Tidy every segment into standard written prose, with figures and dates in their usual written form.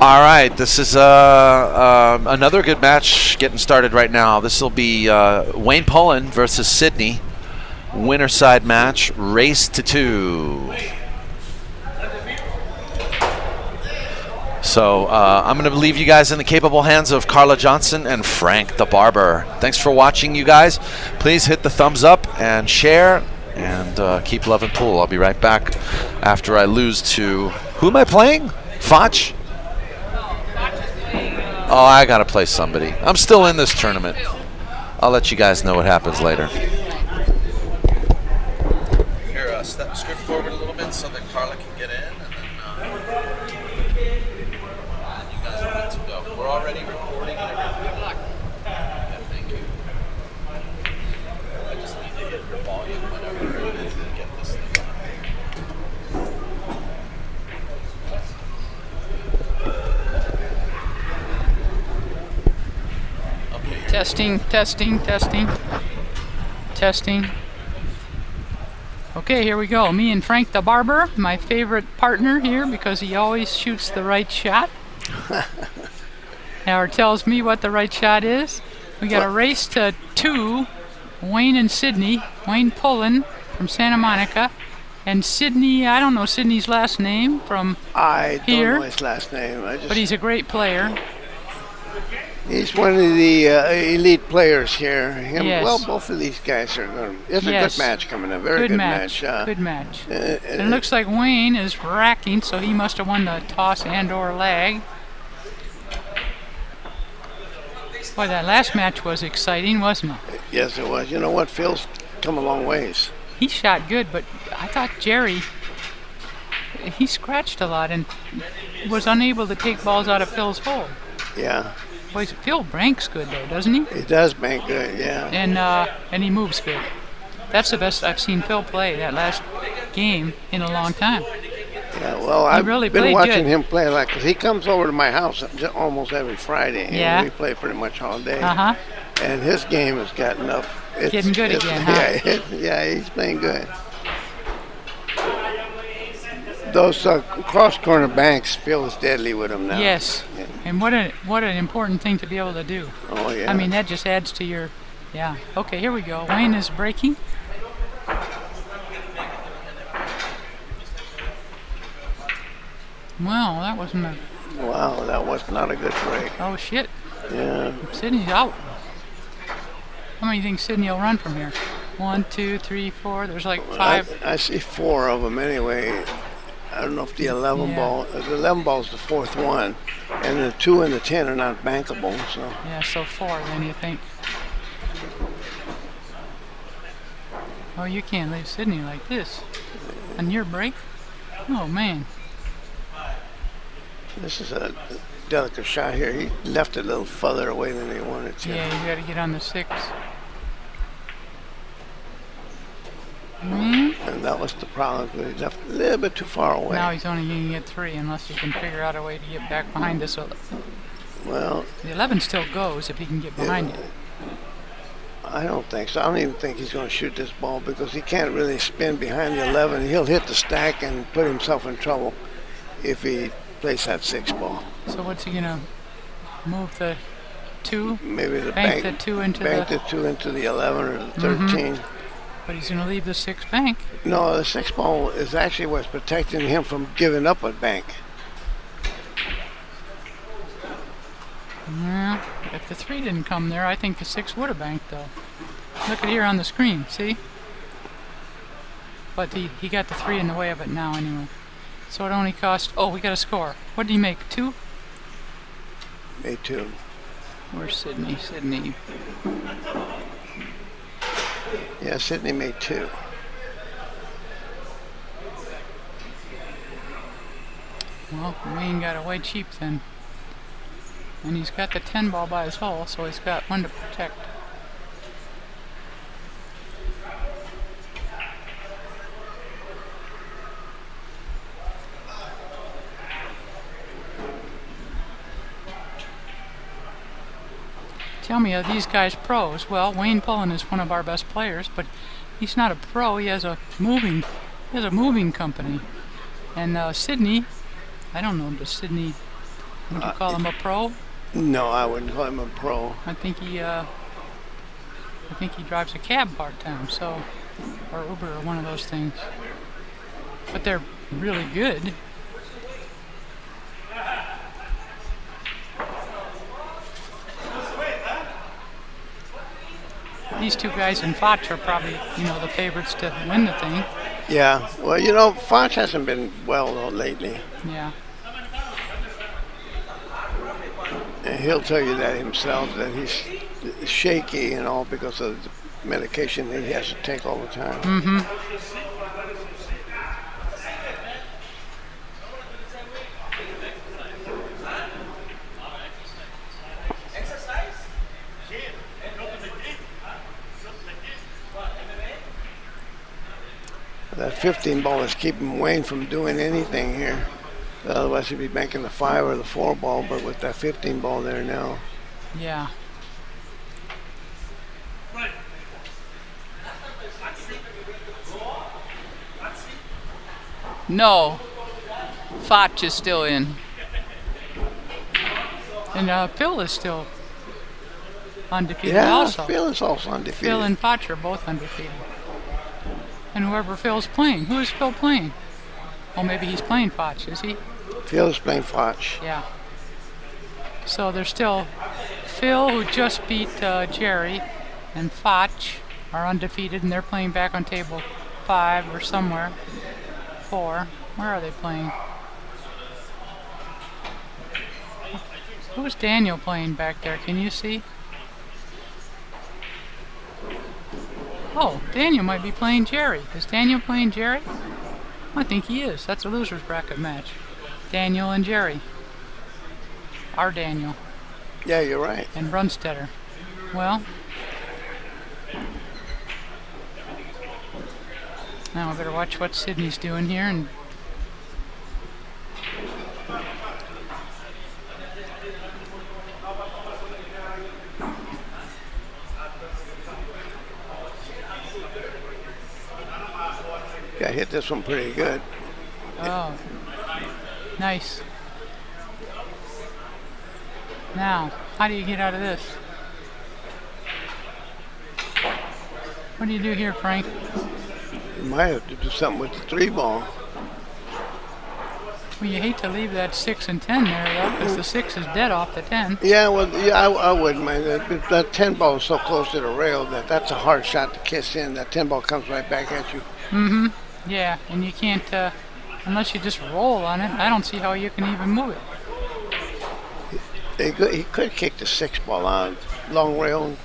All right, this is another good match getting started right now. This will be Wayne Pullen versus Sydney. Winner side match, race to 2. So I'm going to leave you guys in the capable hands of Carla Johnson and Frank the Barber. Thanks for watching, you guys. Please hit the thumbs up and share, and keep loving pool. I'll be right back after I lose to, who am I playing? Foch? Oh, I got to play somebody. I'm still in this tournament. I'll let you guys know what happens later. Here, script forward a little bit so that Carla can get in, and then you guys are good to go. We're already recording and everything. Yeah, thank you. I just need to hit your volume whenever it is to get this thing on. Testing, testing, testing, testing. Okay, here we go. Me and Frank the Barber, my favorite partner here because he always shoots the right shot. Or tells me what the right shot is. We got a race to 2, Wayne and Sydney. Wayne Pullen from Santa Monica. And Sydney, I don't know Sydney's last name from I here. don't know his last name. But he's a great player. He's one of the elite players here. Yes. Well, both of these guys are good. It's a good match coming up. Very good match. Good match. And it looks like Wayne is racking, so he must have won the toss and/or lag. Boy, that last match was exciting, wasn't it? Yes, it was. You know what? Phil's come a long ways. He shot good, but I thought Jerry, he scratched a lot and was unable to take balls out of Phil's hole. Yeah. Boy, Phil banks good though, doesn't he? He does bank good, yeah. And he moves good. That's the best I've seen Phil play that last game in a long time. Yeah, well, I've really been watching good. him play cause he comes over to my house almost every Friday. Yeah. And we play pretty much all day. Uh-huh. And his game has gotten up. Getting good again, huh? Yeah, he's playing good. Those cross corner banks feel as deadly with him now. Yes, yeah. And what an important thing to be able to do. Oh yeah. I mean, that just adds to your, yeah. Okay, here we go. Wayne is breaking. Well, that wasn't a. Wow, that was not a good break. Oh shit. Yeah. Sydney's out. How many do you think Sydney will run from here? 1, 2, 3, 4. There's like 5. I see 4 of them anyway. I don't know if the 11 ball, the 11 ball is the 4th one, and the 2 and the 10 are not bankable. So. Yeah, so 4 then you think. Oh, you can't leave Sydney like this. On your break? Oh man. This is a delicate shot here. He left it a little further away than he wanted to. Yeah, you got to get on the 6. And that was the problem. He left a little bit too far away. Now he's only going to get 3 unless he can figure out a way to get back behind this. Well, the 11 still goes if he can get behind it. I don't think so. I don't even think he's going to shoot this ball because he can't really spin behind the 11. He'll hit the stack and put himself in trouble if he plays that 6 ball. So what's he going to move the 2? Maybe the bank the 2 into the 2 into the 11 or the 13. But he's going to leave the 6 bank. No, the 6 ball is actually what's protecting him from giving up a bank. Yeah, if the 3 didn't come there, I think the 6 would have banked though. Look at here on the screen, see? But he got the 3 in the way of it now anyway. So it only cost, oh, we got a score. What did he make, 2? Made 2. Where's Sydney? Sydney. Yeah, Sydney made 2. Well, Wayne got away cheap then. And he's got the 10 ball by his hole, so he's got 1 to protect. Tell me, are these guys pros? Well, Wayne Pullen is one of our best players, but he's not a pro. He has a moving company. And Sydney, I don't know, does Sydney Would you call him a pro? No, I wouldn't call him a pro. I think he drives a cab part-time, so, or Uber or one of those things. But they're really good. These two guys in Foch are probably, the favorites to win the thing. Yeah, well, Foch hasn't been well though lately. Yeah. And he'll tell you that himself, that he's shaky and all because of the medication that he has to take all the time. Mm-hmm. That 15 ball is keeping Wayne from doing anything here. Otherwise, he'd be banking the 5 or the 4 ball, but with that 15 ball there now. Yeah. No. Foch is still in. And Phil is still undefeated also. Yeah, Phil is also undefeated. Phil and Foch are both undefeated. And whoever Phil's playing. Who is Phil playing? Oh, maybe he's playing Foch, is he? Phil is playing Foch. Yeah. So there's still Phil, who just beat Jerry, and Foch are undefeated, and they're playing back on table 5 or somewhere. 4. Where are they playing? Who's Daniel playing back there? Can you see? Oh, Daniel might be playing Jerry. Is Daniel playing Jerry? I think he is. That's a loser's bracket match. Daniel and Jerry. Our Daniel. Yeah, you're right. And Brunstetter. Well, now I better watch what Sydney's doing here. And Yeah, hit this one pretty good. oh, nice. Now, how do you get out of this? What do you do here, Frank? You might have to do something with the 3 ball. Well, you hate to leave that 6 and 10 there, though, because the 6 is dead off the 10. Yeah, well, yeah, I wouldn't mind that. That 10 ball is so close to the rail that that's a hard shot to kiss in. That 10 ball comes right back at you. Mm-hmm. Yeah, and you can't, unless you just roll on it, I don't see how you can even move it. He could kick the 6 ball out, long rail.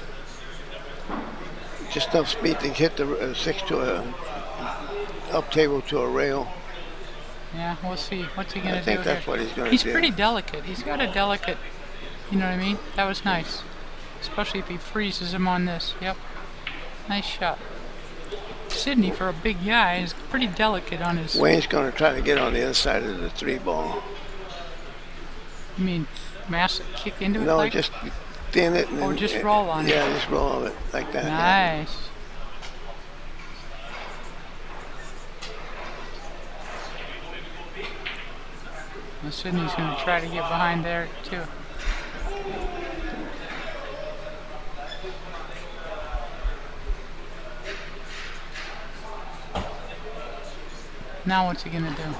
Just enough speed to hit the 6 to a up table to a rail. Yeah, we'll see. What's he going to do? I think that's here? what he's going to do. He's pretty delicate. He's got a delicate, you know what I mean? That was nice. Especially if he freezes him on this. Yep. Nice shot. Sydney, for a big guy, is pretty delicate on his... Wayne's going to try to get on the inside of the 3 ball. You mean massive kick into it? No, like? just thin it. Or just roll on it? Yeah, just roll on it like that. Nice. Well, Sydney's going to try to get behind there, too. Now what's he going to do?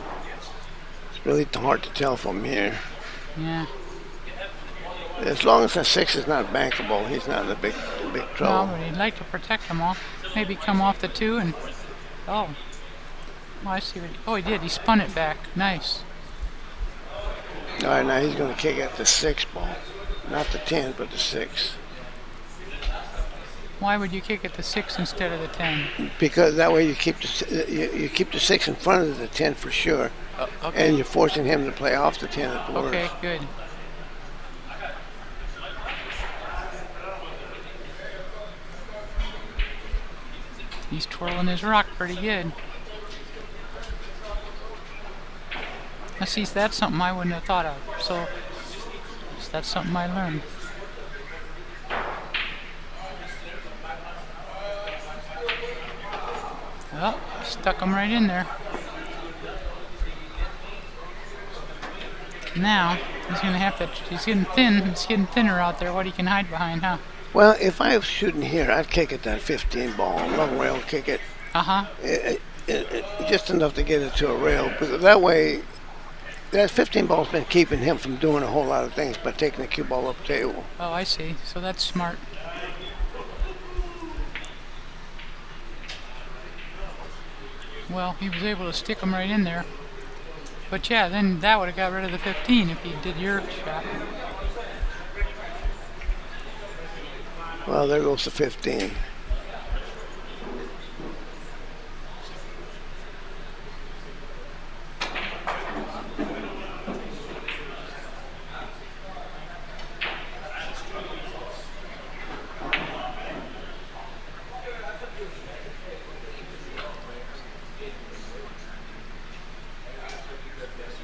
It's really hard to tell from here. Yeah. As long as the 6 is not bankable, he's not in a big trouble. No, but he'd like to protect them all. Maybe come off the 2 and... Oh. Oh, I see what... Oh, he did. He spun it back. Nice. All right, now he's going to kick at the 6 ball. Not the 10, but the 6. Why would you kick at the 6 instead of the 10? Because that way you keep you keep the 6 in front of the 10 for sure. Okay. And you're forcing him to play off the 10 at the worst. Okay, good. He's twirling his rock pretty good. Now see, that's something I wouldn't have thought of. So that's something I learned. Oh, stuck him right in there. Now he's gonna have to. He's getting thin. It's getting thinner out there. What he can hide behind, huh? Well, if I was shooting here, I'd kick it that 15 ball, long rail kick it. Uh-huh. Just enough to get it to a rail. Because that way, that 15 ball's been keeping him from doing a whole lot of things by taking the cue ball up table. Oh, I see. So that's smart. Well, he was able to stick him right in there. But yeah, then that would have got rid of the 15 if he did your shot. Well, there goes the 15.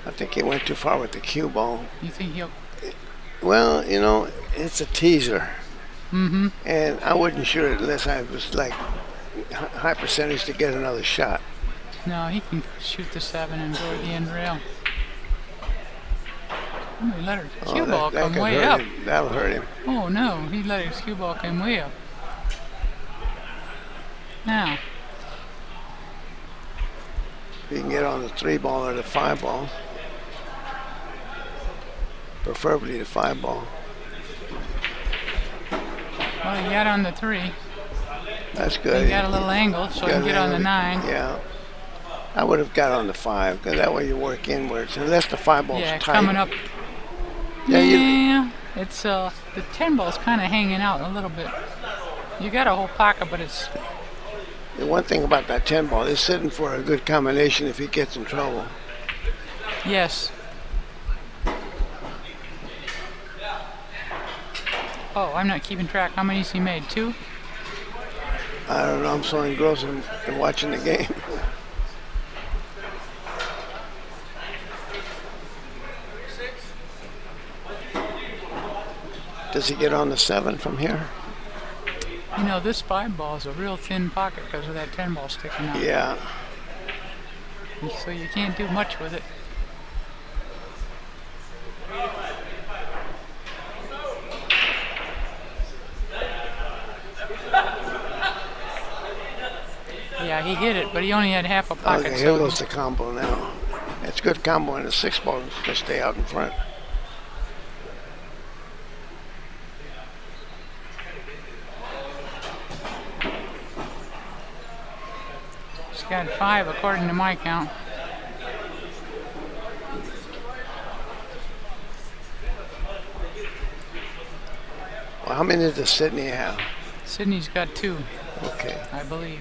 I think he went too far with the cue ball. You think he'll... Well, you know, it's a teaser. Mm-hmm. And I wouldn't shoot it unless I was like high percentage to get another shot. No, he can shoot the 7 and go to the end rail. Oh, he let her cue ball come way up. That'll hurt him. Oh no, he let his cue ball come way up. Now. You can get on the 3 ball or the 5 ball. Preferably the 5 ball. Well, he got on the 3. That's good. He got a little angle, so he can get on the 9. Yeah. I would have got on the 5, because that way you work inwards. Unless the 5 ball's tight. Coming up. Yeah, it's the 10 ball's kind of hanging out a little bit. You got a whole pocket, but it's... The one thing about that 10 ball is sitting for a good combination if he gets in trouble. Yes. Oh, I'm not keeping track. How many's he made? 2? I don't know. I'm so engrossed in watching the game. Does he get on the 7 from here? You know, this 5 ball is a real thin pocket because of that 10 ball sticking out. Yeah. So you can't do much with it. Yeah, he hit it, but he only had half a pocket. Okay, here goes the combo now. It's good combo, and the 6 ball is going to stay out in front. He's got 5 according to my count. Well, how many does Sydney have? Sydney's got 2. Okay. I believe.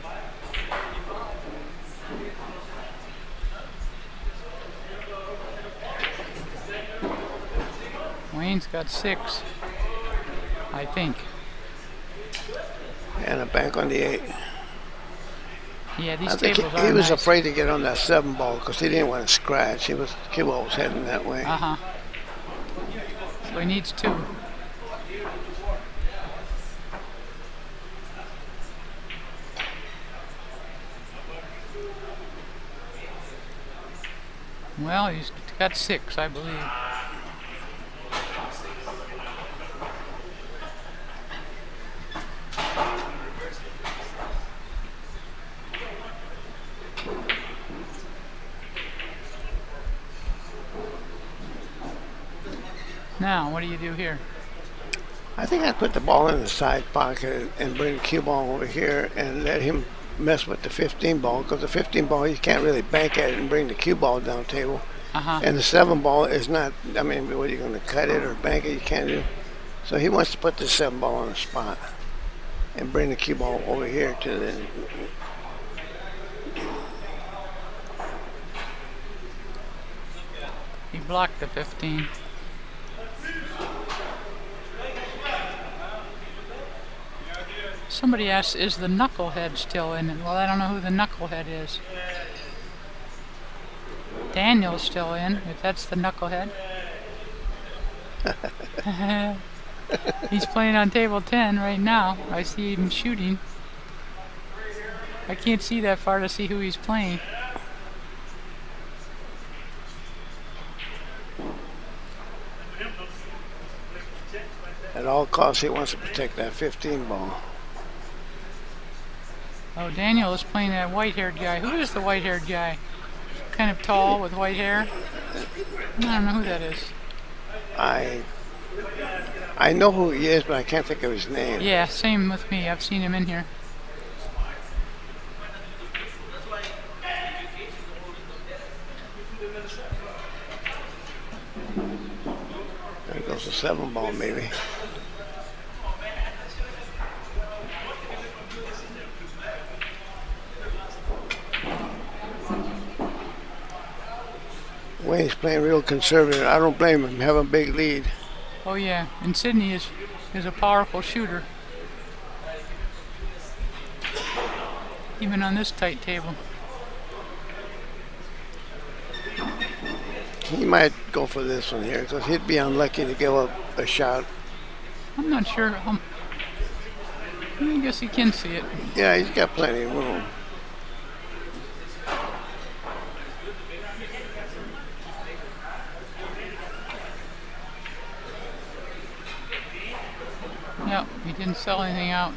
Wayne's got 6, I think. And a bank on the 8. Yeah, these I think tables are he was nice. afraid to get on that 7 ball because he didn't want to scratch. Cue ball was heading that way. Uh-huh. So he needs 2. Well, he's got 6, I believe. Now, what do you do here? I think I'd put the ball in the side pocket and bring the cue ball over here and let him mess with the 15 ball, because the 15 ball, you can't really bank at it and bring the cue ball down table. Uh-huh. And the 7 ball is not, I mean, what are you going to cut it or bank it? You can't do. So he wants to put the 7 ball on the spot and bring the cue ball over here to the... He blocked the 15. Somebody asked, is the knucklehead still in it? Well, I don't know who the knucklehead is. Daniel's still in, if that's the knucklehead. He's playing on table 10 right now. I see him shooting. I can't see that far to see who he's playing. At all costs, he wants to protect that 15 ball. Oh, Daniel is playing that white-haired guy. Who is the white-haired guy? Kind of tall with white hair. I don't know who that is. I know who he is, but I can't think of his name. Yeah, same with me. I've seen him in here. There goes a 7 ball, maybe. Wayne's playing real conservative. I don't blame him. Have a big lead. Oh yeah, and Sydney is a powerful shooter. Even on this tight table. He might go for this one here because he'd be unlucky to give up a shot. I'm not sure. I guess he can see it. Yeah, he's got plenty of room. Yep, he didn't sell anything out.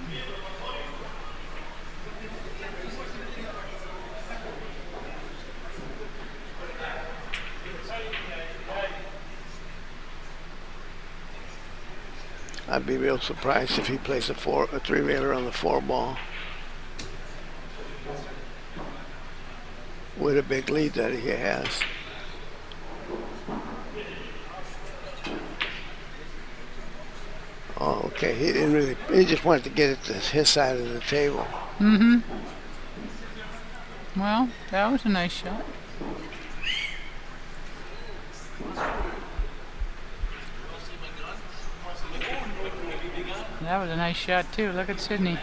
I'd be real surprised if he plays a 3-railer on the 4 ball. With a big lead that he has. Oh, okay. He didn't really. He just wanted to get it to his side of the table. Mm-hmm. Well, that was a nice shot. That was a nice shot too. Look at Sydney.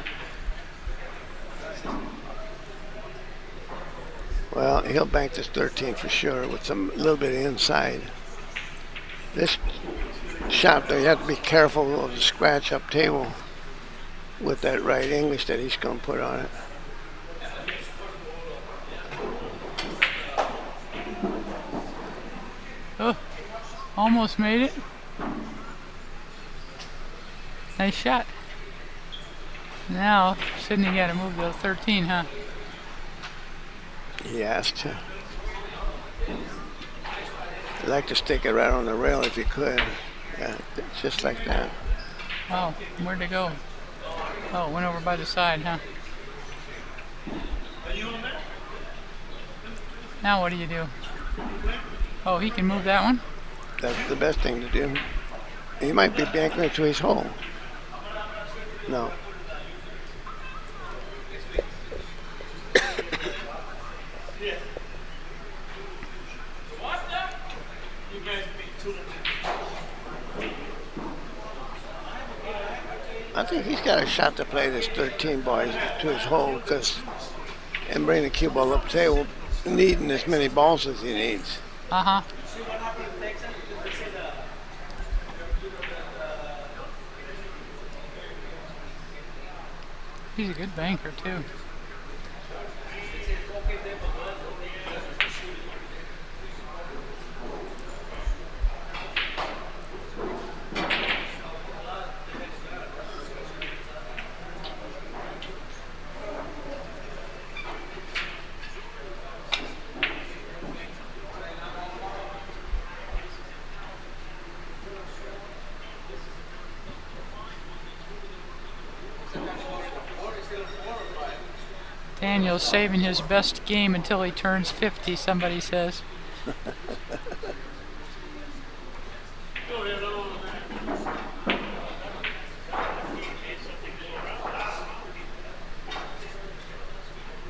Well, he'll bank this 13 for sure with some little bit of inside. This shot, though, you have to be careful of the scratch up table with that right English that he's going to put on it. Oh, almost made it. Nice shot. Now, Sydney got to move to 13, huh? He has to. I'd like to stick it right on the rail if you could. Yeah, just like that. Oh, where'd it go? Oh, it went over by the side, huh? Now what do you do? Oh, he can move that one? That's the best thing to do. He might be banking it to his hole. No. I think he's got a shot to play this 13 ball to his hole and bring the cue ball up table, needing as many balls as he needs. Uh-huh. He's a good banker too. Daniel's saving his best game until he turns 50, somebody says.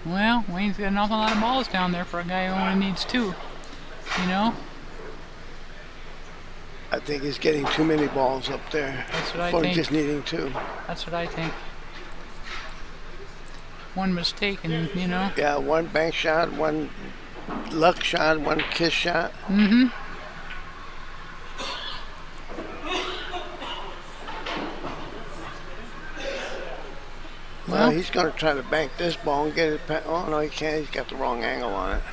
Well, Wayne's got an awful lot of balls down there for a guy who only needs 2, you know? I think he's getting too many balls up there. That's what I for think. Just needing 2. That's what I think. One mistake and, you know. Yeah, one bank shot, one luck shot, one kiss shot. Mm-hmm. Well, he's going to try to bank this ball and get it. Oh, no, he can't. He's got the wrong angle on it.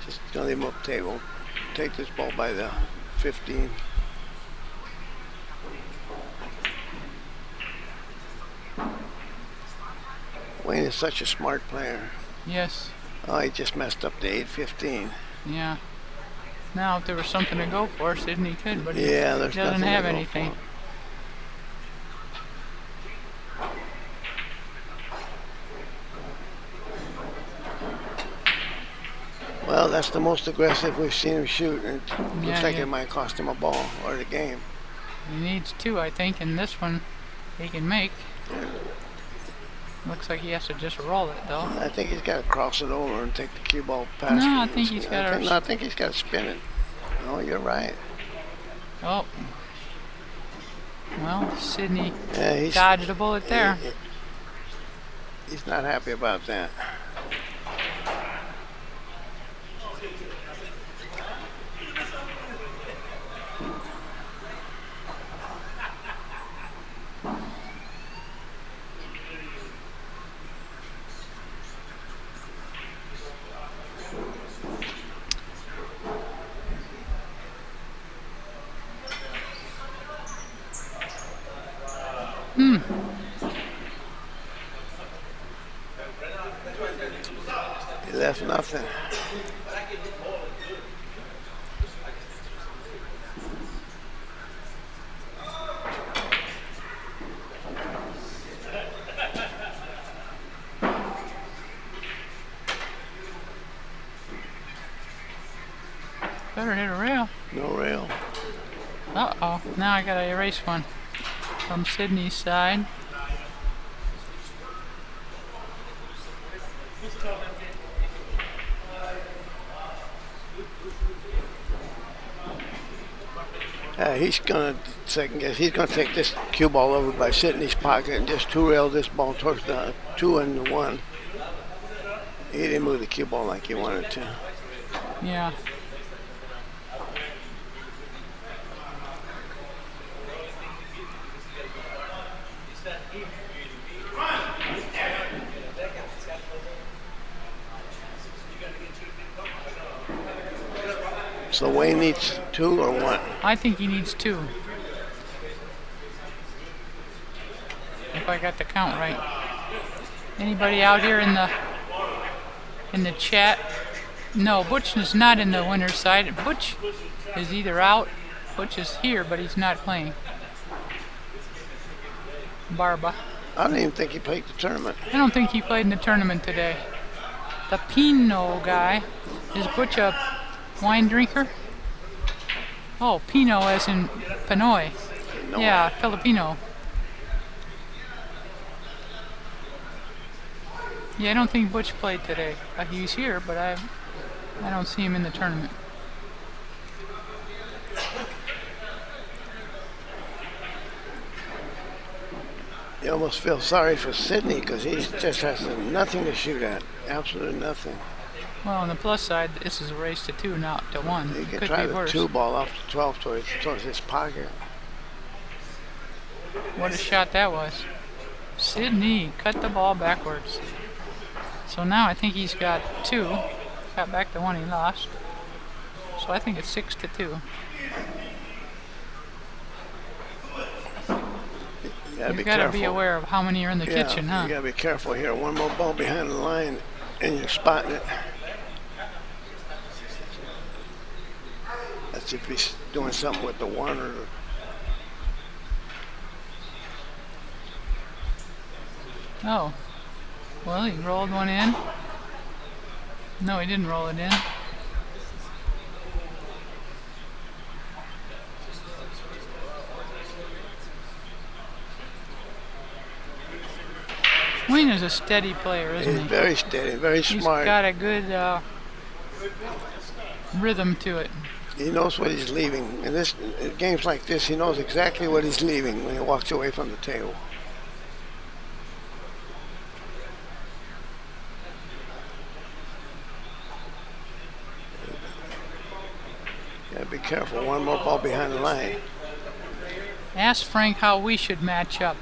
Just going to leave him up table. Take this ball by the 15. Wayne is such a smart player. Yes. Oh, he just messed up the 8-15. Yeah. Now, if there was something to go for, Sydney could, but he there's doesn't nothing have to go anything. for. Well, that's the most aggressive we've seen him shoot, and it looks like it might cost him a ball or the game. He needs 2, I think, and this one he can make. Looks like he has to just roll it, though. I think he's got to cross it over and take the cue ball past. No, I think he's got to. No, I think he's got to spin it. No, you're right. Oh. Well, Sydney dodged a bullet there. He's not happy about that. He left nothing. Better hit a rail. No rail. Uh-oh. Now I gotta erase one from Sydney's side. He's going to second guess. He's going to take this cue ball over by Sydney's pocket and just 2-rail this ball towards the 2 and 1. He didn't move the cue ball like he wanted to. Yeah. So Wayne needs 2 or 1? I think he needs 2. If I got the count right. Anybody out here in the chat? No, Butch is not in the winner's side. Butch is either out. Butch is here, but he's not playing. Barba. I don't even think he played the tournament. I don't think he played in the tournament today. The Pinot guy. Is Butch a wine drinker? Oh, Pinot as in Pinoy. No. Yeah, Filipino. Yeah, I don't think Butch played today. He's here, but I don't see him in the tournament. You almost feel sorry for Sydney because he just has nothing to shoot at. Absolutely nothing. Well, on the plus side, this is a race to 2, not to 1. He Could could try be the worse. 2 ball off the 12 towards his pocket. What a shot that was. Sydney cut the ball backwards. So now I think he's got 2. Got back the 1 he lost. So I think it's 6-2. You gotta be aware of how many are in the kitchen, huh? You gotta be careful here. 1 more ball behind the line and you're spotting it. That's if he's doing something with the 1 or the... Oh. Well, he rolled one in. No, he didn't roll it in. Wayne is a steady player, isn't he? He's very steady, very smart. He's got a good rhythm to it. He knows what he's leaving. In games like this, he knows exactly what he's leaving when he walks away from the table. Gotta be careful. 1 more ball behind the line. Ask Frank how we should match up.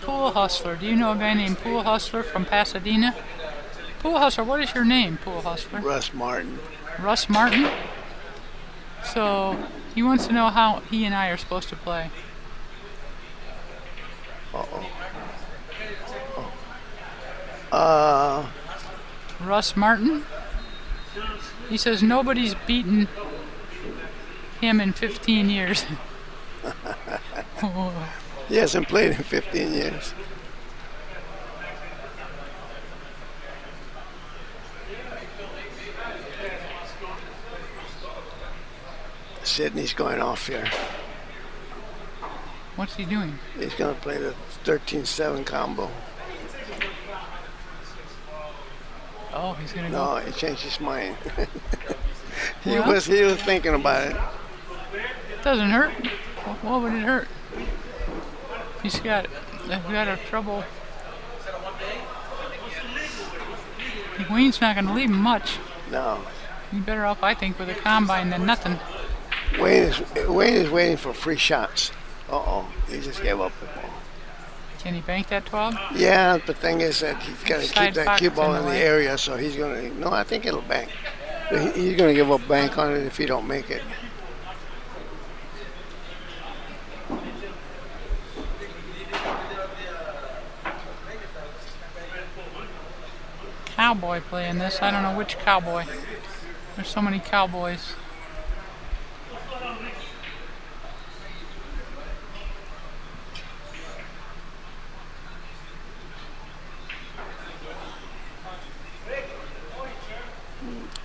Pool Hustler. Do you know a guy named Pool Hustler from Pasadena? Pool Hustler, what is your name, Pool Hustler? Russ Martin. Russ Martin? So he wants to know how he and I are supposed to play. Uh-oh. Oh. Russ Martin. He says nobody's beaten him in 15 years. He hasn't played in 15 years. Sidney's going off here. What's he doing? He's going to play the 13-7 combo. Oh, he's going to No, go. he changed his mind. he Well, was thinking about it. doesn't hurt. What would it hurt? He's got a trouble. Wayne's not going to leave him much. No. He's better off, I think, with a combine than nothing. Wayne is waiting for free shots. Uh-oh, he just gave up the ball. Can he bank that 12? Yeah, the thing is that he's got to Side keep that cue pockets ball in in the the way. area, so he's going to, no, I think it'll bank. But he's going to give up bank on it if he don't make it. Cowboy playing this. I don't know which cowboy. There's so many cowboys.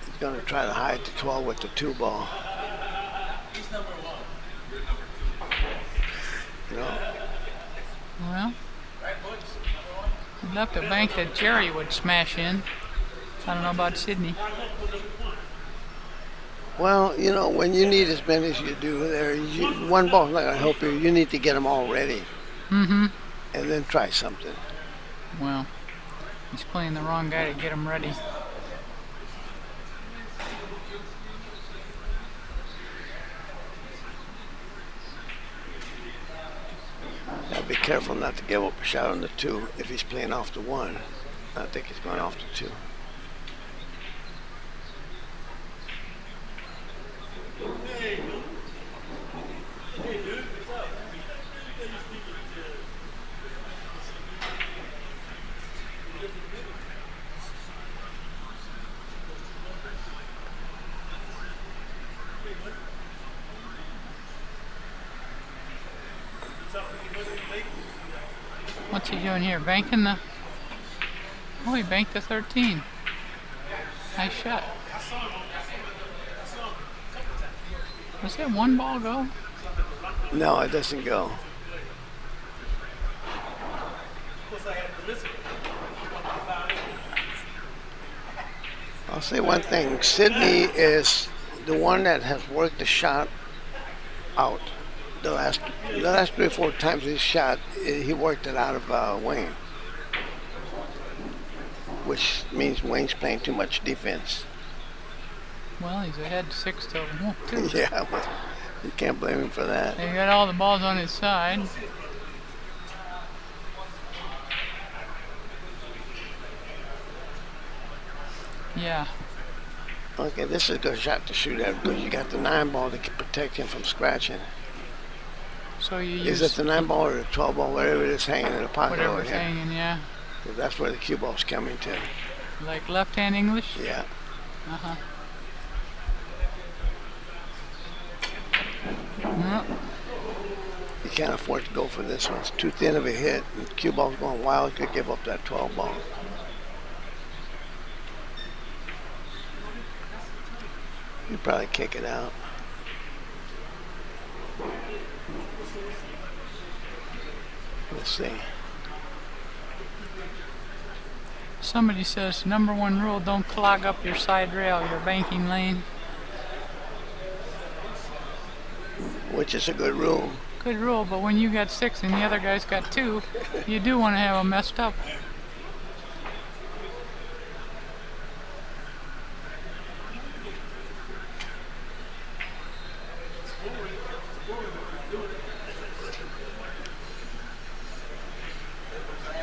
He's going to try to hide the 12 with the 2 ball. No. Well, he left a bank that Jerry would smash in. I don't know about Sidney. Well, you know, when you need as many as you do there, one ball's not going to help you. You need to get them all ready. Mm-hmm. And then try something. Well, he's playing the wrong guy to get him ready. Now be careful not to give up a shot on the 2 if he's playing off the 1. I think he's going off the 2. What's he doing here? Banking the... Oh, he banked the 13. Nice shot. Does that 1 ball go? No, it doesn't go. I'll say one thing. Sidney is the one that has worked the shot out. The last 3 or 4 times he shot, he worked it out of Wayne. Which means Wayne's playing too much defense. Well, he's ahead 6-2. Yeah, but you can't blame him for that. He got all the balls on his side. Yeah. Okay, this is a good shot to shoot at because you got the 9 ball to protect him from scratching. So you Is use it the 9 ball or the 12 ball, whatever it is hanging in the pocket over whatever's here? hanging, yeah. So that's where the cue ball's coming to. Like left-hand English? Yeah. Uh-huh. Well, You can't afford to go for this one. It's too thin of a hit. And the cue ball's going wild. Could give up that 12 ball. You probably kick it out. Let's see. somebody says, #1 rule, don't clog up your side rail, your banking lane. Which is a good rule. Good rule, but when you got 6 and the other guy's got 2, you do want to have them messed up.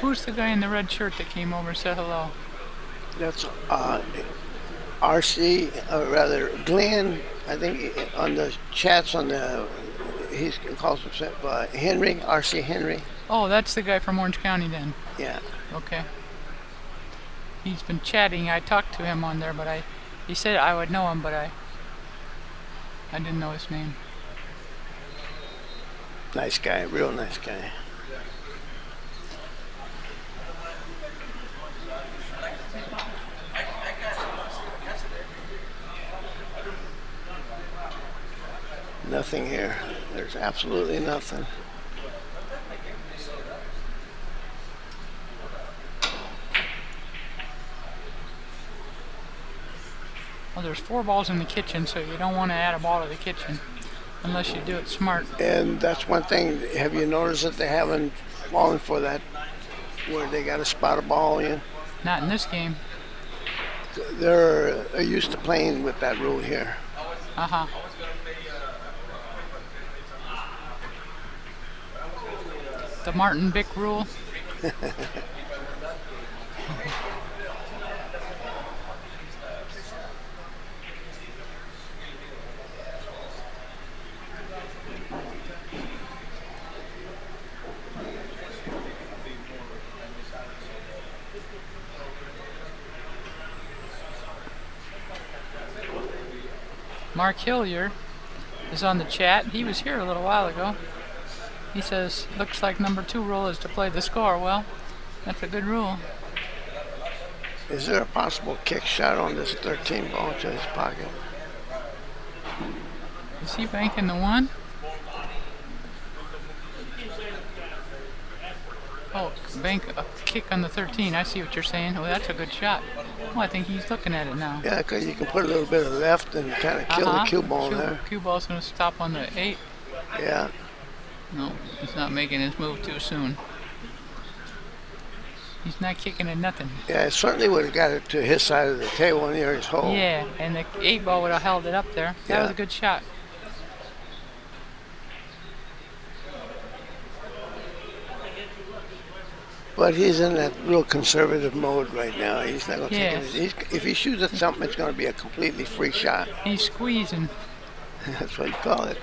Who's the guy in the red shirt that came over and said hello? That's RC, or rather Glenn. I think on the chats on the, he calls himself Henry, RC Henry. Oh, that's the guy from Orange County then. Yeah. Okay. He's been chatting. I talked to him on there, but he said I would know him, but I didn't know his name. Nice guy, real nice guy. Nothing here. There's absolutely nothing. Well, there's 4 balls in the kitchen, so you don't want to add a ball to the kitchen unless you do it smart. And that's one thing. Have you noticed that they haven't fallen for that where they got to spot a ball in? Not in this game. They're used to playing with that rule here. Uh-huh. The Martin Bick rule. Mark Hillier is on the chat. He was here a little while ago. He says, looks like number 2 rule is to play the score. Well, that's a good rule. Is there a possible kick shot on this 13 ball to his pocket? Is he banking the 1? Oh, bank a kick on the 13. I see what you're saying. Oh, that's a good shot. Oh, I think he's looking at it now. Yeah, because you can put a little bit of left and kind of kill the cue ball there. Cue ball's going to stop on the 8. Yeah. No, he's not making his move too soon. He's not kicking at nothing. Yeah, it certainly would have got it to his side of the table near his hole. Yeah, and the 8 ball would have held it up there. That was a good shot. But he's in that real conservative mode right now. He's not going to take it. If he shoots at something, it's going to be a completely free shot. He's squeezing. That's what you call it.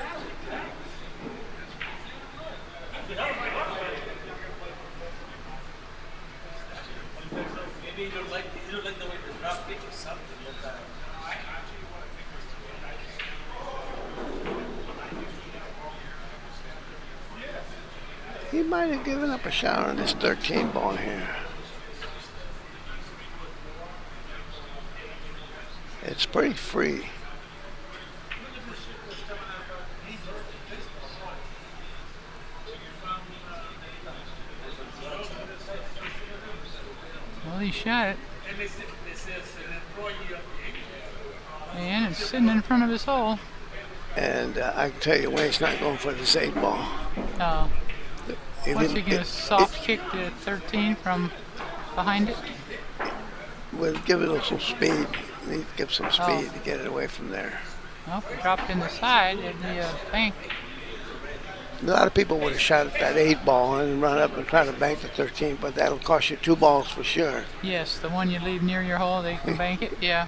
He might have given up a shot on this 13 ball here. It's pretty free. Well, he shot it. And it's sitting in front of his hole. And I can tell you, Wayne's not going for this 8 ball. Oh. What's he going to soft kick the 13 from behind it? We'll give it some speed. We need to give some speed to get it away from there. Well, if it dropped in the side, it'd be a bank. A lot of people would have shot at that 8 ball and run up and try to bank the 13, but that'll cost you 2 balls for sure. Yes, the one you leave near your hole, they can bank it. Yeah.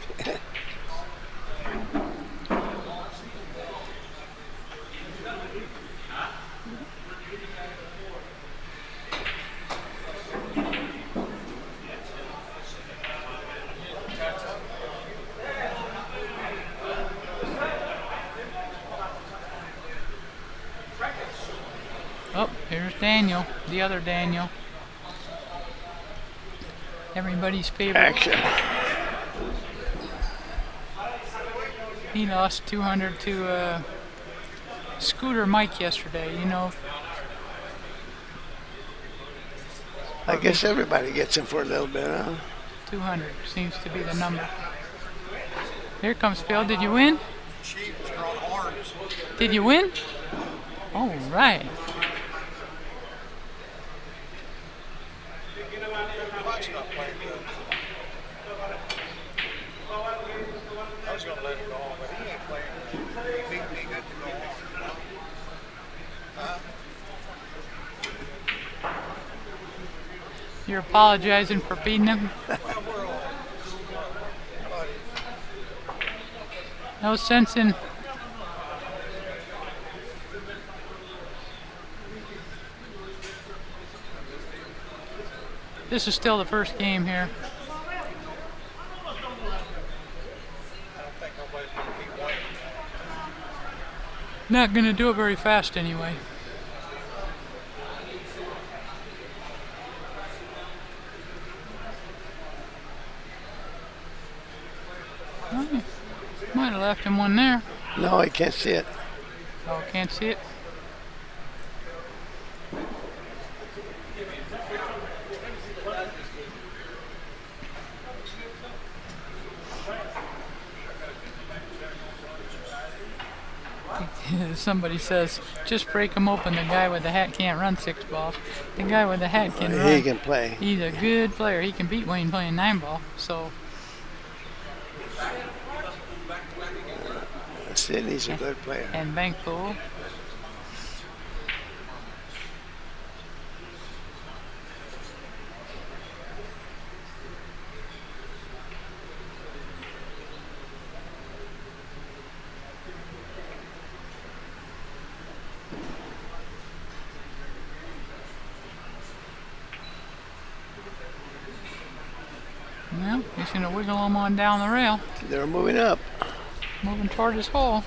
Oh, here's Daniel, the other Daniel. Everybody's favorite. Action. He lost 200 to Scooter Mike yesterday, you know. I guess everybody gets him for a little bit, huh? 200 seems to be the number. Here comes Phil. Did you win? Did you win? All right. I was going to let it go on, but he ain't playing. He beat me good to go on. Huh? You're apologizing for beating him? No sense in... This is still the first game here. Not going to do it very fast anyway. Oh, might have left him one there. No, I can't see it. Oh, can't see it. Somebody says, just break him open. The guy with the hat can't run 6 balls. The guy with the hat can run. He can play. He's a good player. He can beat Wayne playing 9 ball. So Sidney's a good player. and bank pool. Well, he's going to wiggle him on down the rail, They're moving up. moving toward his hole.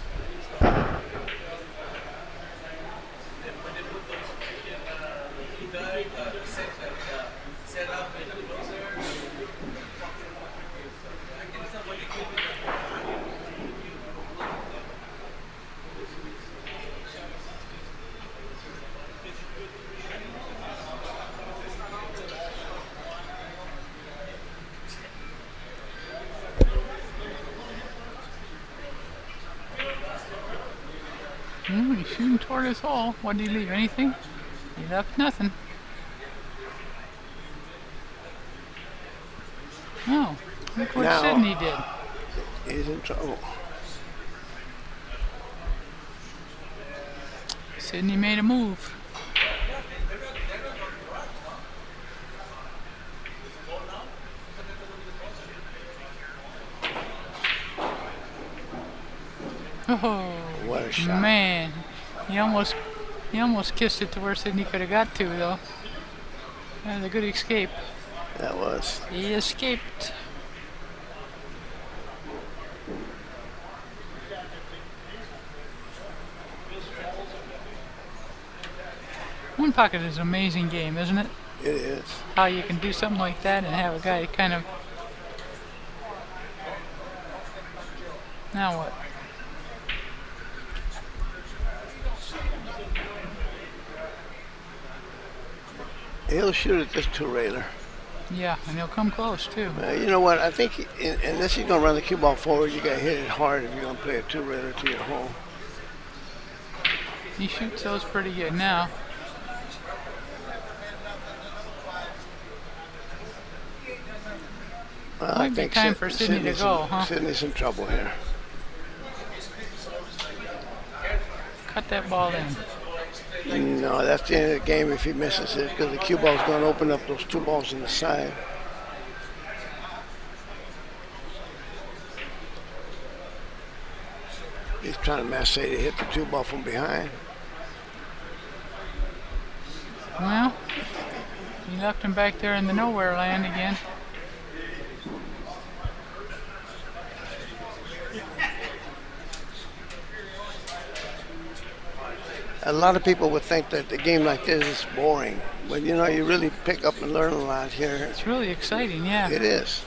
He's shooting toward his hole. What did he leave? Anything? He left nothing. Oh, look what Now- Sidney did. He's in trouble. Sidney made a move. Oh, What a shot. man. He almost kissed it to where Sidney could have got to, though. That was a good escape. That was. He escaped. One pocket is an amazing game, isn't it? It is. How you can do something like that and have a guy kind of... Now what? He'll shoot at this two-railer. Yeah, and he'll come close, too. You know what? I think unless he's going to run the cue ball forward, you got to hit it hard if you're going to play a two-railer to your hole. He shoots those pretty good now. Well, I Might be think time for Sidney to go, huh? Sidney's in trouble here. Cut that ball in. No, that's the end of the game if he misses it, because the cue ball's going to open up those 2 balls on the side. He's trying to massage to hit the 2 ball from behind. Well, he left him back there in the nowhere land again. A lot of people would think that the game like this is boring, but you know, you really pick up and learn a lot here. It's really exciting, yeah. It is.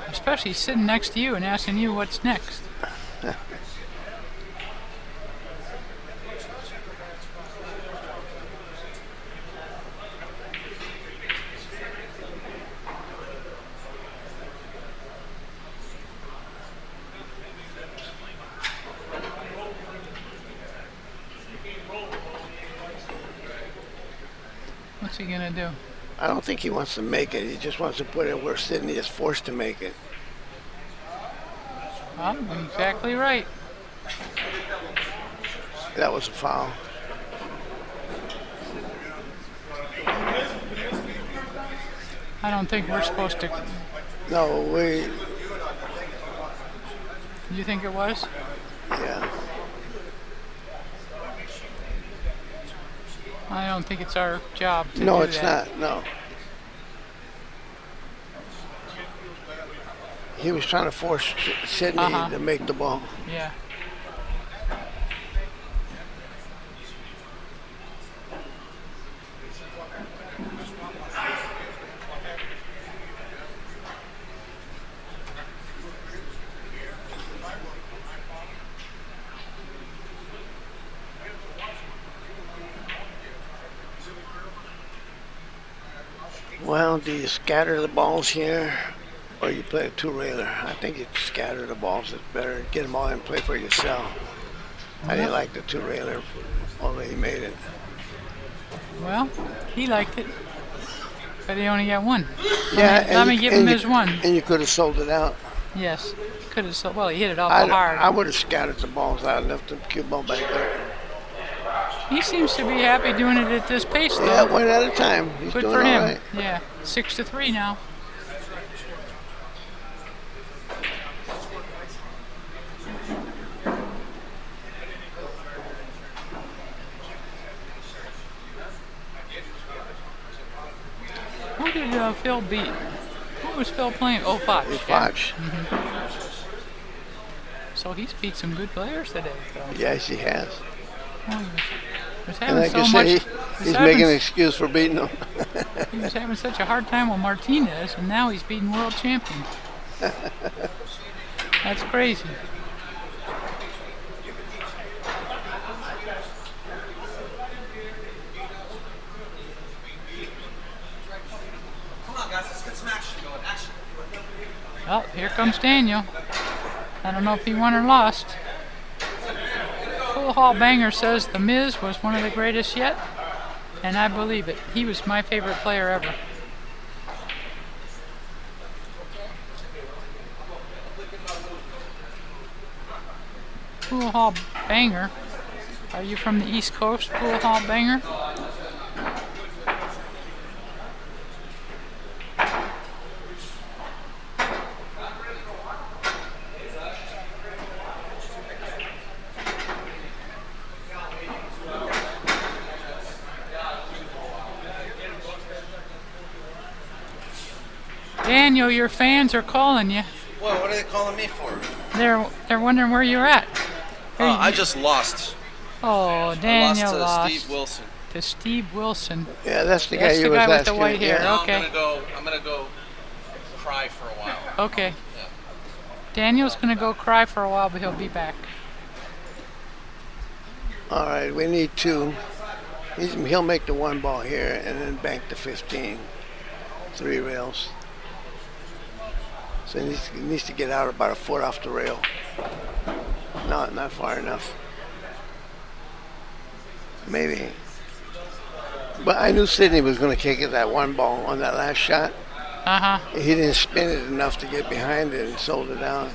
Especially sitting next to you and asking you what's next. What's he gonna do? I don't think he wants to make it. He just wants to put it where Sidney is forced to make it. Well, exactly right. That was a foul. I don't think we're supposed to. No, You think it was? yeah. I don't think it's our job to No, do it's that. not. No. He was trying to force Sidney to make the ball. Yeah. Well, do you scatter the balls here, or you play a two-railer? I think you scatter the balls. It's better. Get them all and play for yourself. I didn't like the two-railer. Already made it. Well, he liked it, but he only got one. Yeah, Let me give him his one. And you could have sold it out. Yes, could have. So well, he hit it awful hard. I would have scattered the balls out and left the cue ball back there. He seems to be happy doing it at this pace, though. Yeah, one at a time. He's Good doing for him. all right. Yeah, 6-3 now. Who did Phil beat? Who was Phil playing? Oh, Foch. Foch. So he's beat some good players today. So. Yes, he has. Oh, he was And having like so you much. say, he's making an excuse for beating them. He was having such a hard time with Martinez, and now he's beating world champion. That's crazy. Come on, guys, let's get some action going. Action. Oh, here comes Daniel. I don't know if he won or lost. Pool Hall Banger says The Miz was one of the greatest yet, and I believe it. He was my favorite player ever. Pool Hall Banger. Are you from the East Coast, Pool Hall Banger? Daniel, your fans are calling you. Well, what are they calling me for? They're wondering where you're at. I just lost. Oh, Daniel I lost to lost Steve Wilson. to Steve Wilson. Yeah, that's the That's guy the you was guy with asking. the white hair. Yeah. Okay. I'm gonna go cry for a while. Okay. Daniel's gonna go cry for a while, but he'll be back. All right, we need two. He'll make the one ball here and then bank the 15. 3 rails. So he needs to get out about a foot off the rail. No, not far enough. Maybe. But I knew Sidney was going to kick it that one ball on that last shot. Uh-huh. He didn't spin it enough to get behind it and sold it down.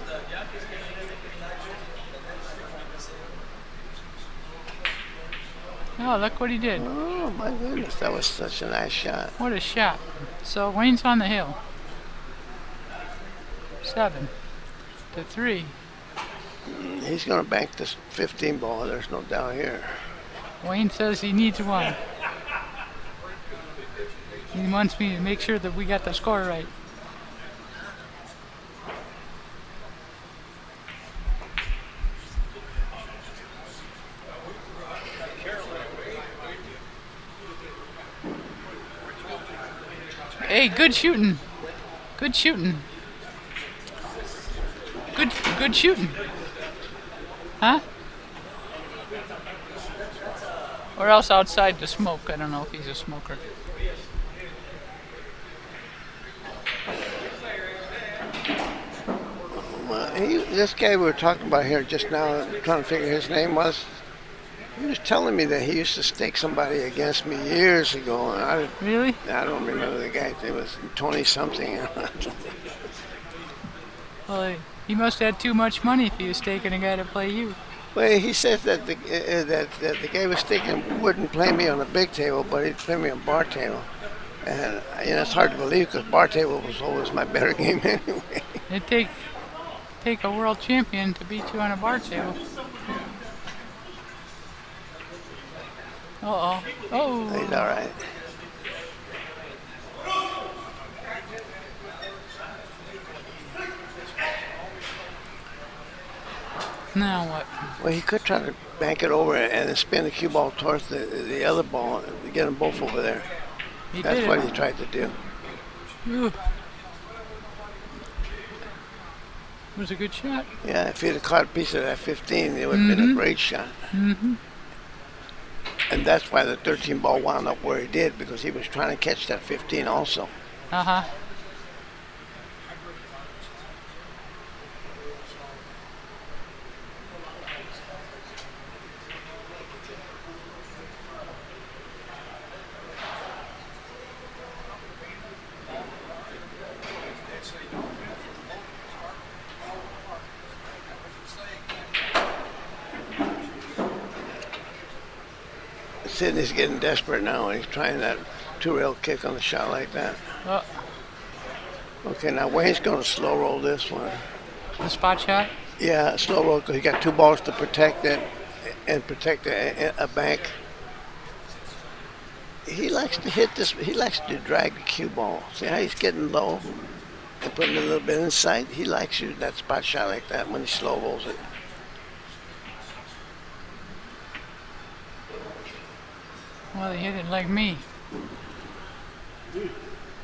Oh, look what he did. Oh, my goodness. That was such a nice shot. What a shot. So Wayne's on the hill. 7-3. He's going to bank this 15 ball. There's no doubt here. Wayne says he needs one. He wants me to make sure that we got the score right. Hey, good shooting. Good shooting. Good shooting. Huh? Or else outside to smoke. I don't know if he's a smoker. Well, this guy we were talking about here just now, trying to figure his name was, he was telling me that he used to stake somebody against me years ago. And Really? I don't remember the guy's name. It was Tony something. Well, he must have had too much money if he was taking a guy to play you. Well, he says that the guy was staking wouldn't play me on a big table, but he'd play me on bar table. And it's hard to believe because bar table was always my better game anyway. It'd take a world champion to beat you on a bar table. Uh-oh. Oh. He's all right. Now what? Well, he could try to bank it over and then spin the cue ball towards the other ball to get them both over there. That's what he tried to do. Ooh. It was a good shot. Yeah, if he'd have caught a piece of that 15, it would have been a great shot. Mm-hmm. And that's why the 13 ball wound up where he did, because he was trying to catch that 15 also. Uh-huh. Sidney's getting desperate now, and he's trying that two-rail kick on the shot like that. Oh, Okay, now Wayne's going to slow roll this one. the spot shot? Yeah, slow roll because he got 2 balls to protect it and protect a bank. He likes to hit this. He likes to drag the cue ball. See how he's getting low and putting a little bit in sight? He likes shooting that spot shot like that when he slow rolls it. Well, he hit it like me.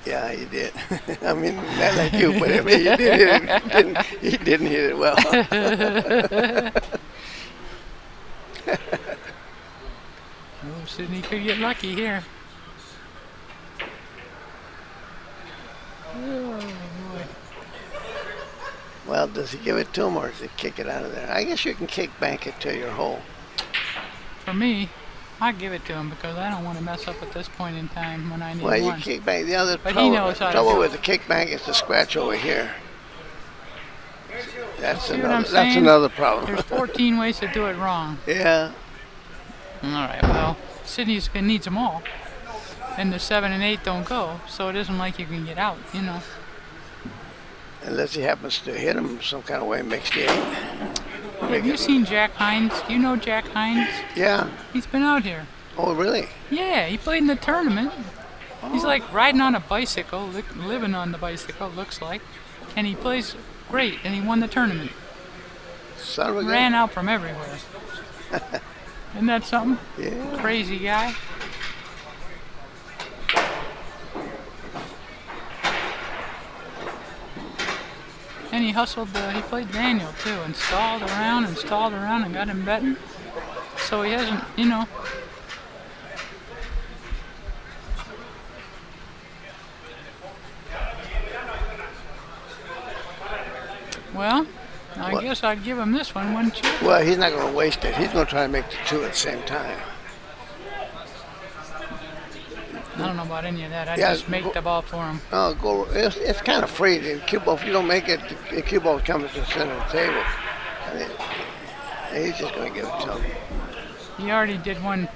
Yeah, he did. I mean, not like you, but I mean, he didn't hit it well. Oh, Sidney could get lucky here. Oh, boy. Well, does he give it to him or does he kick it out of there? I guess you can kick bank it to your hole. For me, I give it to him because I don't want to mess up at this point in time when I need Well, you one. kick bank. The other But he knows how to trouble do with it. the kick bank is the scratch over here. That's See what another. I'm That's saying? another problem. There's 14 ways to do it wrong. Yeah. All right, well, Sidney needs them all. And the 7 and 8 don't go, so it isn't like you can get out, you know. Unless he happens to hit him some kind of way, makes the 8. Have you seen Jack Hines? Do you know Jack Hines? Yeah. He's been out here. Oh, really? Yeah, he played in the tournament. He's like riding on a bicycle, living on the bicycle, looks like. And he plays great, and he won the tournament. Son of a gun. Ran out from everywhere. Isn't that something? Yeah. Crazy guy. And he hustled, he played Daniel too, and stalled around and got him betting. So he hasn't, you know. Well, I guess I'd give him this one, wouldn't you? Well, he's not going to waste it. He's going to try to make the 2 at the same time. I don't know about any of that. I'd Yeah, just make the ball for him. Oh, go. It's kind of free. The cue ball, if you don't make it, the cue ball comes to the center of the table. I mean, he's just going to give it to him. He already did one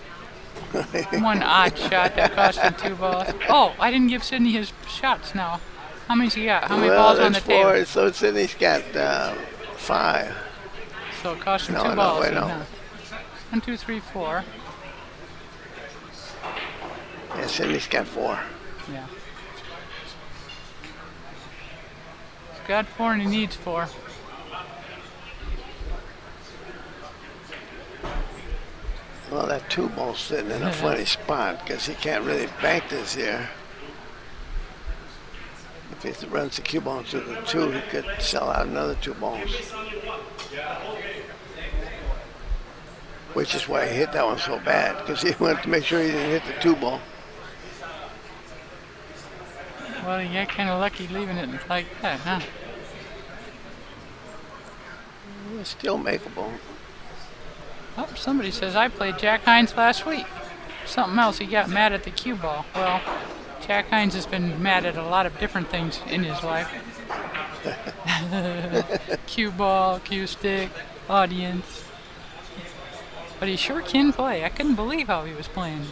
odd shot that cost him 2 balls. Oh, I didn't give Sidney his shots now. How many's he got? How many balls on the that's 4. table? So Sidney's got 5. So it cost him No, 2 no, balls. wait, then, no. huh? 1, 2, 3, 4. Yeah, Sidney's got 4. Yeah. He's got 4 and he needs 4. Well, that 2 ball's sitting in a funny spot because he can't really bank this here. If he runs the cue ball to the 2, he could sell out another 2 balls. Which is why he hit that one so bad, because he wanted to make sure he didn't hit the 2 ball. Well, he got kind of lucky leaving it like that, huh? It's still makeable. Oh, somebody says I played Jack Hines last week. Something else, he got mad at the cue ball. Well, Jack Hines has been mad at a lot of different things in his life. Cue ball, cue stick, audience. But he sure can play. I couldn't believe how he was playing.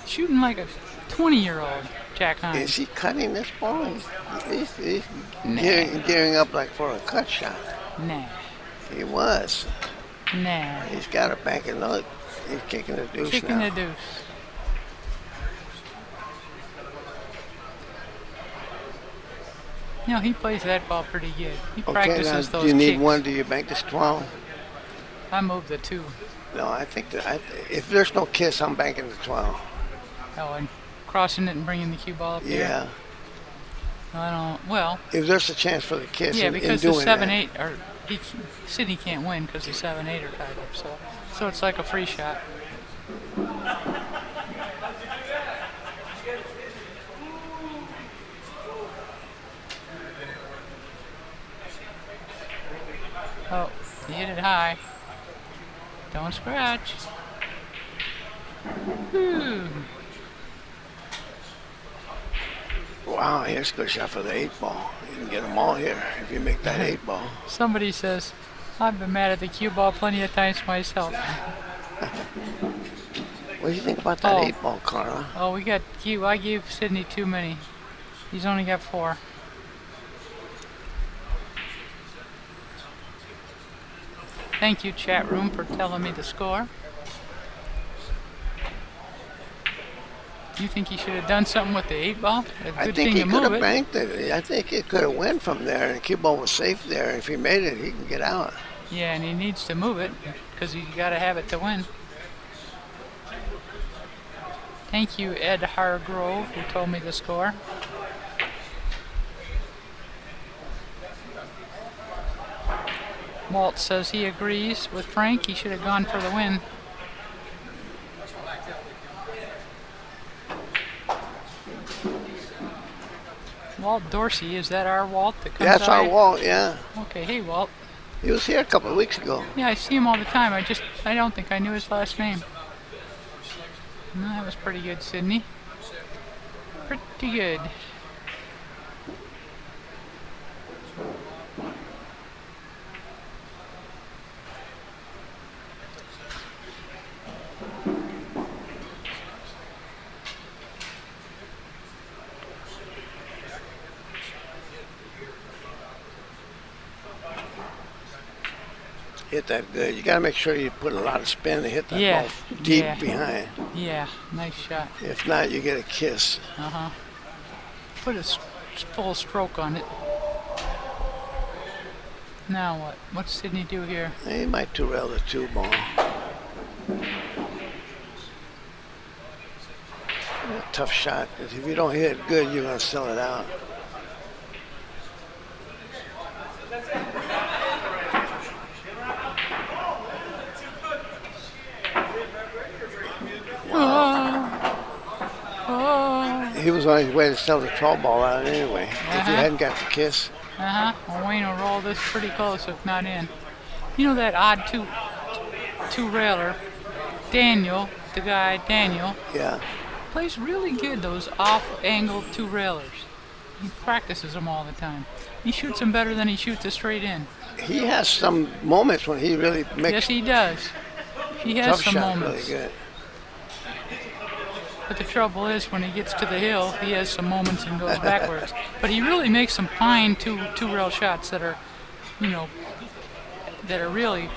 Shooting like a 20-year-old, Jack Hines. Is he cutting this ball? He's gearing up like for a cut shot. Nah, He was. nah. He's got to bank it. Look, he's kicking the deuce Kicking now. the deuce. You know, he plays that ball pretty good. He Okay, now, practices those do you need kicks. 1? Do you bank this 12? I moved the 2. No, I think that if there's no kiss, I'm banking the 12. Oh, and crossing it and bringing the cue ball up there. Yeah. I don't. Well, If there's a chance for the kiss yeah, in because the doing 7-8 or Sidney can't win because the 7-8 are tied up. So it's like a free shot. Oh, he hit it high. Don't scratch. Whew. Wow, here's a good shot for the 8-ball. You can get them all here if you make that 8-ball. Somebody says, I've been mad at the cue ball plenty of times myself. What do you think about that Oh. 8-ball, Carla? Oh, we got cue. I gave Sidney too many. He's only got 4. Thank you, chat room, for telling me the score. You think he should have done something with the 8-ball? A I good think thing he to could move have it. banked it. I think it could have went from there, and the cue ball was safe there. If he made it, he can get out. Yeah, and he needs to move it because you got to have it to win. Thank you, Ed Hargrove, who told me the score. Walt says he agrees with Frank. He should have gone for the win. Walt Dorsey, is that our Walt that comes That's our by? Walt, yeah. Okay, hey Walt. He was here a couple of weeks ago. Yeah, I see him all the time. I don't think I knew his last name. No, that was pretty good, Sidney. Pretty good. Hit that good. You got to make sure you put a lot of spin to hit that Yeah, ball deep yeah. behind. Yeah, nice shot. If not, you get a kiss. Uh-huh. Put a full stroke on it. Now what? What's Sidney do here? He might two-rail the 2-ball. Tough shot, because if you don't hit it good, you're going to sell it out. He was on his way to sell the 12-ball out anyway. If he hadn't got the kiss. Uh-huh. Well, Wayne will roll this pretty close if not in. You know that odd two-railer, Daniel, the guy, Daniel, Yeah. plays really good, those off-angle two-railers. He practices them all the time. He shoots them better than he shoots it straight in. He has some moments when he really makes Yes, he does. He has tough some shot moments. really good. But the trouble is, when he gets to the hill, he has some moments and goes backwards. But he really makes some fine two-rail shots that are, you know, that are really.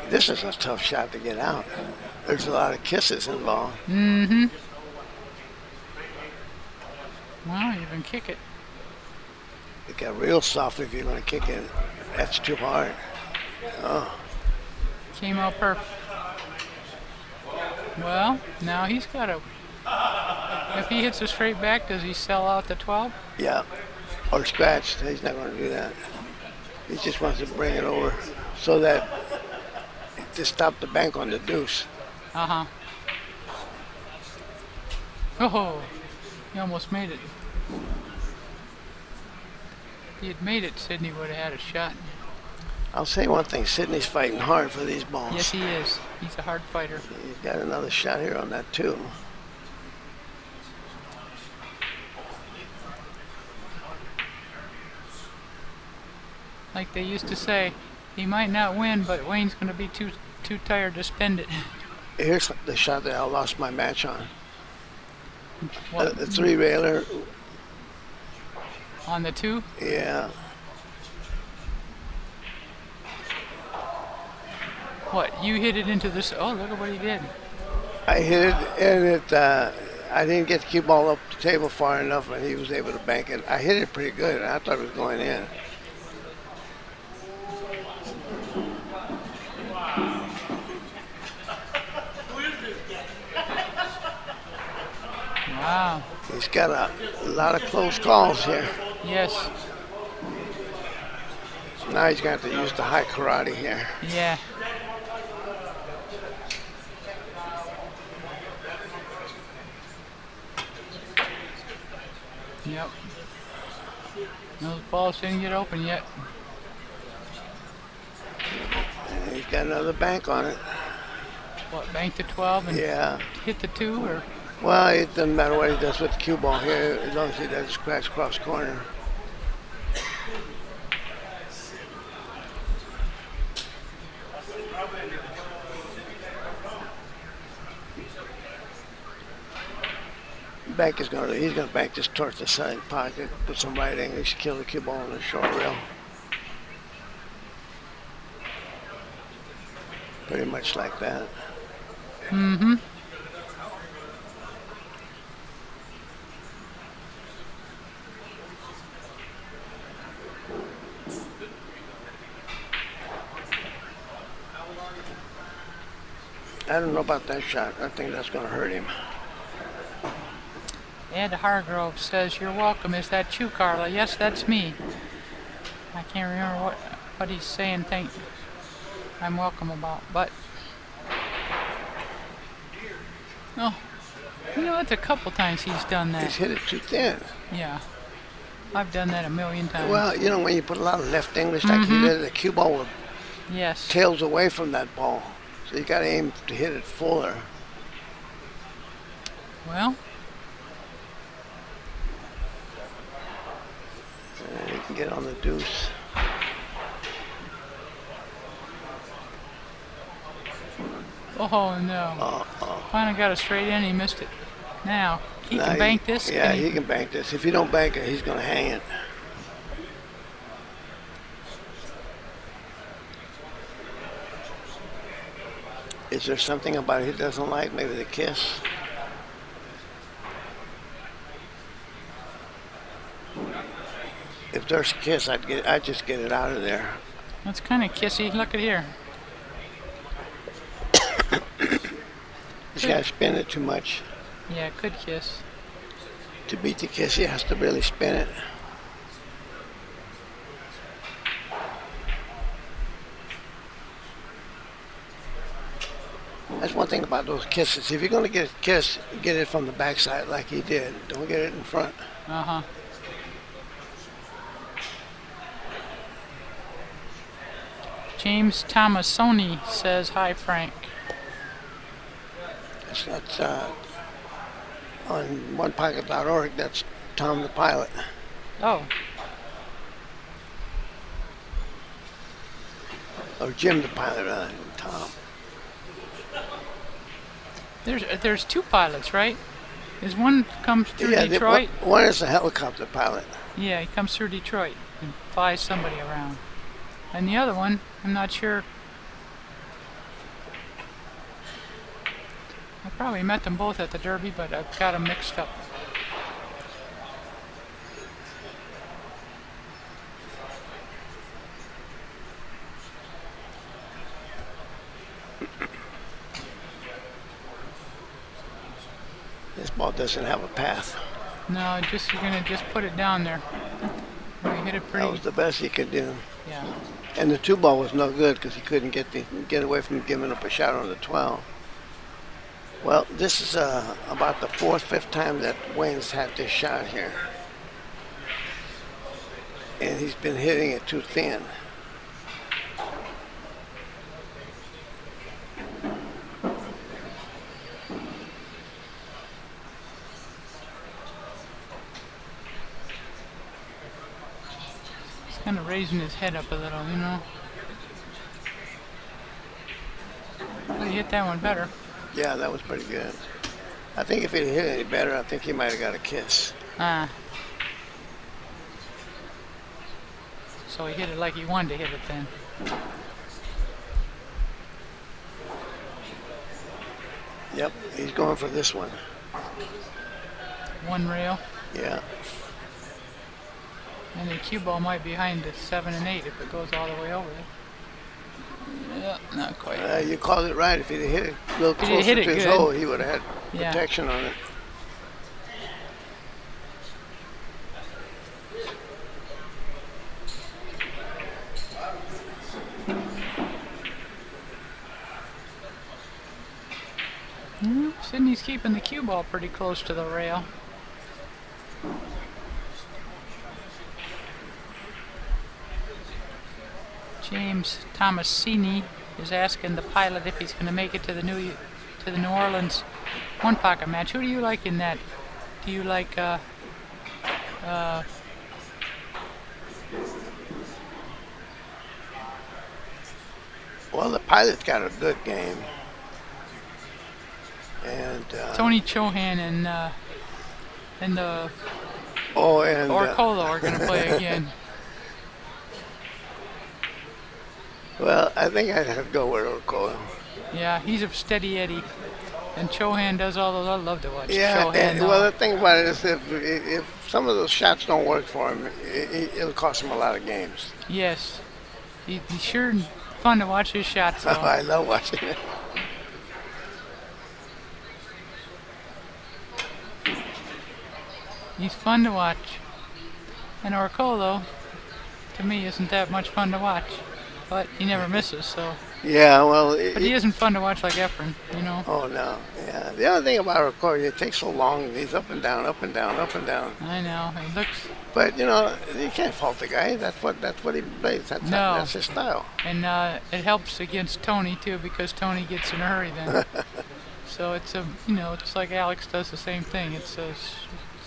This is a tough shot to get out. There's a lot of kisses involved. Mm-hmm. Well, you can kick it. It got real soft if you're going to kick it. That's too hard. Oh, Came out perfect. Well, now he's got to. If he hits a straight back, does he sell out the 12? yeah. Or scratch. He's not going to do that. He just wants to bring it over so that to stop the bank on the deuce. Uh-huh. Oh, he almost made it. If he had made it, Sidney would have had a shot. I'll say one thing. Sidney's fighting hard for these balls. Yes, he is. He's a hard fighter. He's got another shot here on that, too. Like they used to say, he might not win, but Wayne's going to be too tired to spend it. Here's the shot that I lost my match on. What, The 3-railer, on the 2? yeah. What, you hit it into this? Oh, look at what he did. I hit it, and I didn't get the cue ball up the table far enough, and he was able to bank it. I hit it pretty good. I thought it was going in. Wow. He's got a lot of close calls here. Yes. Now he's got to use the high karate here. Yeah. Yep. Those balls didn't get open yet. And he's got another bank on it. What, bank to 12 and Yeah. hit the 2 or? Well, it doesn't matter what he does with the cue ball here, as long as he doesn't scratch cross corner. Bank is he's gonna bank this towards the side pocket, put some right English, kill the cue ball on the short rail. Pretty much like that. Mm-hmm. I don't know about that shot. I think that's gonna hurt him. Ed Hargrove says, "You're welcome. Is that you, Carla?" Yes, that's me. I can't remember what he's saying. I'm welcome about, but oh, you know, it's a couple times he's done that. He's hit it too thin. Yeah, I've done that a million times. Well, you know, when you put a lot of left English like he did, the cue ball will yes. tails away from that ball. So you gotta aim to hit it fuller. Well, You can get on the deuce. oh no! Finally got it straight in. He missed it. Now he can bank this. Yeah, he can bank this. If you don't bank it, he's gonna hang it. Is there something about it he doesn't like? Maybe the kiss? If there's a kiss, I'd just get it out of there. That's kind of kissy. Look at here. He's got to spin it too much. Yeah, good kiss. To beat the kiss, he has to really spin it. That's one thing about those kisses. If you're going to get a kiss, get it from the backside like he did. Don't get it in front. Uh-huh. James Tomasoni says, "Hi, Frank." That's on onepocket.org. That's Tom the pilot. Oh, Or Jim the pilot, Tom. there's 2 pilots, right? There's one comes through Detroit. One is a helicopter pilot. Yeah, he comes through Detroit and flies somebody around. And the other one, I'm not sure. I probably met them both at the Derby, but I've got them mixed up. This ball doesn't have a path. No, you're gonna just put it down there. You hit it pretty. That was the best he could do. Yeah. And the 2 ball was no good because he couldn't get away from giving up a shot on the 12. Well, this is about the 4th, 5th time that Wayne's had this shot here. And he's been hitting it too thin. He's kind of raising his head up a little, you know. Well, he hit that one better. Yeah, that was pretty good. I think if he'd hit it any better, I think he might have got a kiss. So he hit it like he wanted to hit it then. Yep, he's going for this one. One rail. Yeah. And the cue ball might be behind the 7 and 8 if it goes all the way over there. Yeah, not quite. You called it right. If he'd hit it a little closer hit to it his good. hole, he would have had Yeah. protection on it. Sidney's keeping the cue ball pretty close to the rail. James Thomasini is asking the pilot if he's going to make it to the New Orleans one pocket match. Who do you like in that? Do you like Well, the pilot's got a good game. And Tony Chohan and the Orcolo are going to play again. Well, I think I'd have to go with Orcolo. Yeah, he's a steady Eddie. And Chohan does all those. I love to watch Yeah, Chohan. well, the thing about it is if some of those shots don't work for him, it'll cost him a lot of games. Yes. He's sure fun to watch his shots, though. I love watching it. He's fun to watch. And Orcolo, to me, isn't that much fun to watch. But he never misses, so. Yeah, well. But he isn't fun to watch like Efren, you know. Oh, no. Yeah. The other thing about Orcolo, it takes so long. He's up and down, up and down, up and down. I know. He looks. But, you know, you can't fault the guy. That's what he plays. That's his style. And it helps against Tony, too, because Tony gets in a hurry then. So it's it's like Alex does the same thing. It's a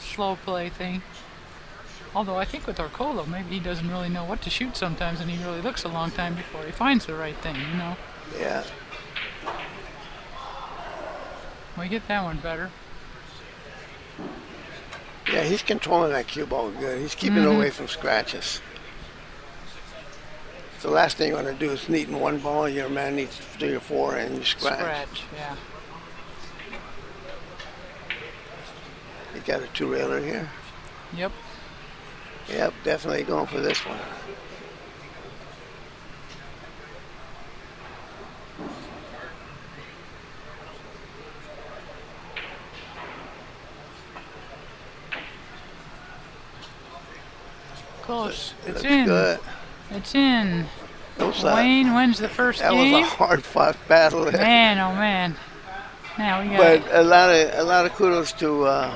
slow play thing. Although I think with Orcolo, maybe he doesn't really know what to shoot sometimes, and he really looks a long time before he finds the right thing, you know. Yeah. We get that one better. Yeah, he's controlling that cue ball good. He's keeping it away from scratches. The last thing you want to do is needing one ball. Your man needs 3 or 4, and you scratch. Scratch, yeah. You got a 2-railer here. Yep. Yep, definitely going for this one. Close. It It's looks in. good. It's in. Those, Wayne wins the first that game. was a hard-fought battle. Man, oh man. Now we got But a lot of kudos to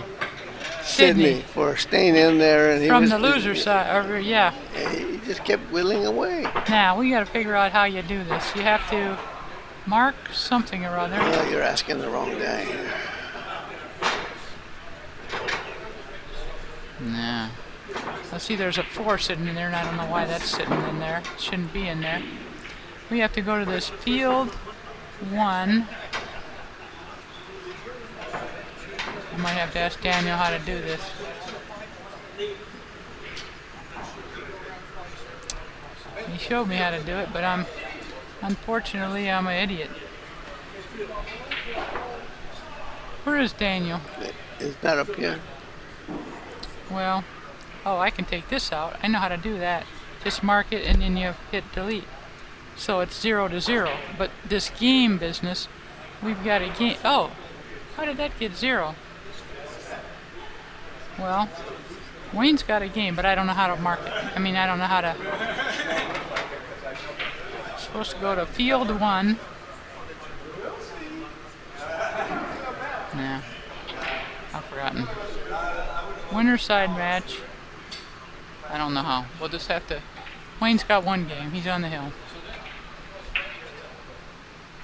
Sydney for staying in there, and from the loser side. Yeah. He just kept whittling away. Now we got to figure out how you do this. You have to mark something or other. Well, you're asking the wrong guy. No. Let's see, there's a 4 sitting in there, and I don't know why that's sitting in there. It shouldn't be in there. We have to go to this field 1. I might have to ask Daniel how to do this. He showed me how to do it, but unfortunately, I'm an idiot. Where is Daniel? It's not up here. Well, I can take this out. I know how to do that. Just mark it and then you hit delete. So it's 0 to 0. But this game business, we've got a game. Oh, how did that get 0? Well, Wayne's got a game, but I don't know how to mark it. I mean, I don't know how to. It's supposed to go to field 1. Nah, I've forgotten. Winner side match. I don't know how. We'll just have to. Wayne's got 1 game. He's on the hill.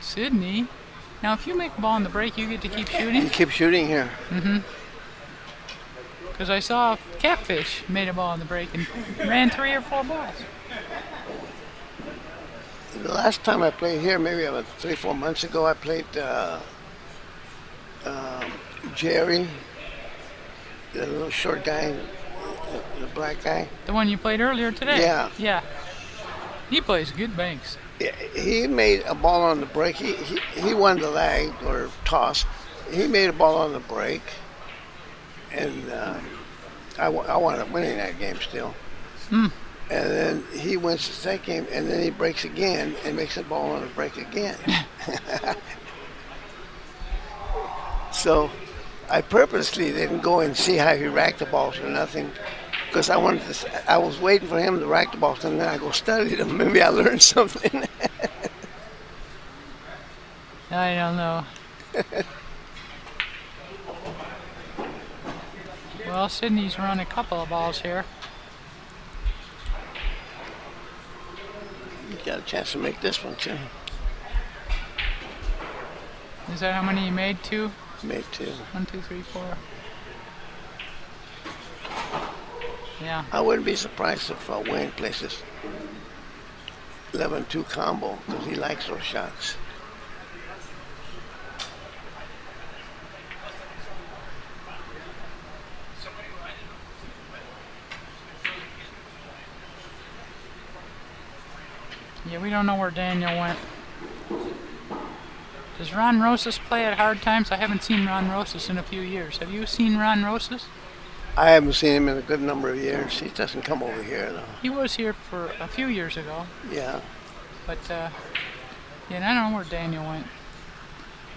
Sydney. Now, if you make a ball on the break, you get to keep shooting. You keep shooting here. Mm-hmm. Because I saw Catfish made a ball on the break and ran 3 or 4 balls. The last time I played here, maybe about 3 or 4 months ago, I played Jerry, the little short guy, the black guy. The one you played earlier today? Yeah. Yeah. He plays good banks. Yeah, he made a ball on the break. He won the lag or toss. He made a ball on the break, and I wound up winning that game still. Hmm. And then he wins the second game, and then he breaks again and makes a ball on the break again. So I purposely didn't go and see how he racked the balls or nothing, because I was waiting for him to rack the balls, and then I go study them. Maybe I learned something. I don't know. Well, Sydney's run a couple of balls here. got a chance to make this one too. Is that how many you made? 2? Made 2. 1, 2, 3, 4. Yeah. I wouldn't be surprised if Wayne plays this 11-2 combo because he likes those shots. Yeah, we don't know where Daniel went. Does Ron Rosas play at hard times? I haven't seen Ron Rosas in a few years. Have you seen Ron Rosas? I haven't seen him in a good number of years. He doesn't come over here though. He was here for a few years ago. Yeah. But, yeah, I don't know where Daniel went.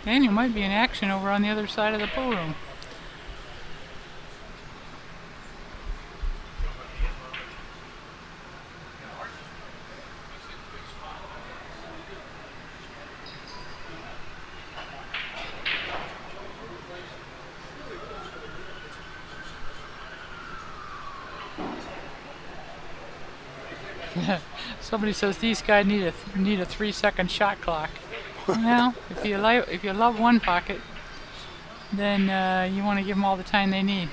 Daniel might be in action over on the other side of the pool room. Somebody says these guys need a 3-second shot clock. Well, if you love one pocket, then you want to give them all the time they need.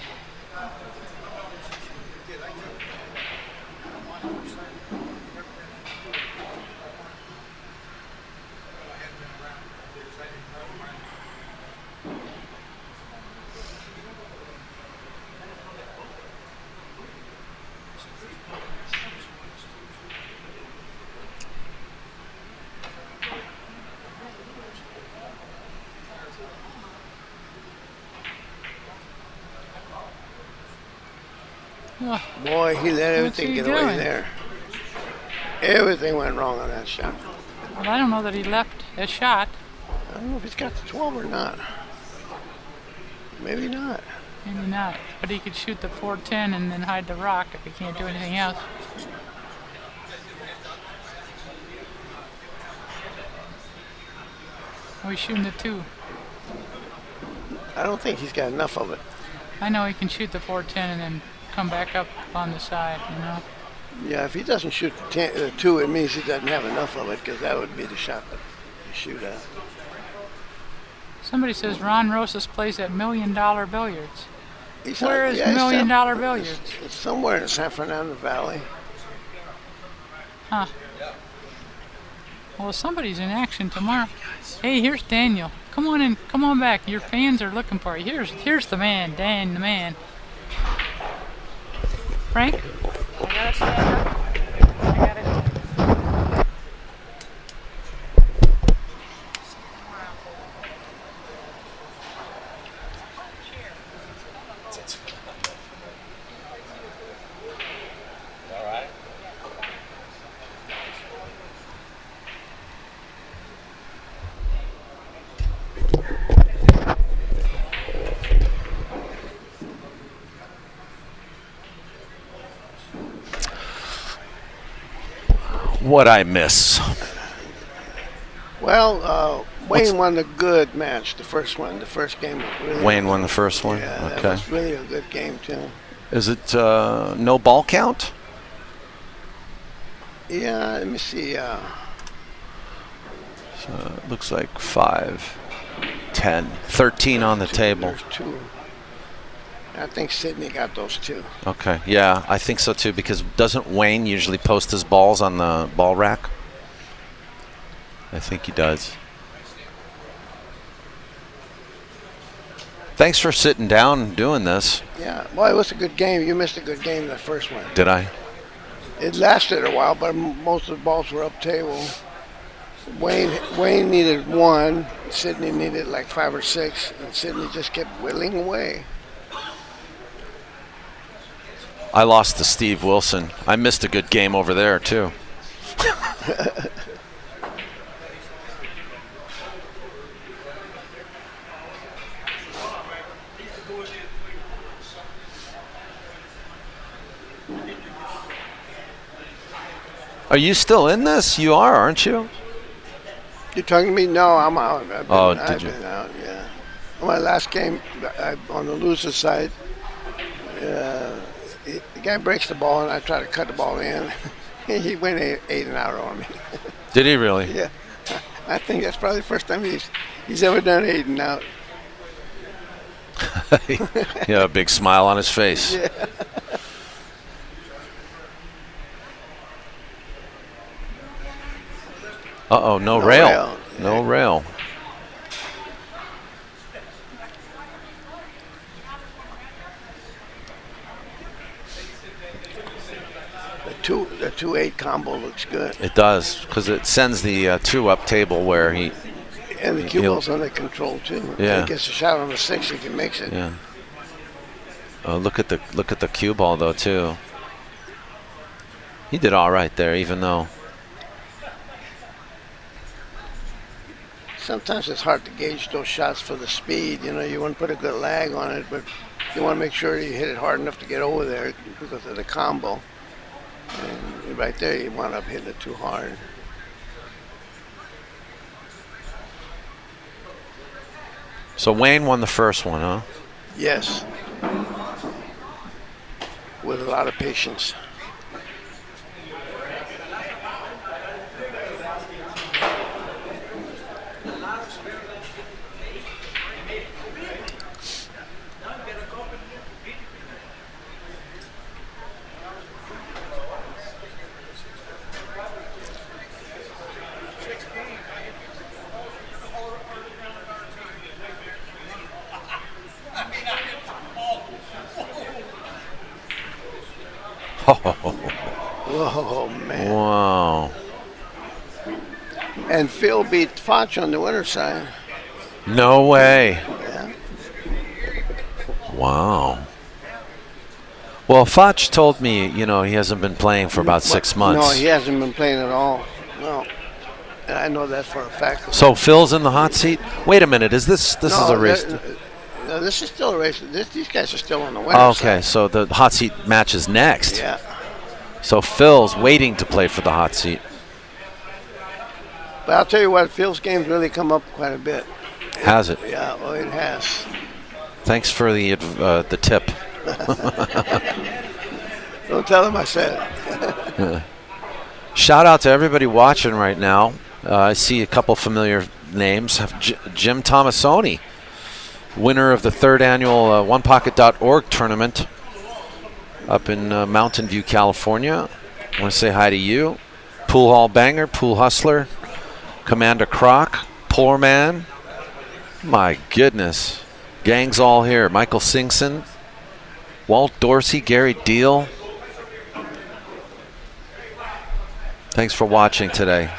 Oh, Boy, he let What's everything he get away doing? there. Everything went wrong on that shot. well, I don't know that he left a shot. I don't know if he's got the 12 or not. Maybe not. Maybe not. But he could shoot the 410 and then hide the rock if he can't do anything else. Oh, he's shooting the 2. I don't think he's got enough of it. I know he can shoot the 410 and then come back up on the side, you know. Yeah, if he doesn't shoot the 2, it means he doesn't have enough of it because that would be the shot to shoot at. Somebody says Ron Rosas plays at $1 Million Billiards. He's Where not- is yeah, he's $1 Million some- Billiards? It's somewhere in San Fernando Valley. Huh. Well, somebody's in action tomorrow. Hey, here's Daniel. Come on in. Come on back. Your fans are looking for you. Here's the man, Dan the man. Frank? I gotta stand up. I gotta... All right. What I miss? Well, Wayne won the good match, the first one. The first game was really Wayne won the first one. Yeah, that Okay. was really a good game too. Is it no ball count? Yeah, let me see. It looks like 5, 10, 13 on the table. There's 2. I think Sidney got those 2. Okay, yeah, I think so too, because doesn't Wayne usually post his balls on the ball rack? I think he does. Thanks for sitting down and doing this. Yeah, well, it was a good game. You missed a good game in the first one. Did I? It lasted a while, but most of the balls were up table. Wayne needed 1. Sidney needed like 5 or 6, and Sidney just kept whittling away. I lost to Steve Wilson. I missed a good game over there too. Are you still in this? You are, aren't you? You talking to me? No, I'm out. I've you? been out, yeah. My last game, on the loser side, the guy breaks the ball, and I try to cut the ball in. He went 8 and out on me. Did he really? Yeah. I think that's probably the first time he's ever done 8 and out. Yeah, a big smile on his face. Yeah. Uh-oh, no No rail. rail. No rail. The 2-8 combo looks good. It does, because it sends the 2 up table where he. And the cue ball's under control too. Yeah. He gets a shot on the 6 if he makes it. Yeah. Look at the cue ball though too. He did all right there, even though. Sometimes it's hard to gauge those shots for the speed. You know, you want to put a good lag on it, but you want to make sure you hit it hard enough to get over there because of the combo. And right there, you wound up hitting it too hard. So Wayne won the first one, huh? Yes. With a lot of patience. Whoa, man. Wow. And Phil beat Foch on the winner's side. No way. Yeah. Wow. Well, Foch told me, you know, he hasn't been playing for about 6 months. No, he hasn't been playing at all. No. And I know that for a fact. So Phil's in the hot seat? Wait a minute, is this is a race? No, this is still a race. These guys are still on the winner's Oh, okay, side. so the hot seat match is next. Yeah. So Phil's waiting to play for the hot seat. But I'll tell you what, Phil's game's really come up quite a bit. Has it? Yeah, oh, it has. Thanks for the tip. Don't tell him I said it. Shout out to everybody watching right now. I see a couple familiar names. Jim Tomasoni, winner of the 3rd annual OnePocket.org tournament up in Mountain View, California. I want to say hi to you. Pool Hall Banger, Pool Hustler, Commander Croc, Poor Man. My goodness. Gang's all here. Michael Singson, Walt Dorsey, Gary Deal. Thanks for watching today.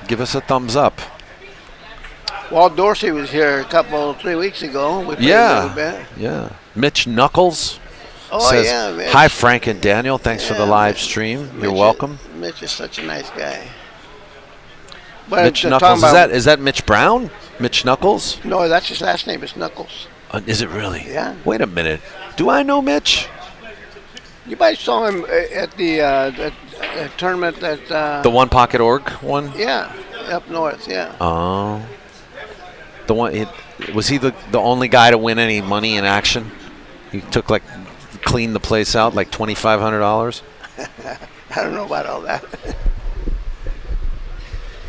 Give us a thumbs up. Walt Dorsey was here 3 weeks ago. We played a little bit. Yeah. Mitch Knuckles Oh, says, yeah, Mitch. hi, Frank and Daniel. Thanks for the Yeah, live Mitch- stream. You're Mitch welcome. Mitch is such a nice guy. But Mitch talking Knuckles. about- Is that Mitch Brown? Mitch Knuckles? No, that's his last name. Is Knuckles. Is it really? Yeah. Wait a minute. Do I know Mitch? You might saw him at the tournament that. The One Pocket Org one? Yeah, up north. Yeah. Oh. The one. Was he the only guy to win any money in action? He took cleaned the place out like $2,500. I don't know about all that.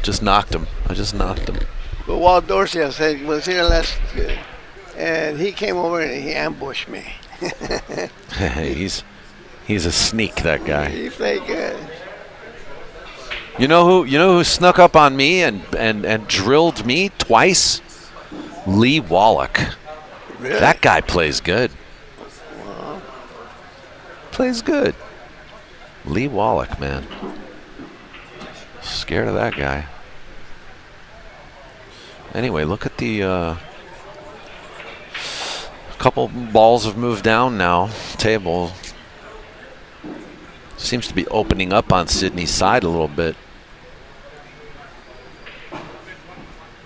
Just knocked him. I just knocked him. But Walt Dorsey, I said, was here last, and he came over and he ambushed me. He's a sneak, that guy. He played good. You know who snuck up on me and drilled me twice? Lee Wallach. Really? That guy plays good. Plays good. Lee Wallach, man. Scared of that guy. Anyway, look at the couple balls have moved down now. Table seems to be opening up on Sydney's side a little bit.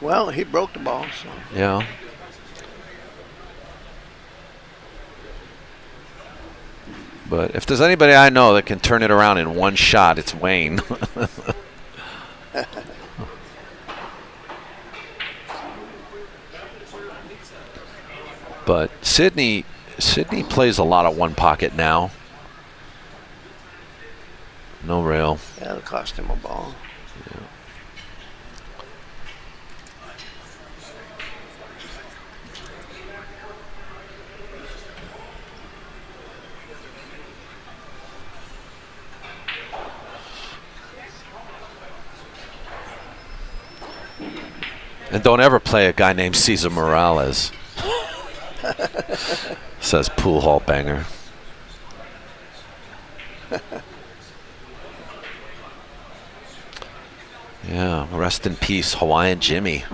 Well, he broke the ball. So. Yeah. But if there's anybody I know that can turn it around in one shot, it's Wayne. But Sydney plays a lot of one pocket now. No rail. That'll cost him a ball. And don't ever play a guy named Cesar Morales. Says Pool Hall Banger. Yeah, rest in peace, Hawaiian Jimmy.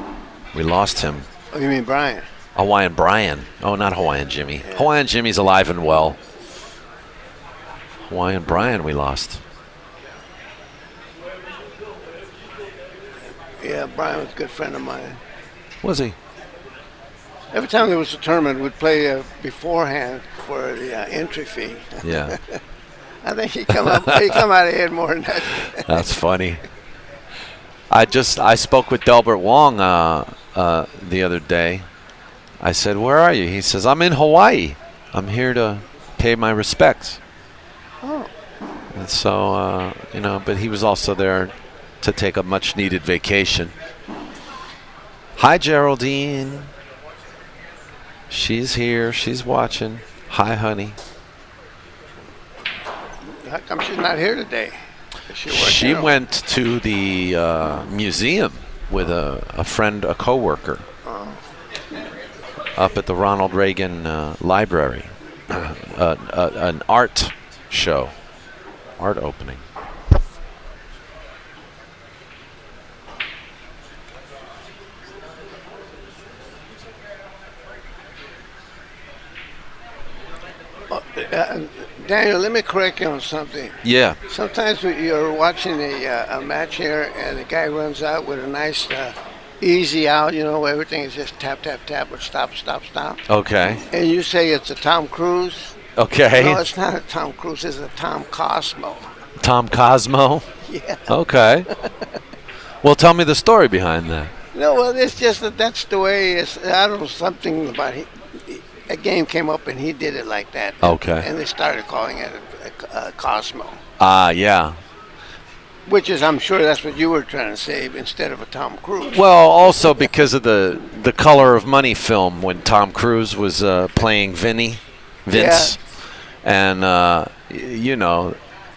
We lost him. Oh, you mean Brian? Hawaiian Brian. Oh, not Hawaiian Jimmy. Yeah. Hawaiian Jimmy's alive and well. Hawaiian Brian we lost. Yeah, Brian was a good friend of mine. Was he? Every time there was a tournament, we'd play beforehand for the entry fee. Yeah. I think he come out ahead more than that. That's funny. I spoke with Delbert Wong the other day. I said, "Where are you?" He says, "I'm in Hawaii. I'm here to pay my respects." Oh. And so, but he was also there to take a much-needed vacation. Hi, Geraldine. She's here. She's watching. Hi, honey. How come she's not here today? Is she working She or- went to the museum with a friend, a coworker, up at the Ronald Reagan Library. An art show, art opening. Daniel, let me correct you on something. Yeah. Sometimes you're watching a match here, and the guy runs out with a nice easy out. You know, everything is just tap, tap, tap, or stop, stop, stop. Okay. And you say it's a Tom Cruise. Okay. No, it's not a Tom Cruise. It's a Tom Cosmo. Tom Cosmo. Yeah. Okay. Well, tell me the story behind that. No, well, it's just that's the way it's. I don't know, something about a game came up and he did it like that. Okay. And they started calling it a Cosmo. Yeah. Which is, I'm sure that's what you were trying to say instead of a Tom Cruise. Well, also because of the Color of Money film when Tom Cruise was playing Vince. And,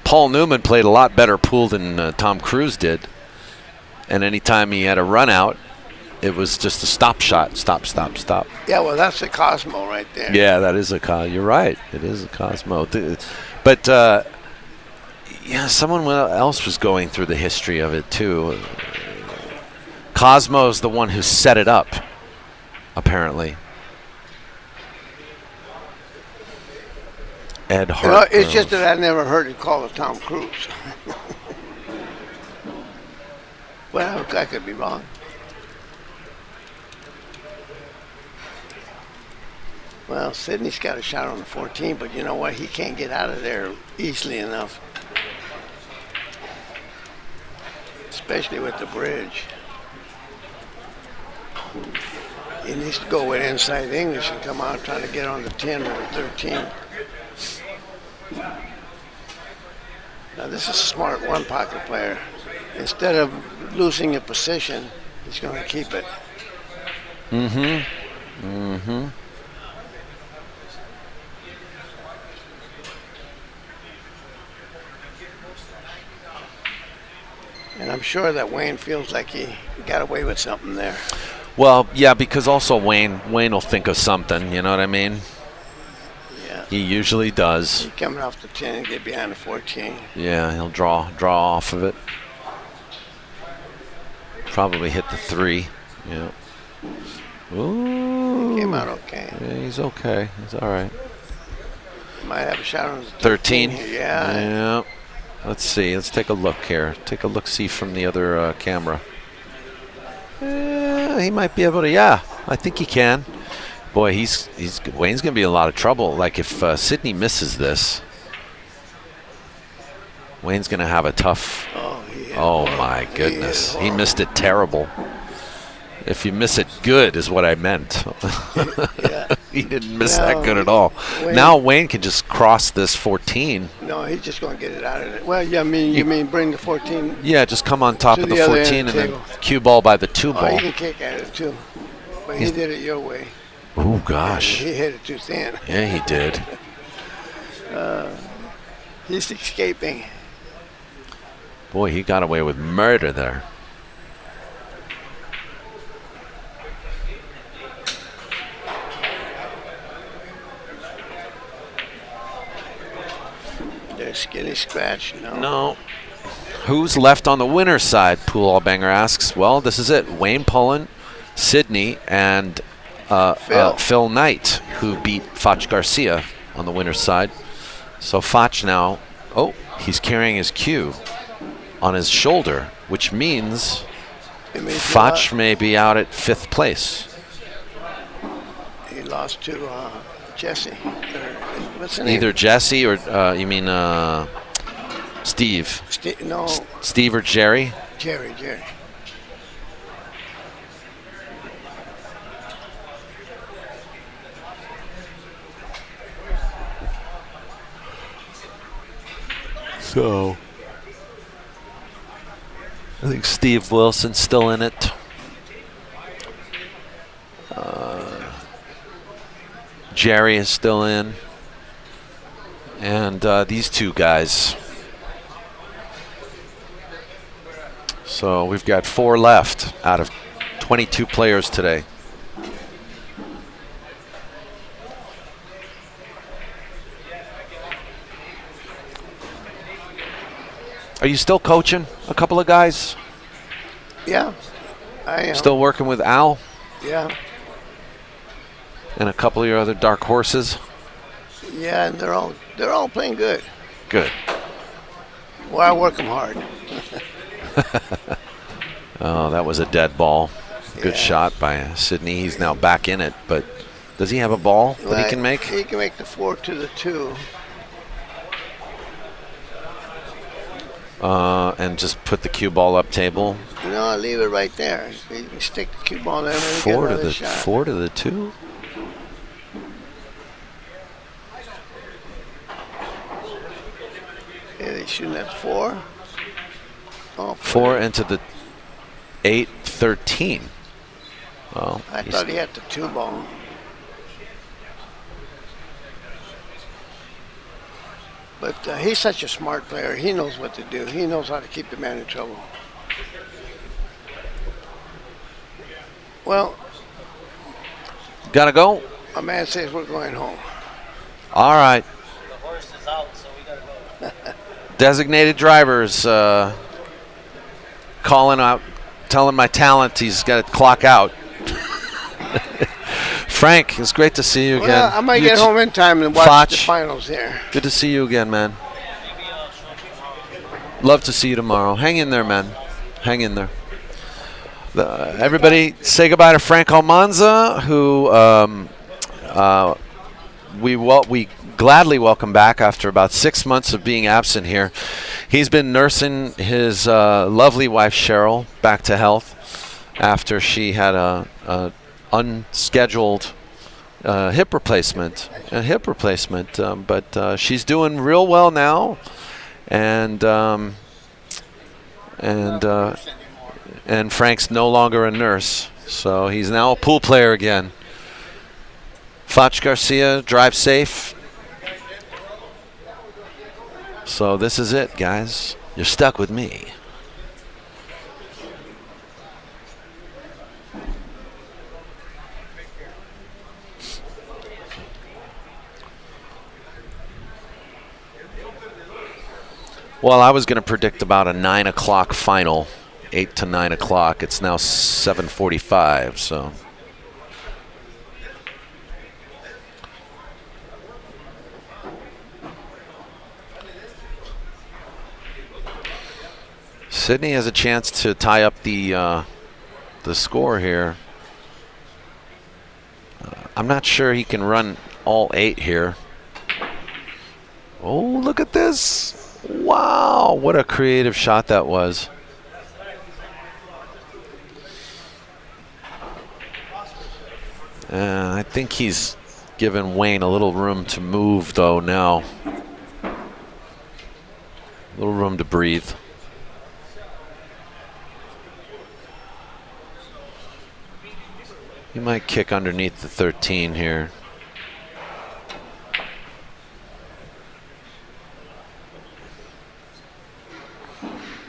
Paul Newman played a lot better pool than Tom Cruise did. And anytime he had a run out, it was just a stop shot. Stop, stop, stop. Yeah, well, that's a Cosmo right there. Yeah, that is a Cosmo. You're right. It is a Cosmo. But, someone else was going through the history of it, too. Cosmo's the one who set it up, apparently. Ed Hart. It's just that I never heard it called a Tom Cruise. Well, I could be wrong. Well, Sydney's got a shot on the 14, but you know what? He can't get out of there easily enough. Especially with the bridge. He needs to go with inside English and come out trying to get on the 10 or the 13. Now this is a smart one pocket player. Instead of losing a position, he's going to keep it. Mm-hmm. Mm-hmm. And I'm sure that Wayne feels like he got away with something there. Well, yeah, because also Wayne will think of something, you know what I mean? Yeah. He usually does. He's coming off the 10 and get behind the 14. Yeah, he'll draw off of it. Probably hit the 3. Yeah. Ooh. He came out okay. Yeah, he's okay. He's all right. Might have a shot on the 13. here. Yeah. Let's see. Let's take a look here. Take a look-see from the other camera. He might be able to. Yeah, I think he can. Boy, Wayne's gonna be in a lot of trouble. Like if Sydney misses this, Wayne's gonna have a tough. Oh my goodness, he missed it terrible. If you miss it good is what I meant. Yeah. He didn't miss that good at all. Now Wayne can just cross this 14. No, he's just going to get it out of it. Well, yeah, you mean bring the 14? Yeah, just come on top To of the the other 14 end and of the then cue ball by the 2 Oh, ball. you can kick at it too. But he did it your way. Oh gosh. He hit it too thin. Yeah, he did. He's escaping. Boy, he got away with murder there. a skinny scratch? No. No. Who's left on the winner's side? Pool All Banger asks. Well, this is it. Wayne Pullen, Sydney, and Phil Knight, who beat Foch Garcia on the winner's side. So Foch now, he's carrying his cue on his shoulder, which means Foch may be out at 5th place. He lost to Jesse. What's the name? Either Jesse or you mean Steve? No. Steve or Jerry? Jerry. So I think Steve Wilson's still in it. Jerry is still in. And these two guys. So we've got 4 left out of 22 players today. Are you still coaching a couple of guys? Yeah, I am. Still working with Al Yeah. and a couple of your other dark horses? Yeah, and they're all playing good. Good. Well, I work them hard. Oh, that was a dead ball. Good Yeah. shot by Sydney. He's now back in it, but does he have a ball that he can make? He can make the 4 to the 2. And just put the cue ball up table. No, leave it right there. You can stick the cue ball there and then get 4 to another the shot. 4 to the 2. Yeah, they shooting at 4. Oh, 4 into the 8-13. Well, I thought he had the 2 ball. But he's such a smart player. He knows what to do. He knows how to keep the man in trouble. Well, gotta go. a man says we're going home. All right. The horse is out, so we gotta go. Designated drivers calling out, telling my talent he's got to clock out. Frank, it's great to see you again. Well, I might get home in time and watch Foch. the finals here. Good to see you again, man. Love to see you tomorrow. Hang in there, man. Hang in there. Everybody say goodbye to Frank Almanza, who we gladly welcome back after about 6 months of being absent here. He's been nursing his lovely wife Cheryl back to health after she had a unscheduled hip replacement. But she's doing real well now, and Frank's no longer a nurse, so he's now a pool player again. Foch Garcia, drive safe. So this is it, guys. You're stuck with me. Well, I was going to predict about a 9 o'clock final, 8 to 9 o'clock. It's now 7:45, so. Sydney has a chance to tie up the score here. I'm not sure he can run all 8 here. Oh, look at this. Wow, what a creative shot that was. I think he's given Wayne a little room to move, though, now. A little room to breathe. He might kick underneath the 13 here.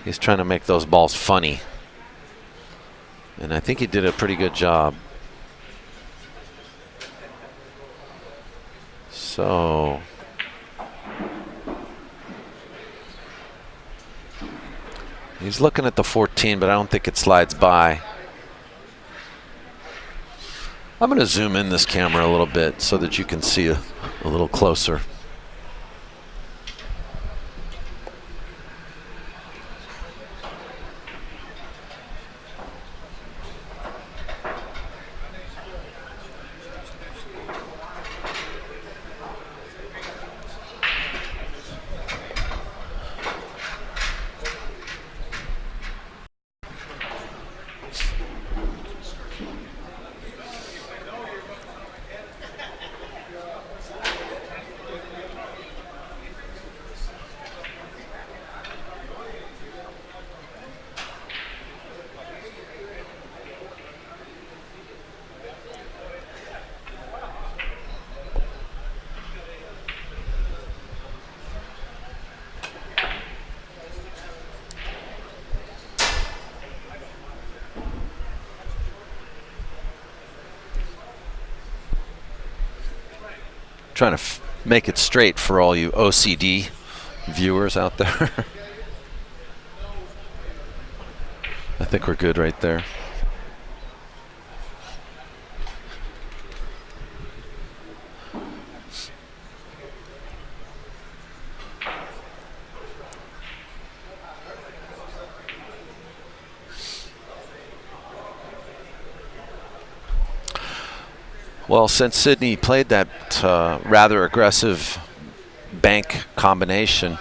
He's trying to make those balls funny. And I think he did a pretty good job. So He's looking at the 14, but I don't think it slides by. I'm going to zoom in this camera a little bit so that you can see a little closer. Trying to make it straight for all you OCD viewers out there. I think we're good right there. Well, since Sydney played that rather aggressive bank combination,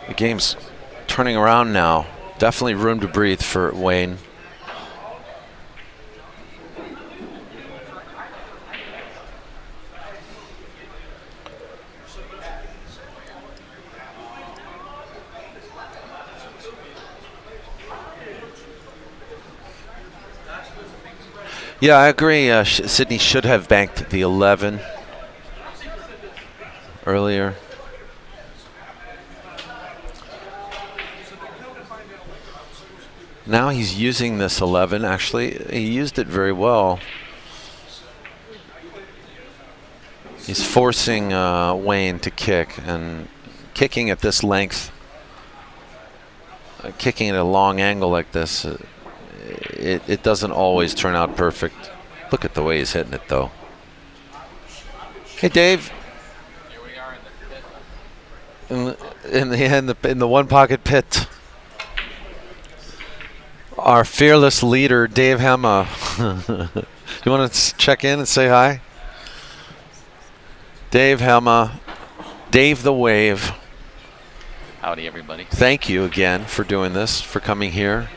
the game's turning around now. Definitely room to breathe for Wayne. Yeah, I agree. Sydney should have banked the 11 earlier. Now he's using this 11. Actually, he used it very well. He's forcing Wayne to kick, and kicking at this length, kicking at a long angle like this, it doesn't always turn out perfect. Look at the way he's hitting it, though. Hey, Dave. Here we are in the pit. In the one pocket pit. Our fearless leader, Dave HEMMAH. You want to check in and say hi? Dave HEMMAH, Dave the Wave. Howdy, everybody. Thank you again for doing this, for coming here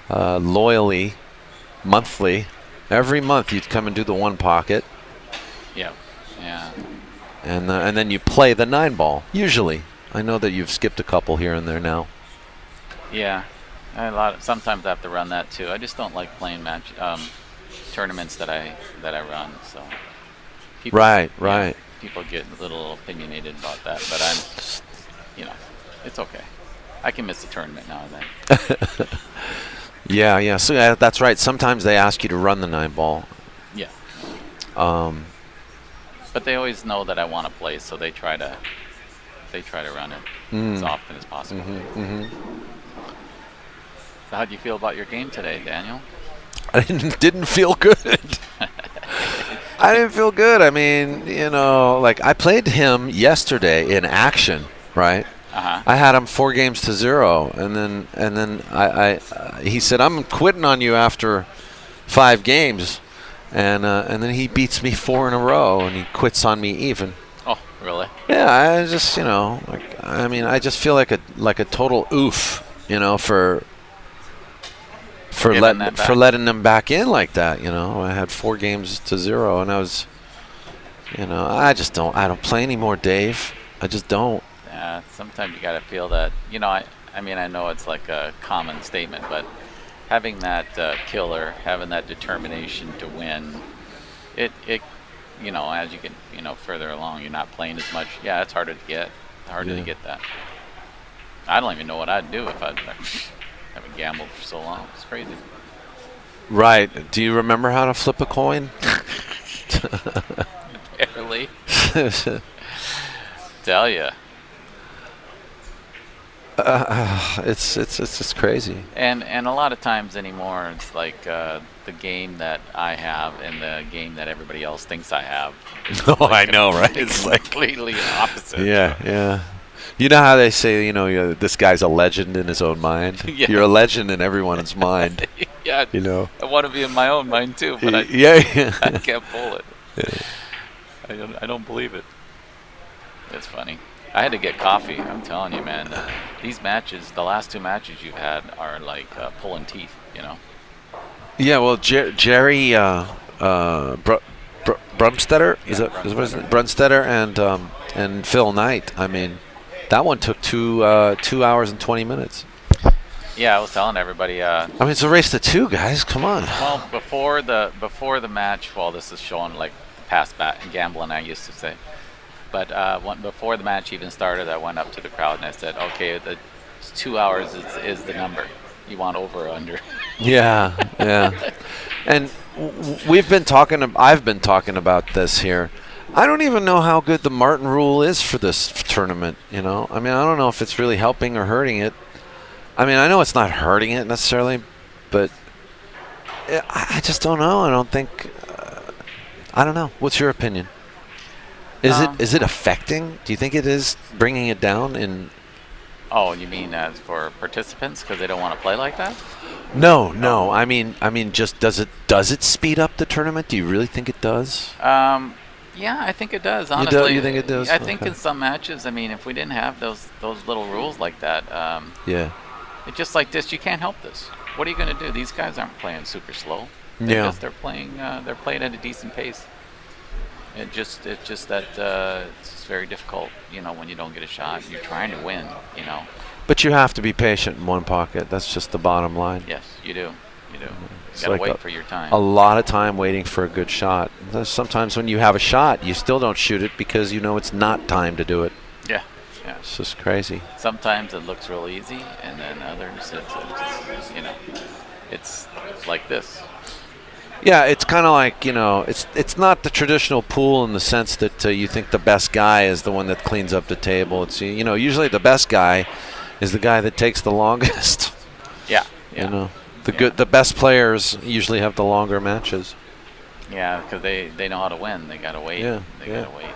loyally, monthly. Every month you'd come and do the one pocket. Yeah. Yeah. And then you play the 9-ball, usually. I know that you've skipped a couple here and there now. Yeah. Sometimes I have to run that too. I just don't like playing tournaments that I run. So people, Right. People get a little opinionated about that, but it's okay. I can miss a tournament now and then. Yeah. So that's right. Sometimes they ask you to run the 9-ball. Yeah. But they always know that I want to play, so they try to run it as often as possible. So how do you feel about your game today, Daniel? I didn't feel good. I didn't feel good. I mean, like I played him yesterday in action, right? Uh-huh. I had him 4-0, and then he said, "I'm quitting on you after 5 games," and then he beats me 4 in a row, and he quits on me even. Oh, really? Yeah, I just I just feel like a total oof, for letting them back in like that. I had 4-0, and I was, I don't play anymore, Dave. I just don't. Yeah, sometimes you got to feel that. I know it's like a common statement, but having that killer, having that determination to win, it as you get further along, you're not playing as much. Yeah, it's harder to get. To get that. I don't even know what I'd do if I haven't gambled for so long. It's crazy. Right. Do you remember how to flip a coin? Barely. Tell ya. It's crazy. And a lot of times anymore, it's like the game that I have and the game that everybody else thinks I have. Oh, I know, right? It's like completely opposite. Yeah, yeah. You know how they say, this guy's a legend in his own mind? Yeah. You're a legend in everyone's mind, Yeah. you know? I want to be in my own mind too, but I Yeah. can't pull it. I don't believe it. It's funny. I had to get coffee. I'm telling you, man. These matches, the last 2 matches you've had, are like pulling teeth. Yeah, well, Jerry Brumstetter, is what his name? Brunstetter and Phil Knight. I mean, that one took 2 hours and 20 minutes. Yeah, I was telling everybody. I mean, it's a race to 2, guys. Come on. Well, before the match, well, this is showing like past gambling, I used to say. But before the match even started, I went up to the crowd and I said, "Okay, the 2 hours is the number. You want over or under?" Yeah, yeah. And we've been talking. I've been talking about this here. I don't even know how good the Martin rule is for this tournament. I mean, I don't know if it's really helping or hurting it. I mean, I know it's not hurting it necessarily, but I just don't know. I don't think. I don't know. What's your opinion? Is it affecting? Do you think it is bringing it down? Oh, you mean as for participants because they don't want to play like that? No. I mean, just does it speed up the tournament? Do you really think it does? Yeah, I think it does. Honestly, You think it does? I think Okay. in some matches, I mean, if we didn't have those little rules like that, Yeah. it's just like this. You can't help this. What are you going to do? These guys aren't playing super slow. Yeah. Because they're playing at a decent pace. It's just that it's very difficult, when you don't get a shot. You're trying to win, But you have to be patient in one pocket. That's just the bottom line. Yes, you do. You It's gotta like wait for your time. A lot of time waiting for a good shot. Sometimes when you have a shot, you still don't shoot it because it's not time to do it. Yeah. It's just crazy. Sometimes it looks real easy, and then others, it's like this. Yeah, it's kind of like, it's not the traditional pool in the sense that you think the best guy is the one that cleans up the table. It's, usually the best guy is the guy that takes the longest. Yeah. The best players usually have the longer matches. Yeah, because they know how to win. They gotta wait. Yeah, They gotta wait.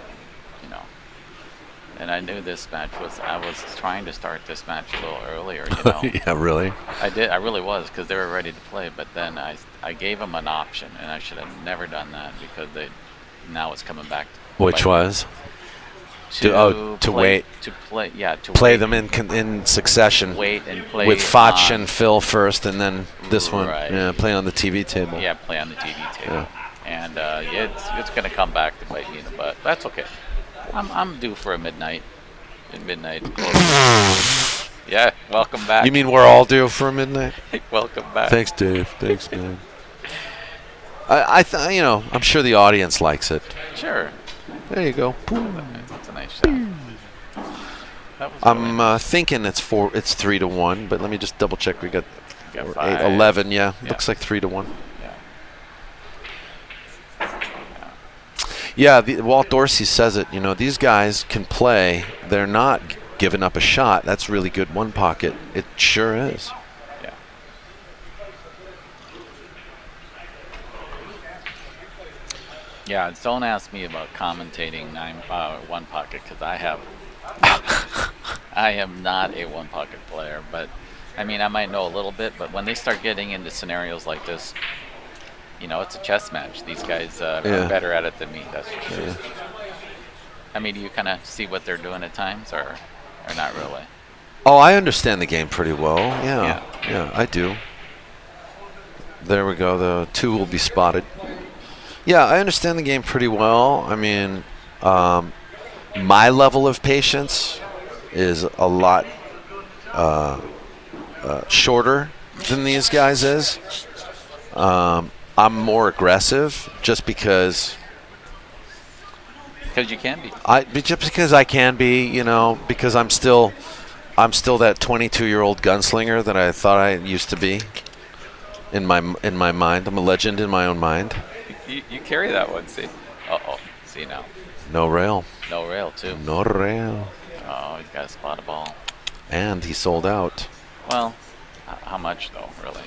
And I knew this match I was trying to start this match a little earlier. Yeah, really? I really was, because they were ready to play. But then I gave them an option, and I should have never done that because now it's coming back. Which was? To wait. To play. Yeah. To play wait. them in succession. Wait and play with Foch on- and Phil first, and then this one. Right. Yeah, play on the TV table. Yeah, play on the TV table. And it's going to come back to bite me in the butt. That's okay. I'm due for a midnight. Yeah, welcome back. You mean we're all due for a midnight? Welcome back. Thanks, Dave. Thanks, man. I'm sure the audience likes it. Sure. There you go. That's a nice shot. That was I'm thinking it's 3-1, but let me just double check. We got got 4, 5. 8, 11. Yeah, Yeah. looks like 3-1. Yeah. Yeah, Walt Dorsey says it. These guys can play. They're not giving up a shot. That's really good one pocket. It sure is. Yeah. Yeah, don't ask me about commentating one pocket, because I am not a one pocket player. But I mean, I might know a little bit. But when they start getting into scenarios like this, it's a chess match. These guys are better at it than me, that's for sure. Yeah. I mean, do you kind of see what they're doing at times, or not really? Oh, I understand the game pretty well. Yeah, I do. There we go. The 2 will be spotted. Yeah, I understand the game pretty well. I mean, my level of patience is a lot shorter than these guys is. I'm more aggressive just because. Because you can be. Just because I can be, because I'm still that 22-year-old gunslinger that I thought I used to be. In my mind, I'm a legend in my own mind. You carry that one, see? See now. No rail. No rail too. No rail. Oh, he's got to spot a ball. and he sold out. Well, how much though, really?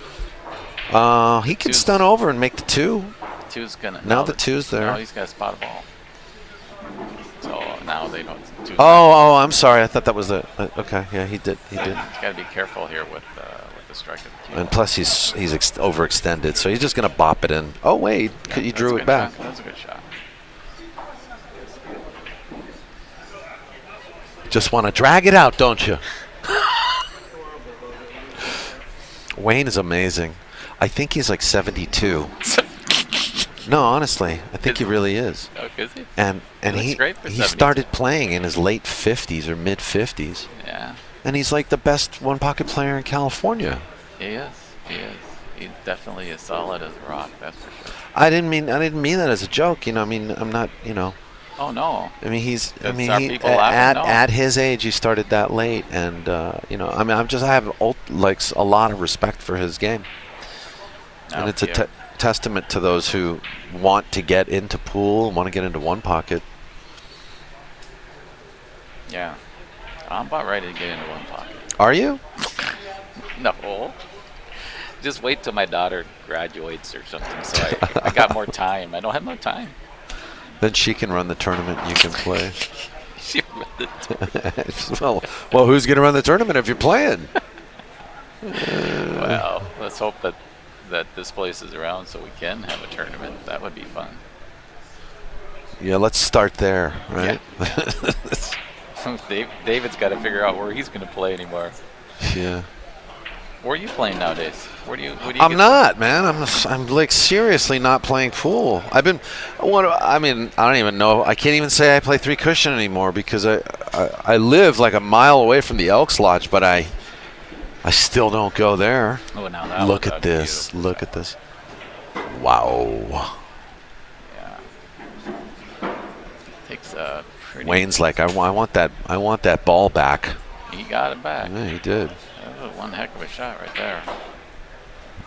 He can Two's- stun over and make the 2. Two's gonna. Now no, the 2's there. No, he's got a spot a ball. So now they don't. Oh, I'm sorry. I thought that was the. Okay, yeah, he did. He did. He's got to be careful here with the strike of the cue. And plus, he's overextended, so he's just gonna bop it in. Oh wait, Yeah, you that's drew a it good back. shot. That's a good shot. Just want to drag it out, don't you? Wayne is amazing. I think he's like 72. No, honestly, I think he really is. Oh, is he? And looks he great for 72. started playing in his late 50s or mid 50s, Yeah, and he's like the best one pocket player in California. he is. He is. He definitely is solid as a rock. That's for sure. I didn't mean that as a joke. I mean, I'm not. Oh no. I mean, he's. I That's mean, our he, people laughing? No. at his age, he started that late, and I mean, I have a lot of respect for his game, No, and it's a yeah. testament to those who want to get into pool, want to get into one pocket. Yeah. I'm about ready to get into one pocket. Are you? No. Just wait till my daughter graduates or something, so I got more time. I don't have no time. Then she can run the tournament. You can play. She well, who's going to run the tournament if you're playing? Well, let's hope that this place is around so we can have a tournament. That would be fun. Yeah, let's start there, right? David's got to figure out where he's going to play anymore. Yeah. Where are you playing nowadays? Where do you I'm get- not, man. I'm like seriously not playing pool. I mean, I don't even know. I can't even say I play 3 cushion anymore because I live like a mile away from the Elks Lodge, but I still don't go there. Oh, now that Look was at a this. beautiful Look shot. at this. Wow. Yeah. Takes a pretty. Wayne's like, I want that ball back. He got it back. Yeah, he did. That was one heck of a shot right there.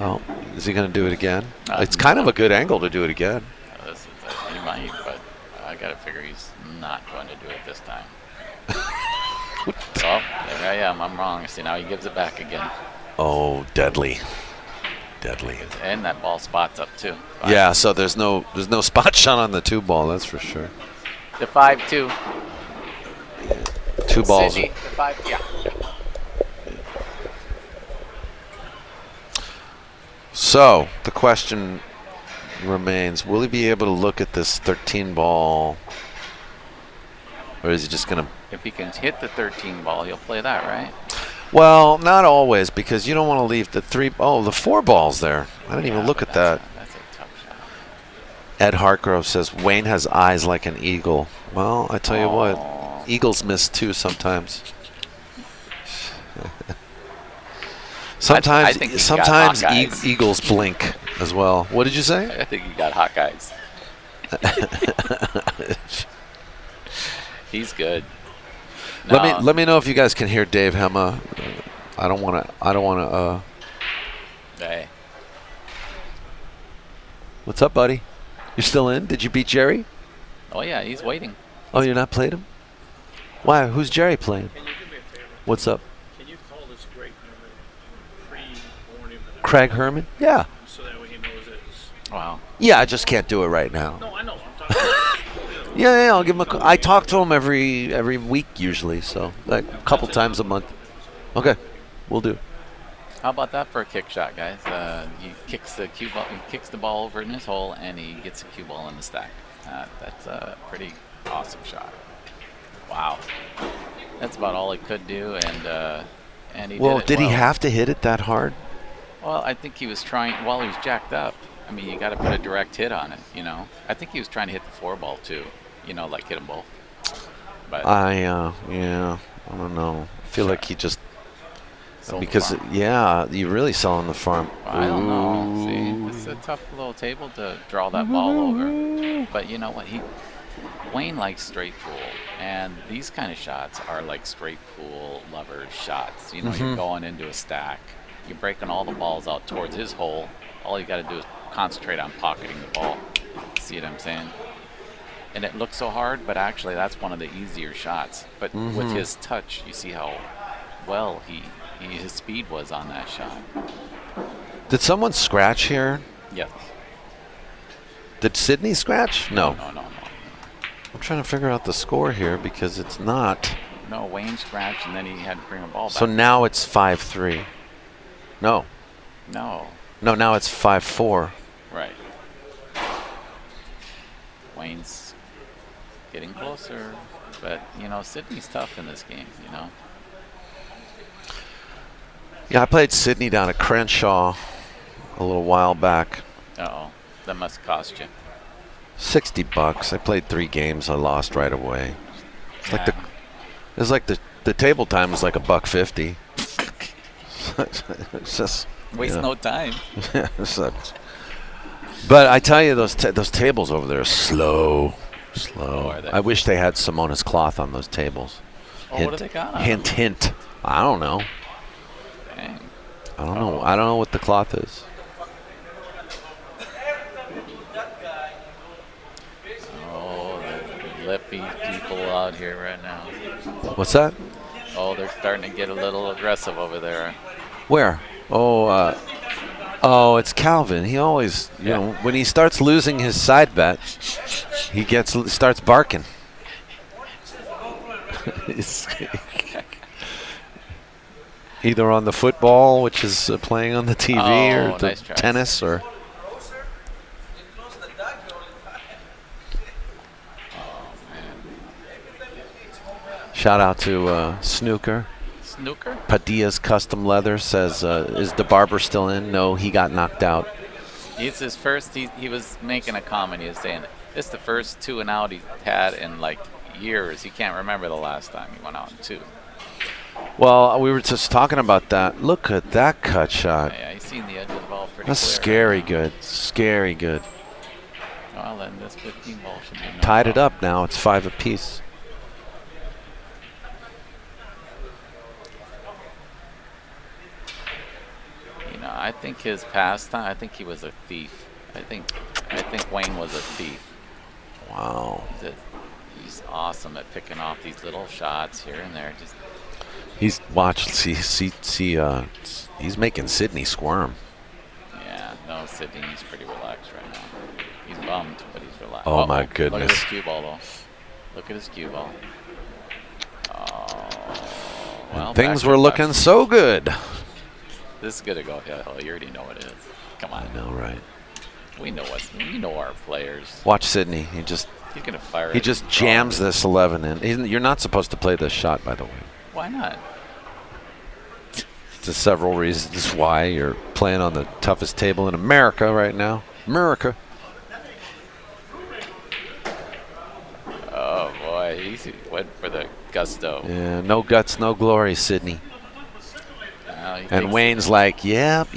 Oh, is he going to do it again? Uh, It's kind of a good angle to do it again. This is he might, but I got to figure he's not going to do it this time. Oh, there I am. I'm wrong. See, now he gives it back again. Oh, deadly. Deadly. And that ball spots up too. Yeah, so there's no spot shot on the 2 ball, that's for sure. The 5-2. 2 balls. Sydney, the 5. Yeah. So the question remains: will he be able to look at this 13 ball, or is he just gonna? If he can hit the 13 ball, he'll play that, right? Well, not always, because you don't want to leave the 4 balls there. I didn't even Yeah, look but at that. That's a tough shot. Ed Hartgrove says Wayne has eyes like an eagle. Well, I tell you what, Aw. eagles miss too sometimes. Sometimes, I think he's got hawk eyes. eagles blink as well. What did you say? I think he got hawk eyes. He's good. No, Let me know if you guys can hear Dave HEMMAH. I don't want to. Hey, What's up, buddy? You're still in? Did you beat Jerry? oh yeah, he's waiting. Oh, you're not played him? Why? Who's Jerry playing? Can you do me a favor? What's up? Can you call this great number pre-warn him and Craig Herman? Yeah. so that way he knows it's... Wow. Yeah, I just can't do it right now. No, I know. I'm talking Yeah, I'll give him a call. I talk to him every week usually, so like a couple times a month. Okay, we'll do. How about that for a kick shot, guys? He kicks the cue ball. He kicks the ball over in his hole, and he gets a cue ball in the stack. That's a pretty awesome shot. Wow. That's about all he could do, and he Well, did it did he well. have to hit it that hard? Well, I think he was trying. While he was jacked up, I mean, you got to put a direct hit on it. You know, I think he was trying to hit the 4 ball too. You know, like hit them both. But I don't know. I feel like he just sold the because farm. you really selling the farm. I don't know. See, it's a tough little table to draw that ball over. But you know what? Wayne likes straight pool, and these kind of shots are like straight pool lovers shots. You know, you're going into a stack, you're breaking all the balls out towards his hole. All you got to do is concentrate on pocketing the ball. See what I'm saying? And it looks so hard, but actually that's one of the easier shots. But with his touch, you see how well his speed was on that shot. Did someone scratch here? Yes. Did Sydney scratch? No. No. I'm trying to figure out the score here because it's not. No, Wayne scratched and then he had to bring a ball back. So now it's 5-3. No. No. No, now it's 5-4. Right. Wayne's getting closer, but you know Sydney's tough in this game. You know. Yeah, I played Sydney down at Crenshaw a little while back. Uh-oh, that must cost you. $60. I played 3 games. I lost right away. It's like Yeah. it's like the table time was like $1.50. It's just Waste no time. But I tell you, those tables over there are slow. Oh, are they? I wish they had Simona's cloth on those tables. Oh, what do they got on Hint, them? hint. I don't know. Dang. I don't know. I don't know what the cloth is. Oh, the lippy people out here right now. What's that? Oh, they're starting to get a little aggressive over there. Where? Oh, it's Calvin. He always, you know, when he starts losing his side bet, he starts barking. It's either on the football, which is playing on the TV, or the nice try. tennis, or. Shout out to Snooker. Snooker? Padilla's Custom Leather says, is the barber still in? No, he got knocked out. It's his first. He was making a comment. He was saying this is the first 2 and out he's had in like years. He can't remember the last time he went out in 2. Well, we were just talking about that. Look at that cut shot. Yeah, he's seen the edge of the ball pretty That's clear. scary good. Scary good. Well, then this 15 ball should be no Tied it problem. up now. It's 5 apiece. You know, I think his pastime. I think he was a thief. I think Wayne was a thief. Wow. He's awesome at picking off these little shots here and there. Just He's he's making Sydney squirm. yeah, no, Sydney, he's pretty relaxed right now. He's bummed, but he's relaxed. Oh, my Look at goodness. his cue ball though. Look at his cue ball. Oh, well, Things back were to looking back. so good. This is gonna go. Yeah, oh, you already know what it is. Come on, I know, right? we know our players. Watch Sydney. He just He's gonna fire. He it just and jams draw. this 11 in. You're not supposed to play this shot, by the way. Why not? There's several reasons why. You're playing on the toughest table in America right now. America. Oh boy, he went for the gusto. Yeah, no guts, no glory, Sydney. Now he And thinks- Wayne's like, yep,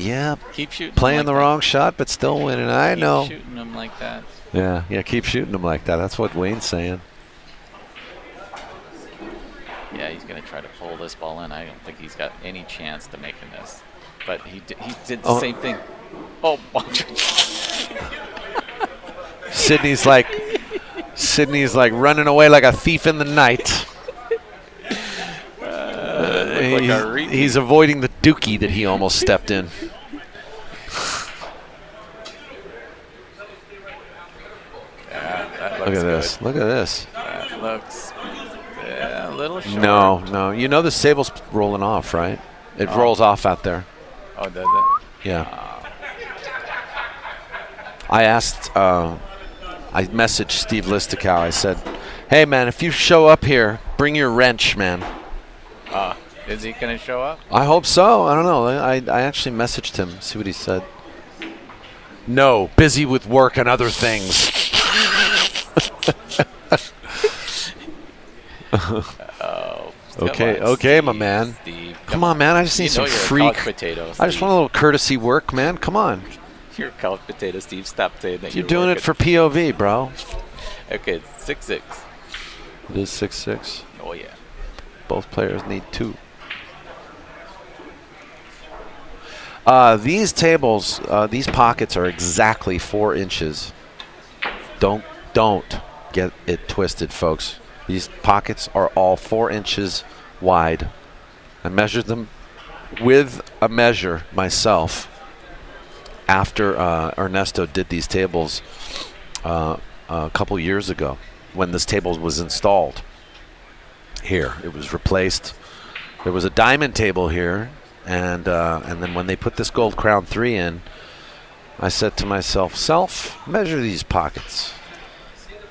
keep shooting. playing him the like wrong shot, but still winning. I that. know. Keep shooting him like that. Yeah, keep shooting them like that. That's what Wayne's saying. Yeah, he's gonna try to pull this ball in. I don't think he's got any chance to making this. But he did the Oh. same thing. Oh, Sydney's like running away like a thief in the night. like a repeat. He's avoiding the dookie that he almost stepped in. that Look looks at this. Look at this. good. That looks a little short. No. You know this table's rolling off, right? It rolls off out there. Oh, does it? Yeah. I asked, I messaged Steve Listokow. I said, hey, man, if you show up here, bring your wrench, man. Is he gonna show up? I hope so. I don't know. I actually messaged him, see what he said. No, busy with work and other things. Oh. Okay, come on, okay, my Steve, man. Steve, Come on, man. I just need You some know you're a freak. couch potato, I just Steve. want a little courtesy work, man. Come on. You're a couch potato, Steve. Stop saying that. You're doing it for POV, bro. Okay, it's 6-6. It is 6-6. Oh yeah. Both players need 2. These tables, these pockets are exactly 4 inches. Don't get it twisted, folks. These pockets are all 4 inches wide. I measured them with a measure myself after Ernesto did these tables a couple years ago when this table was installed here. It was replaced. There was a diamond table here, and then when they put this Gold Crown 3 in, I said to myself, measure these pockets.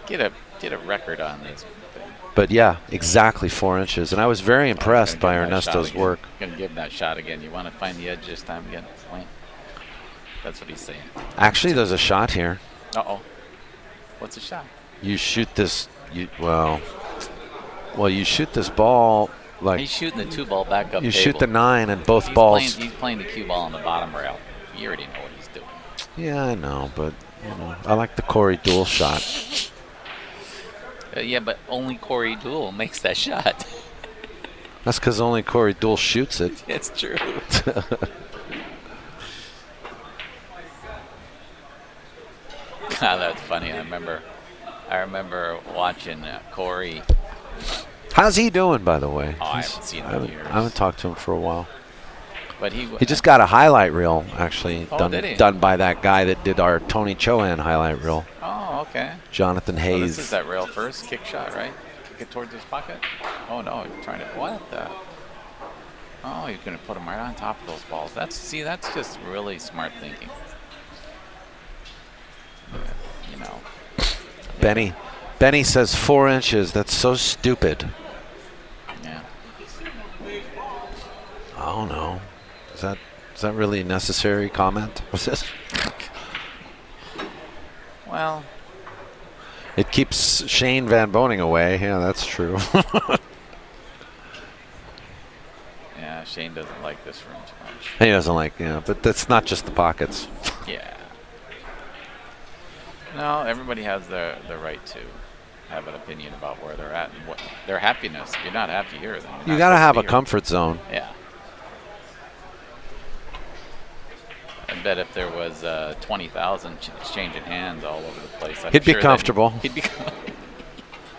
Get a record on this thing. But yeah, exactly 4 inches, and I was very impressed by Ernesto's work. Gonna give him that shot again. You want to find the edge this time again, Wayne? That's what he's saying. Actually, there's a shot here. Uh-oh. What's a shot? You shoot this. Well, you shoot this ball like He's shooting the 2 ball back up. you table. shoot the 9, and both balls. He's playing the cue ball on the bottom rail. You already know what he's doing. Yeah, I know, but I like the Corey dual shot. Yeah, but only Corey Duel makes that shot. That's because only Corey dual shoots it. It's true. That's funny. I remember watching Corey. How's he doing, by the way? Oh, I haven't seen him in years. I haven't talked to him for a while. But he just got a highlight reel, actually, did he? done by that guy that did our Tony Chohan highlight reel, Oh, okay. Jonathan So Hayes. this is that rail first kick shot, right? Kick it towards his pocket. Oh no, he's trying to what? Oh, he's gonna put him right on top of those balls. That's just really smart thinking. You know. Benny says 4 inches. That's so stupid. Yeah. I don't know. Is that really a necessary comment? What's this? Well. It keeps Shane Van Boning away. Yeah, that's true. Yeah, Shane doesn't like this room too much. He doesn't like, but that's not just the pockets. Yeah. No, everybody has the right to have an opinion about where they're at and what their happiness. If you're not happy here, then You got to have a comfort zone. Yeah. I bet if there was 20,000 exchanging hands all over the place, He'd be comfortable. He'd be coming.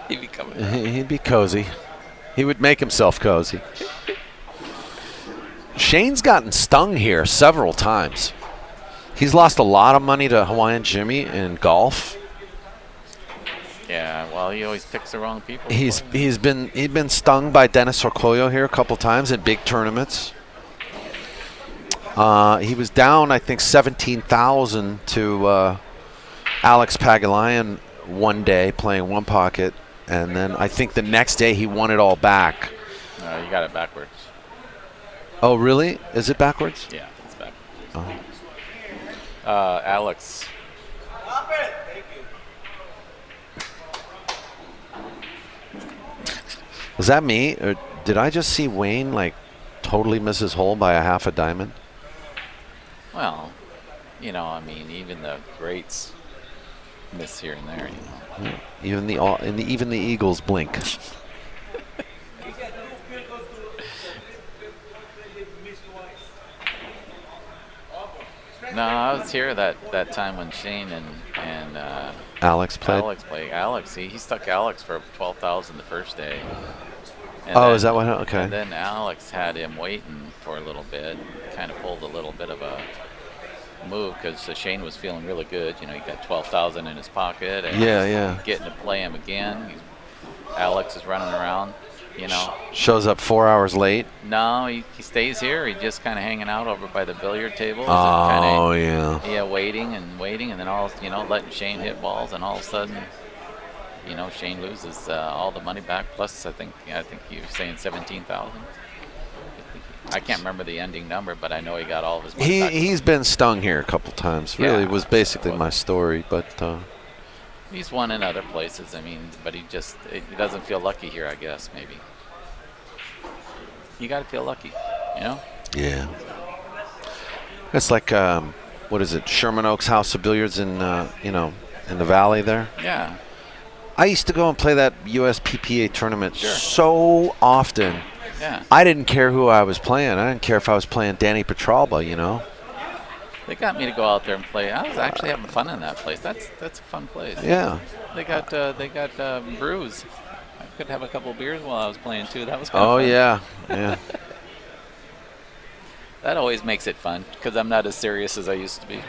He'd be cozy. He would make himself cozy. Shane's gotten stung here several times. He's lost a lot of money to Hawaiian Jimmy in golf. Yeah, well, he always picks the wrong people. He's been stung by Dennis Orcollo here a couple times in big tournaments. He was down, I think, 17,000 to Alex Pagulayan one day playing one pocket, and then I think the next day he won it all back. No, you got it backwards. Oh, really? Is it backwards? Yeah, it's backwards. Oh. Alex. Stop it! Thank you. Was that me, or did I just see Wayne like totally miss his hole by a half a diamond? Well, I mean, even the greats miss here and there, Yeah. Even the Eagles blink. No, I was here that time when Shane and Alex played. Alex, he stuck Alex for 12,000 the first day. And Oh, then- is that what? Okay. And then Alex had him waiting for a little bit, kind of pulled a little bit of a move because Shane was feeling really good. He got 12,000 in his pocket. And Yeah. getting to play him again. Alex is running around. Shows up 4 hours late. No, he stays here. He's just kind of hanging out over by the billiard tables. Oh, and yeah. Yeah, waiting, and then letting Shane hit balls, and all of a sudden, Shane loses all the money back. Plus, I think he was saying 17,000. I can't remember the ending number, but I know he got all of his money back. He's been stung here a couple times. Really, Yeah. was basically my story, but. He's won in other places. I mean, but he doesn't feel lucky here, I guess, maybe. You got to feel lucky, Yeah. It's like, what is it, Sherman Oaks House of Billiards in the valley there? Yeah. I used to go and play that USPPA tournament Sure. so often. Yeah. I didn't care who I was playing. I didn't care if I was playing Danny Petralba, They got me to go out there and play. I was actually having fun in that place. That's a fun place. Yeah. They got brews. I could have a couple beers while I was playing too. That was kind of Oh, fun. yeah. Yeah. That always makes it fun because I'm not as serious as I used to be.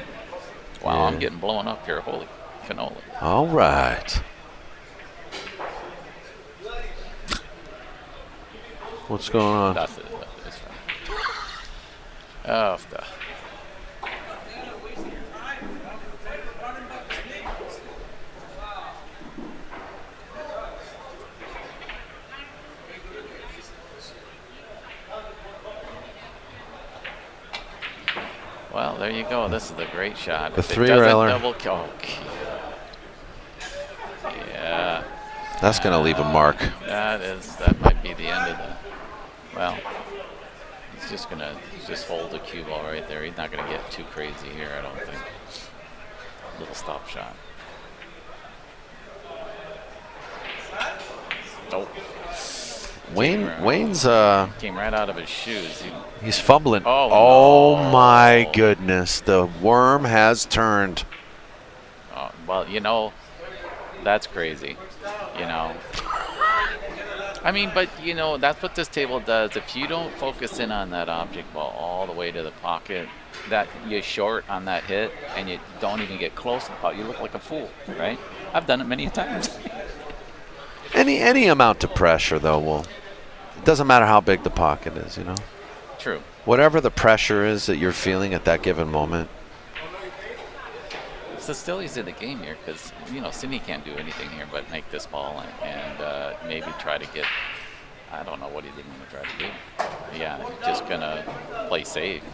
Wow, I'm getting blown up here. Holy cannoli. All right. What's going on? That's it. That's right. Oh, the. Well, there you go. This is a great shot. The If it three doesn't railer. double kill. Yeah. That's going to leave a mark. That might be the end of the. Well, he's just gonna hold the cue ball right there. He's not gonna get too crazy here, I don't think. Little stop shot. Oh. Wayne's Came right out of his shoes. he's fumbling. Oh, no. My goodness, the worm has turned. Well, you know, that's crazy. You know. I mean, but you know, that's what this table does. If you don't focus in on that object ball all the way to the pocket, that you're short on that hit and you don't even get close to the pocket, you look like a fool, right? I've done it many times. Any amount of pressure, though, it doesn't matter how big the pocket is, you know. True. Whatever the pressure is that you're feeling at that given moment. So still he's in the game here because, you know, Sidney can't do anything here but make this ball and maybe try to get, I don't know what he's even going to try to do. Yeah, he's just going to play safe.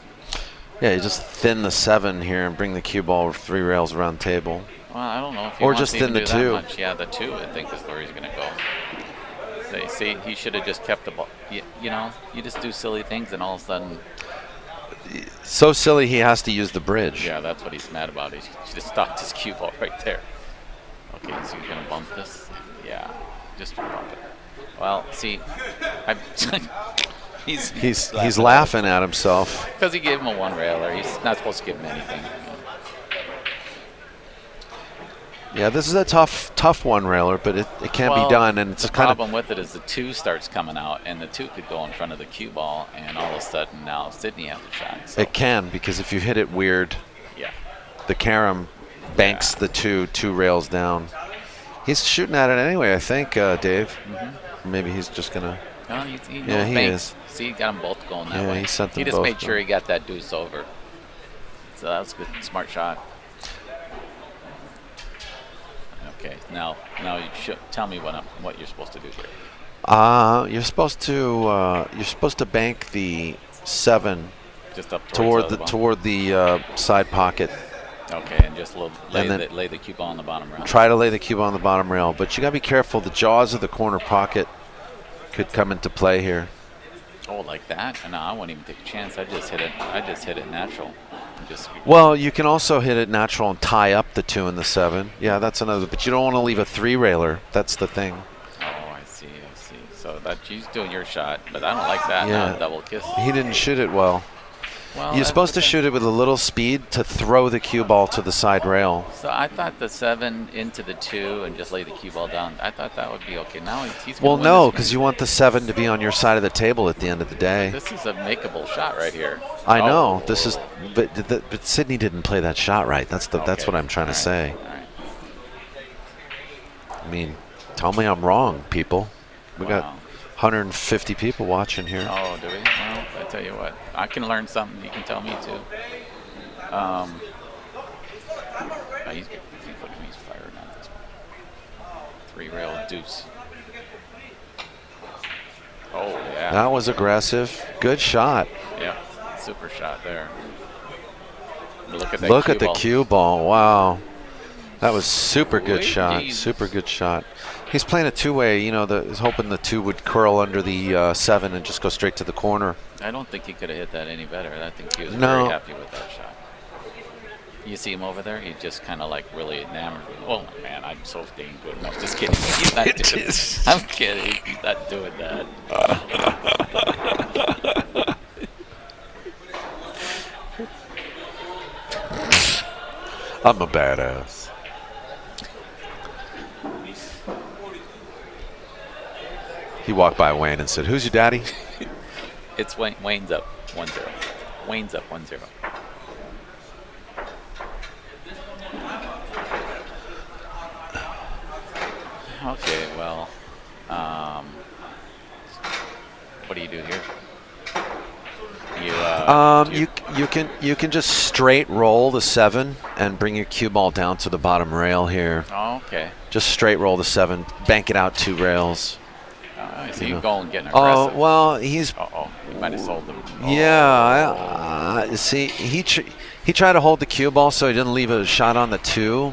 Yeah, you just thin the 7 here and bring the cue ball 3 rails around the table. Well, I don't know if he Or wants just to even thin the do that 2. much. Yeah, the 2 I think is where he's going to go. See, he should have just kept the ball. You know, you just do silly things and all of a sudden. So silly he has to use the bridge. Yeah, that's what he's mad about. He just stopped his cue ball right there. Okay, so he's going to bump this? Yeah, just bump it. Well, see, He's laughing at himself. Because he gave him a 1 railer. He's not supposed to give him anything. Yeah, this is a tough 1 railer, but it can be done, and it's the kind of. problem with it is the 2 starts coming out, and the 2 could go in front of the cue ball, and all of a sudden now Sidney has a shot. So. It can, because if you hit it weird, yeah, the carom banks the 2 rails down. He's shooting at it anyway, I think, Dave. Mm-hmm. Maybe he's just gonna. No, he Yeah, he is. See, he got them both going that Yeah, way. he sent them He just both made sure going. he got that deuce over. So that was a good, smart shot. Okay, now you should tell me what you're supposed to do here. You're supposed to bank the 7 Just up toward towards the side pocket. Okay, and just lay the cue ball on the bottom rail. Try to lay the cube on the bottom rail, but you gotta be careful. The jaws of the corner pocket could come into play here. Oh, like that? No, I wouldn't even take a chance. I just hit it natural. Well, you can also hit it natural and tie up the 2 and the 7. Yeah, that's another. But you don't want to leave a 3 railer. That's the thing. Oh, I see. So she's doing your shot, but I don't like that. Yeah. Now, double kiss. He didn't shoot it well. Well, You're supposed to shoot it with a little speed to throw the cue ball to the side rail. So I thought the 7 into the 2 and just lay the cue ball down. I thought that would be okay. Now he's Well, gonna no, win this because game. you want the 7 to be on your side of the table at the end of the day. This is a makeable shot right here. I know. Oh. This is, but Sidney didn't play that shot right. That's what I'm trying to say. All right. I mean, tell me I'm wrong, people. We got Wow. 150 people watching here. Oh, do we? Well, I tell you what, I can learn something. You can tell me too. He's firing on this one. 3 rail deuce. Oh yeah. That was aggressive. Good shot. Yeah, super shot there. Look at that. Look cue at the ball. cue ball. Wow. That was super good Sweet shot. Jesus. Super good shot. He's playing a 2-way. You know, he's hoping the 2 would curl under the 7 and just go straight to the corner. I don't think he could have hit that any better. I think he was No. very happy with that shot. You see him over there? He's just kind of like really enamored with it. Oh man, I'm so dang good. No, just kidding. He's not doing it. I'm kidding. He's not doing that. I'm a badass. He walked by Wayne and said, "Who's your daddy?" It's Wayne's up 1-0. Wayne's up 1-0. Okay, well, what do you do here? You can just straight roll the 7 and bring your cue ball down to the bottom rail here. Oh, okay. Just straight roll the 7, bank it out 2 rails. So you go and getting aggressive. Oh well, he's. He might have sold them. Yeah, see, he tried to hold the cue ball so he didn't leave a shot on the 2,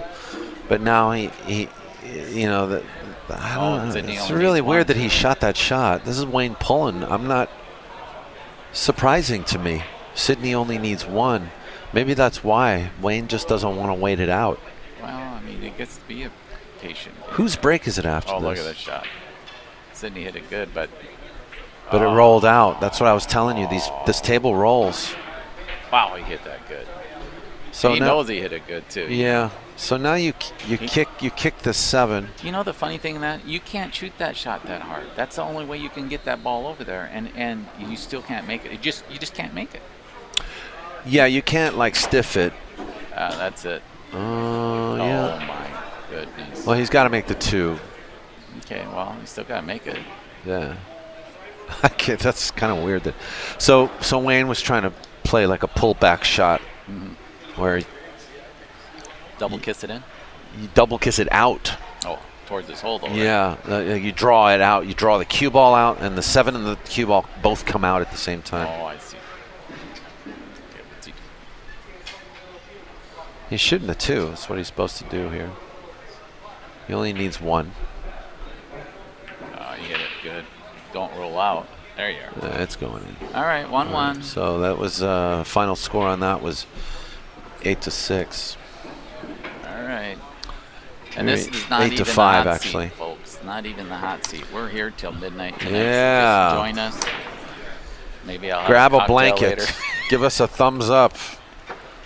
but now he you know that. I don't know. It's really weird that he shot that shot. This is Wayne Pullen. I'm not. Surprising to me. Sidney only needs 1. Maybe that's why Wayne just doesn't want to wait it out. Well, I mean, it gets to be a patient. Whose break is it after this? Oh, look at that shot. Sidney hit it good, but it rolled out. That's what I was telling you. This table rolls. Wow, he hit that good. So he knows he hit it good too. Yeah. So now you kick the 7. You know the funny thing that you can't shoot that shot that hard. That's the only way you can get that ball over there, and you still can't make it. You just can't make it. Yeah, you can't like stiff it. That's it. Yeah. Oh my goodness. Well, he's got to make the 2. Okay. Well, you still got to make it. Yeah. That's kind of weird. So Wayne was trying to play like a pullback shot, where. Double kiss it in? You double kiss it out. Oh, towards this hole though. Yeah, you draw it out. You draw the cue ball out, and the 7 and the cue ball both come out at the same time. Oh, I see. Okay, what's he do? He's shooting the 2. That's what he's supposed to do here. He only needs 1. You hit it good. Don't roll out. There you are. It's going in. All right, 1-1. So that was final score on that was 8-6. All right. And this is not 8 even to 5 the hot actually, seat, folks. Not even the hot seat. We're here till midnight tonight. Yeah. So just join us. Maybe I'll grab have a blanket. later. Give us a thumbs up.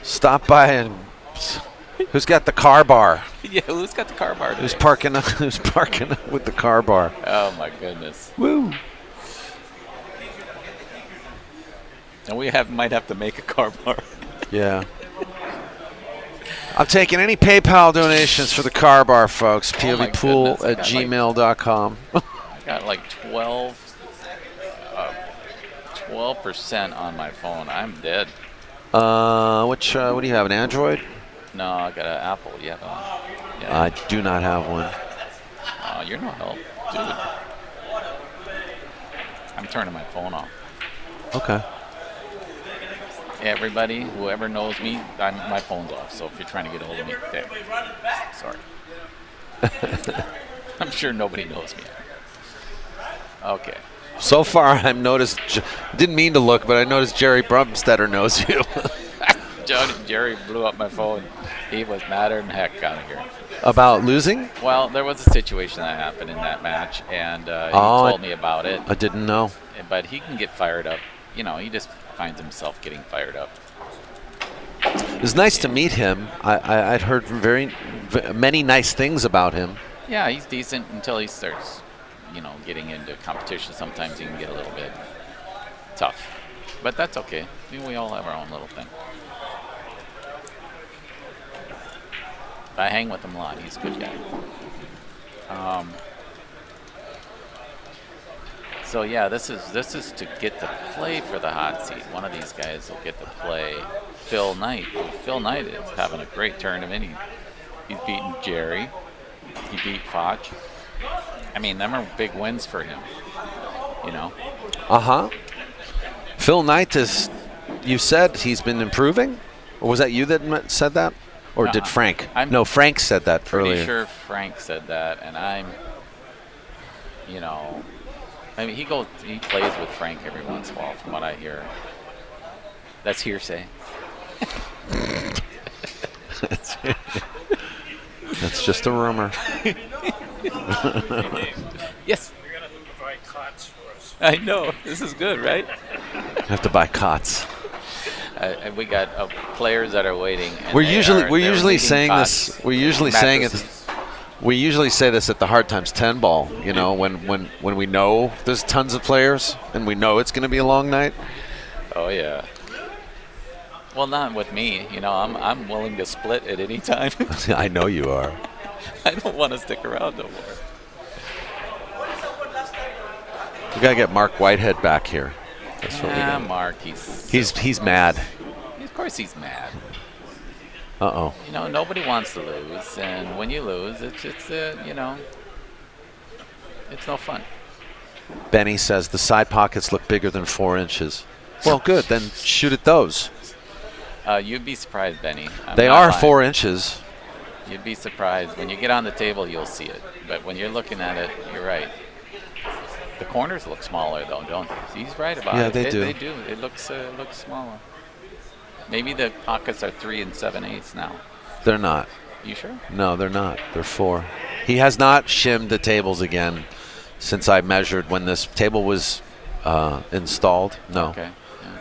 Stop by and. Who's got the car bar? Yeah, who's got the car bar today? Who's parking with the car bar? Oh my goodness. Woo. And we might have to make a car bar. Yeah. I'm taking any PayPal donations for the car bar, folks. POVPOOL at gmail.com. I got like 12% on my phone. I'm dead. What do you have, an Android? No, I got an Apple. You have one? Yeah. I do not have one. You're no help, dude. I'm turning my phone off. Okay. Everybody, whoever knows me, my phone's off. So if you're trying to get a hold of me, there. Sorry. I'm sure nobody knows me. Okay. So far, I've noticed. Didn't mean to look, but I noticed Jerry Brumstetter knows you. Jerry blew up my phone. He was madder than heck out of here. About losing? Well, there was a situation that happened in that match, and he told me about it. I didn't know. But he can get fired up. You know, he just finds himself getting fired up. It was nice to meet him. I'd heard many nice things about him. Yeah, he's decent until he starts, getting into competition. Sometimes he can get a little bit tough. But that's okay. We all have our own little thing. I hang with him a lot. He's a good guy. So yeah, this is to get to play for the hot seat. One of these guys will get to play Phil Knight. Phil Knight is having a great tournament. He's beaten Jerry. He beat Foch. I mean, them are big wins for him. Phil Knight you said he's been improving? Or was that you that said that? Or did Frank? No, Frank said that earlier. Pretty sure Frank said that, and I mean, he plays with Frank every once in a while, from what I hear. That's hearsay. That's just a rumor. Yes. You're going to provide cots for us. I know. This is good, right? You have to buy cots. And we got players that are waiting. And We're usually saying cots, this. We're usually saying it. We usually say this at the Hard Times 10 ball. When we know there's tons of players and we know it's going to be a long night. Oh yeah. Well, not with me. You know, I'm willing to split at any time. I know you are. I don't want to stick around no more. We gotta get Mark Whitehead back here. That's what we Yeah, got. Mark, He's mad. Of course he's mad. Uh-oh. You know, nobody wants to lose, and when you lose, it's you know, it's no fun. Benny says the side pockets look bigger than 4 inches. Well, good. Then shoot at those. You'd be surprised, Benny. They not are lying. 4 inches. You'd be surprised. When you get on the table, you'll see it. But when you're looking at it, you're right. The corners look smaller, though, don't they? He's right about it. Yeah, they do. They do. It looks smaller. Maybe the pockets are 3 7/8 now. They're not. You sure? No, they're not. They're 4. He has not shimmed the tables again since I measured when this table was installed. No. Okay. Yeah.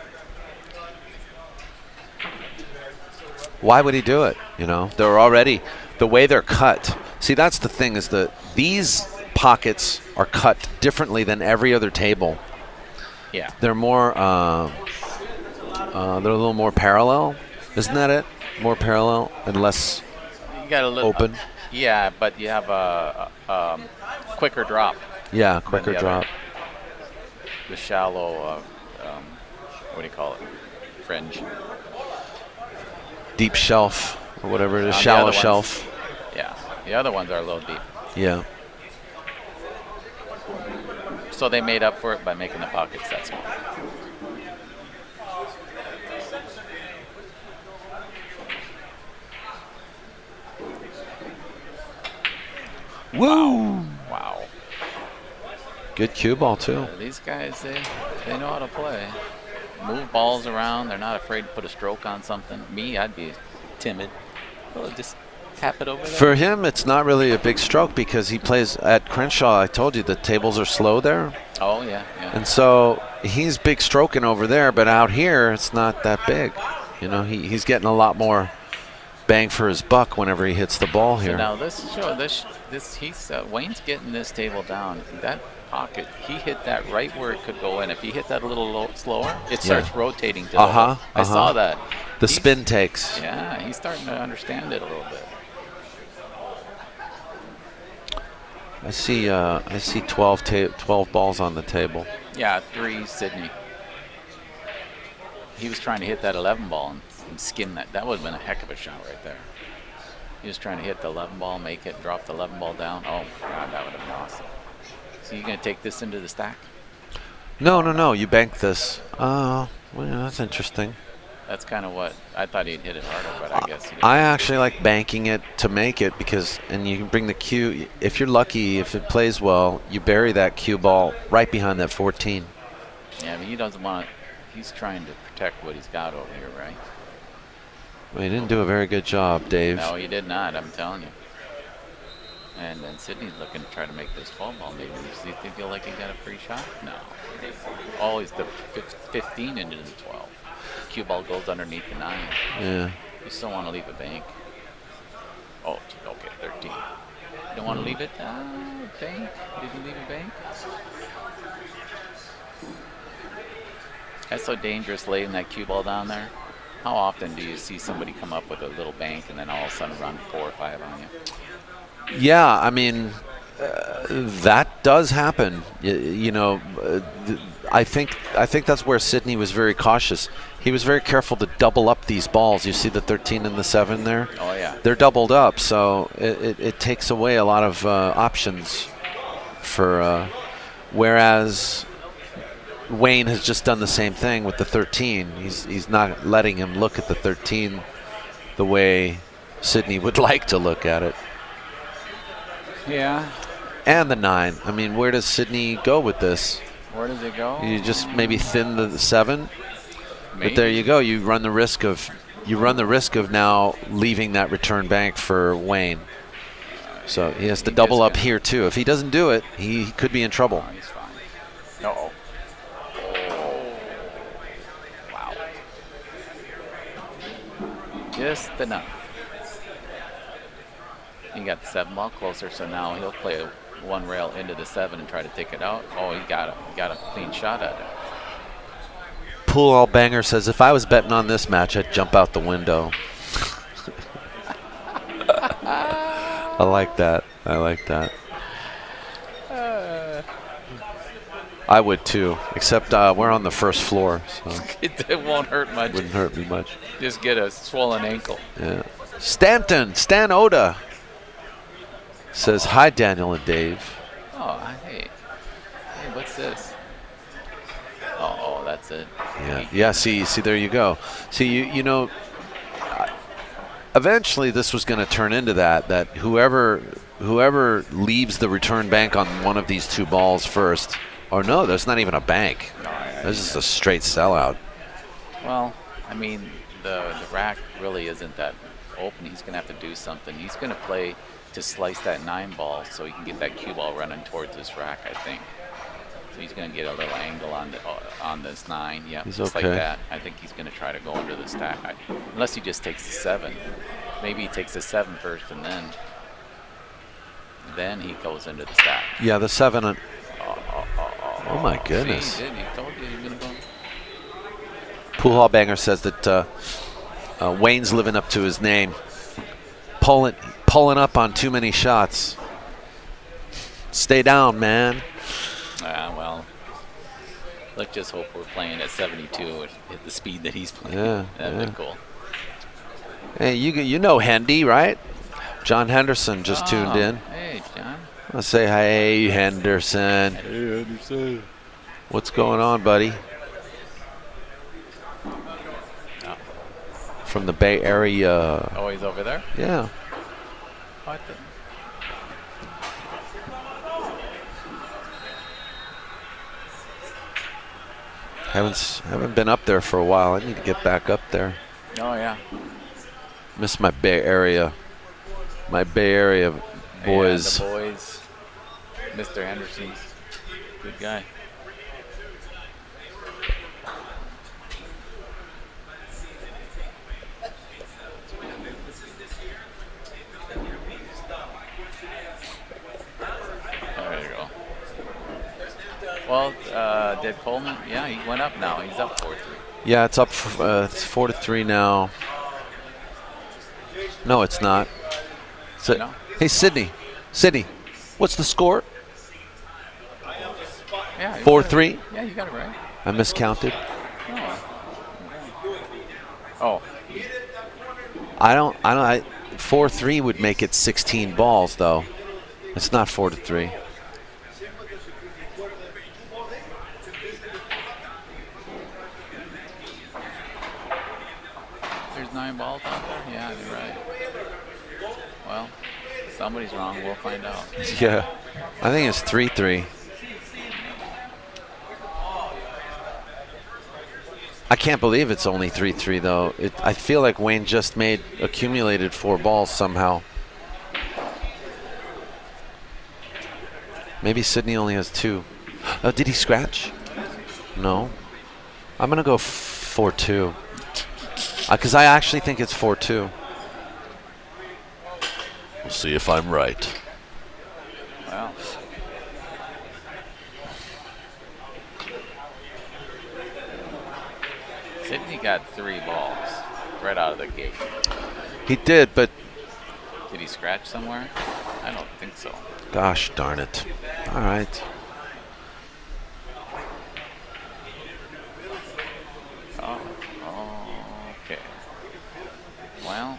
Why would he do it? You know, they're already, the way they're cut. See, that's the thing, is that these pockets are cut differently than every other table. Yeah. They're more, they're a little more parallel. Isn't that it? More parallel and less You got a little open. Yeah, but you have a quicker drop. Yeah, quicker the other. drop. The shallow, what do you call it? Fringe. Deep shelf or whatever it is. The Shallow other ones- shelf. Yeah. The other ones are a little deep. Yeah. So they made up for it by making the pockets that small. Woo! Wow. Good cue ball too. These guys, they know how to play. Move balls around. They're not afraid to put a stroke on something. Me, I'd be timid. Well, just tap it over there. For him, it's not really a big stroke because he plays at Crenshaw. I told you the tables are slow there. Oh, yeah, yeah. And so he's big stroking over there, but out here it's not that big. You know, he's getting a lot more bang for his buck whenever he hits the ball So here. now he's Wayne's getting this table down. That pocket, he hit that right where it could go in. If he hit that a little slower, it starts rotating to the hole. I saw that. The spin takes. Yeah, he's starting to understand it a little bit. I see 12 balls on the table. Yeah, 3 Sydney. He was trying to hit that 11 ball and skin that. That would have been a heck of a shot right there. He was trying to hit the 11 ball, make it, drop the 11 ball down. Oh, God, that would have been awesome. So you going to take this into the stack? No. You bank this. Oh, well, that's interesting. That's kind of what I thought he'd hit it harder, but I guess he didn't. I actually like banking it to make it because, and you can bring the cue. If you're lucky, if it plays well, you bury that cue ball right behind that 14. Yeah, but he doesn't want it. He's trying to protect what he's got over here, right? Well, he didn't do a very good job, Dave. No, he did not. I'm telling you. And then Sydney's looking to try to make this 12 ball. Maybe does he feel like he got a free shot? No. Always the 15 into the 12. Cue ball goes underneath the 9. Yeah. You still want to leave a bank. Oh, okay, 13. You don't want to leave it? Bank? Did you leave a bank? That's so dangerous laying that cue ball down there. How often do you see somebody come up with a little bank and then all of a sudden run 4 or 5 on you? Yeah, I mean, that does happen. I think that's where Sydney was very cautious. He was very careful to double up these balls. You see the 13 and the 7 there? Oh, yeah. They're doubled up, so it takes away a lot of options for whereas Wayne has just done the same thing with the 13. He's not letting him look at the 13 the way Sydney would like to look at it. Yeah. And the 9. I mean, where does Sydney go with this? Where does it go? You just maybe thin the 7. Maybe. But there you go. You run the risk of now leaving that return bank for Wayne. So he has to double up here too. If he doesn't do it, he could be in trouble. Oh, he's fine. Uh-oh. Oh. Wow. Just enough. He got the 7 ball closer, so now he'll play a 1 rail into the 7 and try to take it out. Oh, he got a clean shot at it. Pool All Banger says, if I was betting on this match, I'd jump out the window. I like that. I like that. I would too, except we're on the first floor, so It won't hurt much. wouldn't hurt me much. Just get a swollen ankle. Yeah. Stan Oda says, hi, Daniel and Dave. Oh, hey, what's this? Oh, that's it. Yeah. See, there you go. See, you know, eventually this was going to turn into that whoever leaves the return bank on one of these two balls first, or no, there's not even a bank. This is a straight sellout. Well, I mean, the rack really isn't that open. He's going to have to do something. He's going to play to slice that 9 ball so he can get that cue ball running towards this rack, I think. So he's going to get a little angle on this 9. Yeah, He's just okay. like that. I think he's going to try to go under the stack. Unless he just takes the 7. Maybe he takes the 7 first and then he goes into the stack. Yeah, the 7. Oh my goodness. See, he told you he was going to go. Pool Hall Banger says that Wayne's living up to his name. Pulling up on too many shots. Stay down, man. Well, let's just hope we're playing at 72 at the speed that he's playing. Yeah, That'd be cool. Hey, you know Hendy, right? John Henderson just tuned in. Hey, John. I'll say, hey, Henderson. Hey, Henderson. What's going on, buddy? Oh. From the Bay Area. Oh, he's over there? Yeah. What the? Haven't been up there for a while. I need to get back up there. Oh, yeah. Miss my Bay Area. My Bay Area boys. Yeah, the boys. Mr. Anderson's good guy. There you go. Well, did Coleman? Yeah, he went up now. He's up 4-3. Yeah, it's up. It's 4-3 now. No, it's not. No? Hey, Sydney, what's the score? Yeah, 4-3. Yeah, you got it right. I miscounted. Oh. I don't. 4-3 would make it 16 balls, though. It's not 4-3. There's 9 balls out there? Yeah, you're right. Well, somebody's wrong. We'll find out. Yeah, I think it's 3-3. I can't believe it's only 3-3 though. I feel like Wayne just accumulated 4 balls somehow. Maybe Sydney only has 2. Oh, did he scratch? No. I'm gonna go 4-2. Because I actually think it's 4-2. We'll see if I'm right. Well. Sydney got 3 balls right out of the gate. He did, but Did he scratch somewhere? I don't think so. gosh darn it. All right. Oh, okay. Well,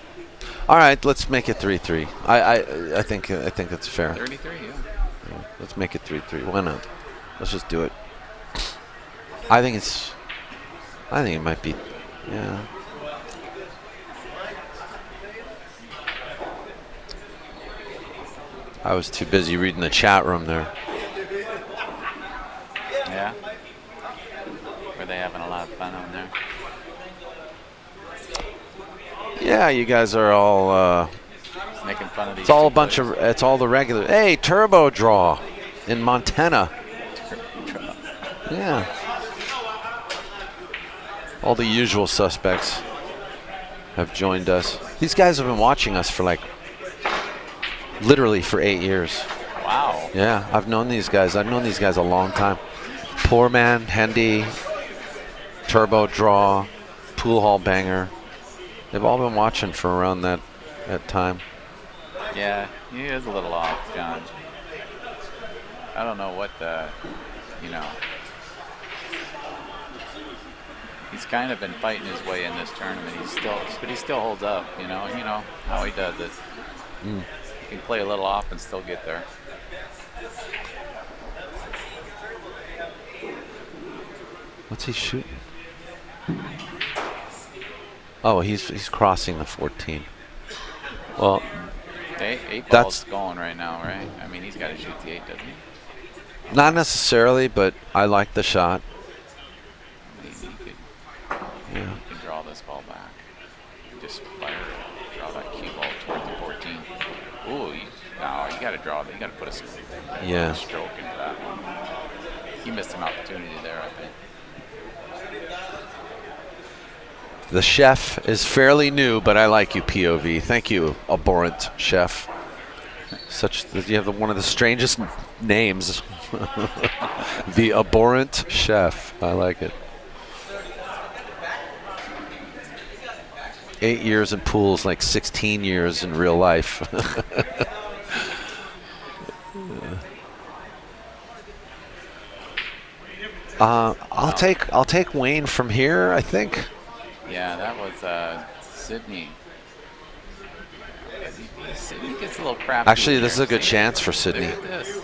All right, let's make it 3-3. I think it's fair. 33, yeah. Yeah, let's make it 3-3. Why not? Let's just do it. I think it might be. Yeah. I was too busy reading the chat room there. Yeah. Were they having a lot of fun on there? Yeah, you guys are all. Making fun of these. It's all a two bunch players? of. It's all the regular. Hey, turbo draw in Montana. Yeah. All the usual suspects have joined us. These guys have been watching us for literally for 8 years. Wow. Yeah, I've known these guys. I've known these guys a long time. Poor man, Hendy, Turbo Draw, Pool Hall Banger. They've all been watching for around that time. Yeah, he is a little off, John. I don't know what the, you know. He's kind of been fighting his way in this tournament. But he still holds up. You know how he does it. He can play a little off and still get there. What's he shooting? Oh, he's crossing the 14. Well, eight ball's going right now, right? I mean, he's got to shoot the 8, doesn't he? Not necessarily, but I like the shot. I mean, he could draw this ball back. Just fire it. Draw that cue ball toward the 14. Ooh, you got to draw. You got to put a stroke into that one. He missed an opportunity there, I think. The chef is fairly new, but I like you, POV. Thank you, abhorrent chef. You have one of the strangest names. The abhorrent chef. I like it. 8 years in pools, like 16 years in real life. I'll take Wayne from here, I think. Yeah, that was Sydney. Sydney gets a little crafty. Actually, this is a good chance for Sydney. Look at this.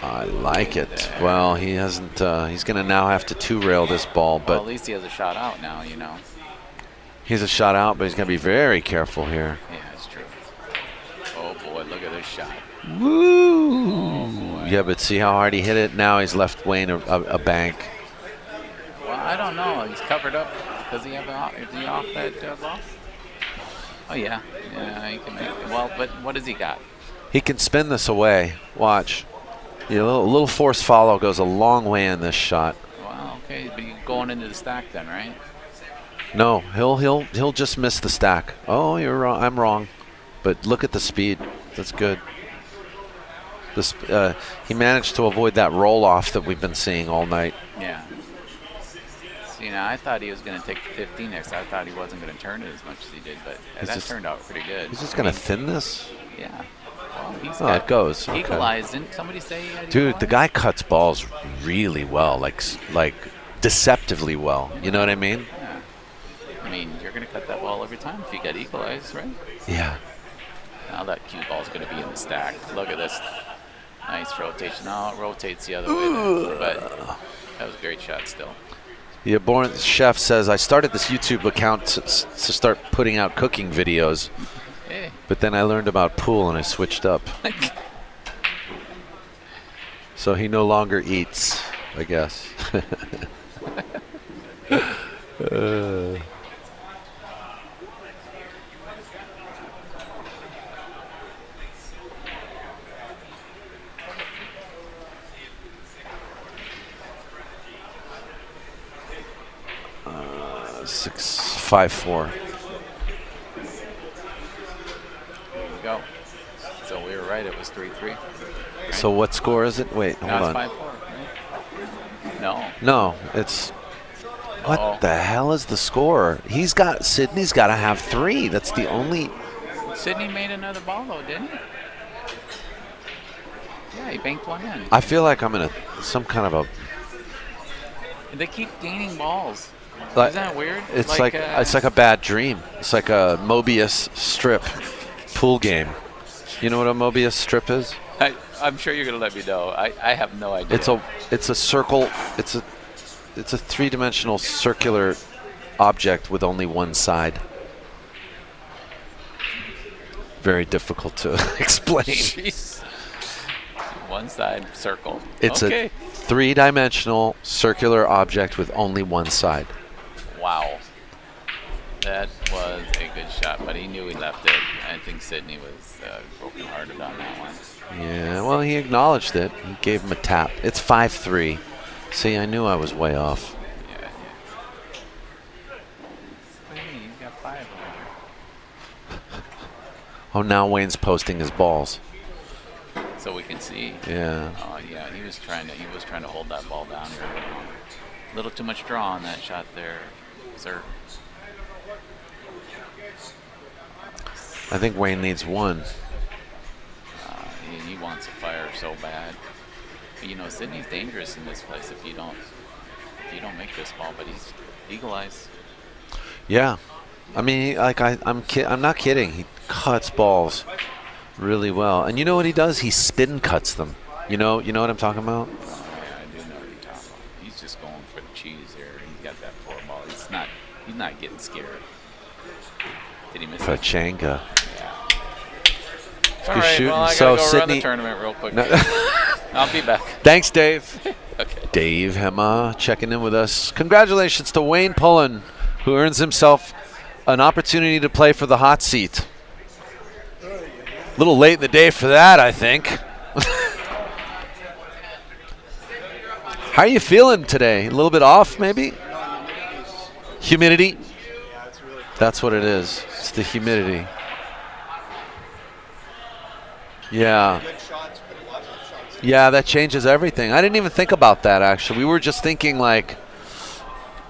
I like it. Well, he hasn't. He's going to now have to two-rail this ball, but at least he has a shot out now. You know. He's a shot out, but he's going to be very careful here. Yeah, that's true. Oh boy, look at this shot. Woo! Oh, yeah, but see how hard he hit it. Now he's left Wayne a bank. Well, I don't know. He's covered up. Does he have is he off that ball? Oh yeah, he can make it. Well, but what has he got? He can spin this away. Watch. A little force follow goes a long way in this shot. Well, okay, but you're going into the stack then, right? No, he'll just miss the stack. Oh, you're wrong. I'm wrong. But look at the speed. That's good. He managed to avoid that roll off that we've been seeing all night. Yeah. See, now I thought he was going to take the 15 next. I thought he wasn't going to turn it as much as he did, but that turned out pretty good. He's just going to thin this? Yeah. Well, it goes. Equalized. Didn't somebody say he had Dude, equalized? the guy cuts balls really well, like deceptively well. You know what I mean? Yeah. I mean, you're going to cut that ball every time if you get equalized, right? Yeah. Now that cue ball's going to be in the stack. Look at this. Nice rotation. Now it rotates the other way there, but that was a great shot still. The abhorrent chef says, I started this YouTube account to start putting out cooking videos. Hey. But then I learned about pool and I switched up. So he no longer eats, I guess. 6-5-4. There you go. So we were right. It was 3-3. Right? So what score is it? Wait, hold on. It's 5-4, right? No. No, it's... What the hell is the score? Sydney's got to have 3. That's the only... Sydney made another ball, though, didn't he? Yeah, he banked one in. I feel like I'm in some kind of a... They keep gaining balls. Like, isn't that weird? It's like a bad dream. It's like a Mobius strip pool game. You know what a Mobius strip is? I'm sure you're gonna let me know. I have no idea. It's a circle. It's a three-dimensional circular object with only one side. Very difficult to explain. Jeez. One side circle. It's a three-dimensional circular object with only one side. Wow. That was a good shot, but he knew he left it. I think Sydney was broken-hearted on that one. Yeah, well, he acknowledged it. He gave him a tap. It's 5-3. See, I knew I was way off. Yeah. What do you mean? He's got 5 over here. Oh, now Wayne's posting his balls. So we can see. Yeah. Oh yeah, he was trying to hold that ball down here. A little too much draw on that shot there, sir. I think Wayne needs one. He wants a fire so bad. But, you know, Sydney's dangerous in this place if you don't make this ball. But he's eagle eyes. Yeah, I mean, like I'm not kidding. He cuts balls really well, and you know what he does? He spin cuts them. You know what I'm talking about? Oh, yeah, I do know what you're talking about. He's just going for the cheese here. He's got that 4 ball. He's not getting scared. Did he miss it? Pachenka. All right, shooting. well, I gotta So go run Sydney- the tournament real quick. No. I'll be back. Thanks, Dave. Okay. Dave Hemma checking in with us. Congratulations to Wayne Pullen, who earns himself an opportunity to play for the hot seat. A little late in the day for that, I think. How are you feeling today? A little bit off, maybe? Humidity? That's what it is. It's the humidity. Yeah. Yeah, that changes everything. I didn't even think about that, actually. We were just thinking, like,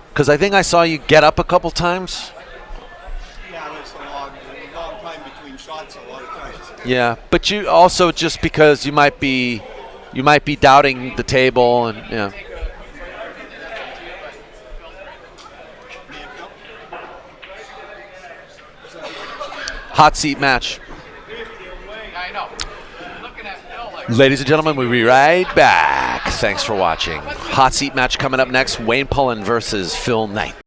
because I think I saw you get up a couple times. Yeah, it's a long time between shots a lot of times. Yeah, but you also just because you might be doubting the table and yeah. Hot seat match. I know. Ladies and gentlemen, we'll be right back. Thanks for watching. Hot seat match coming up next. Wayne Pullen versus Phil Knight.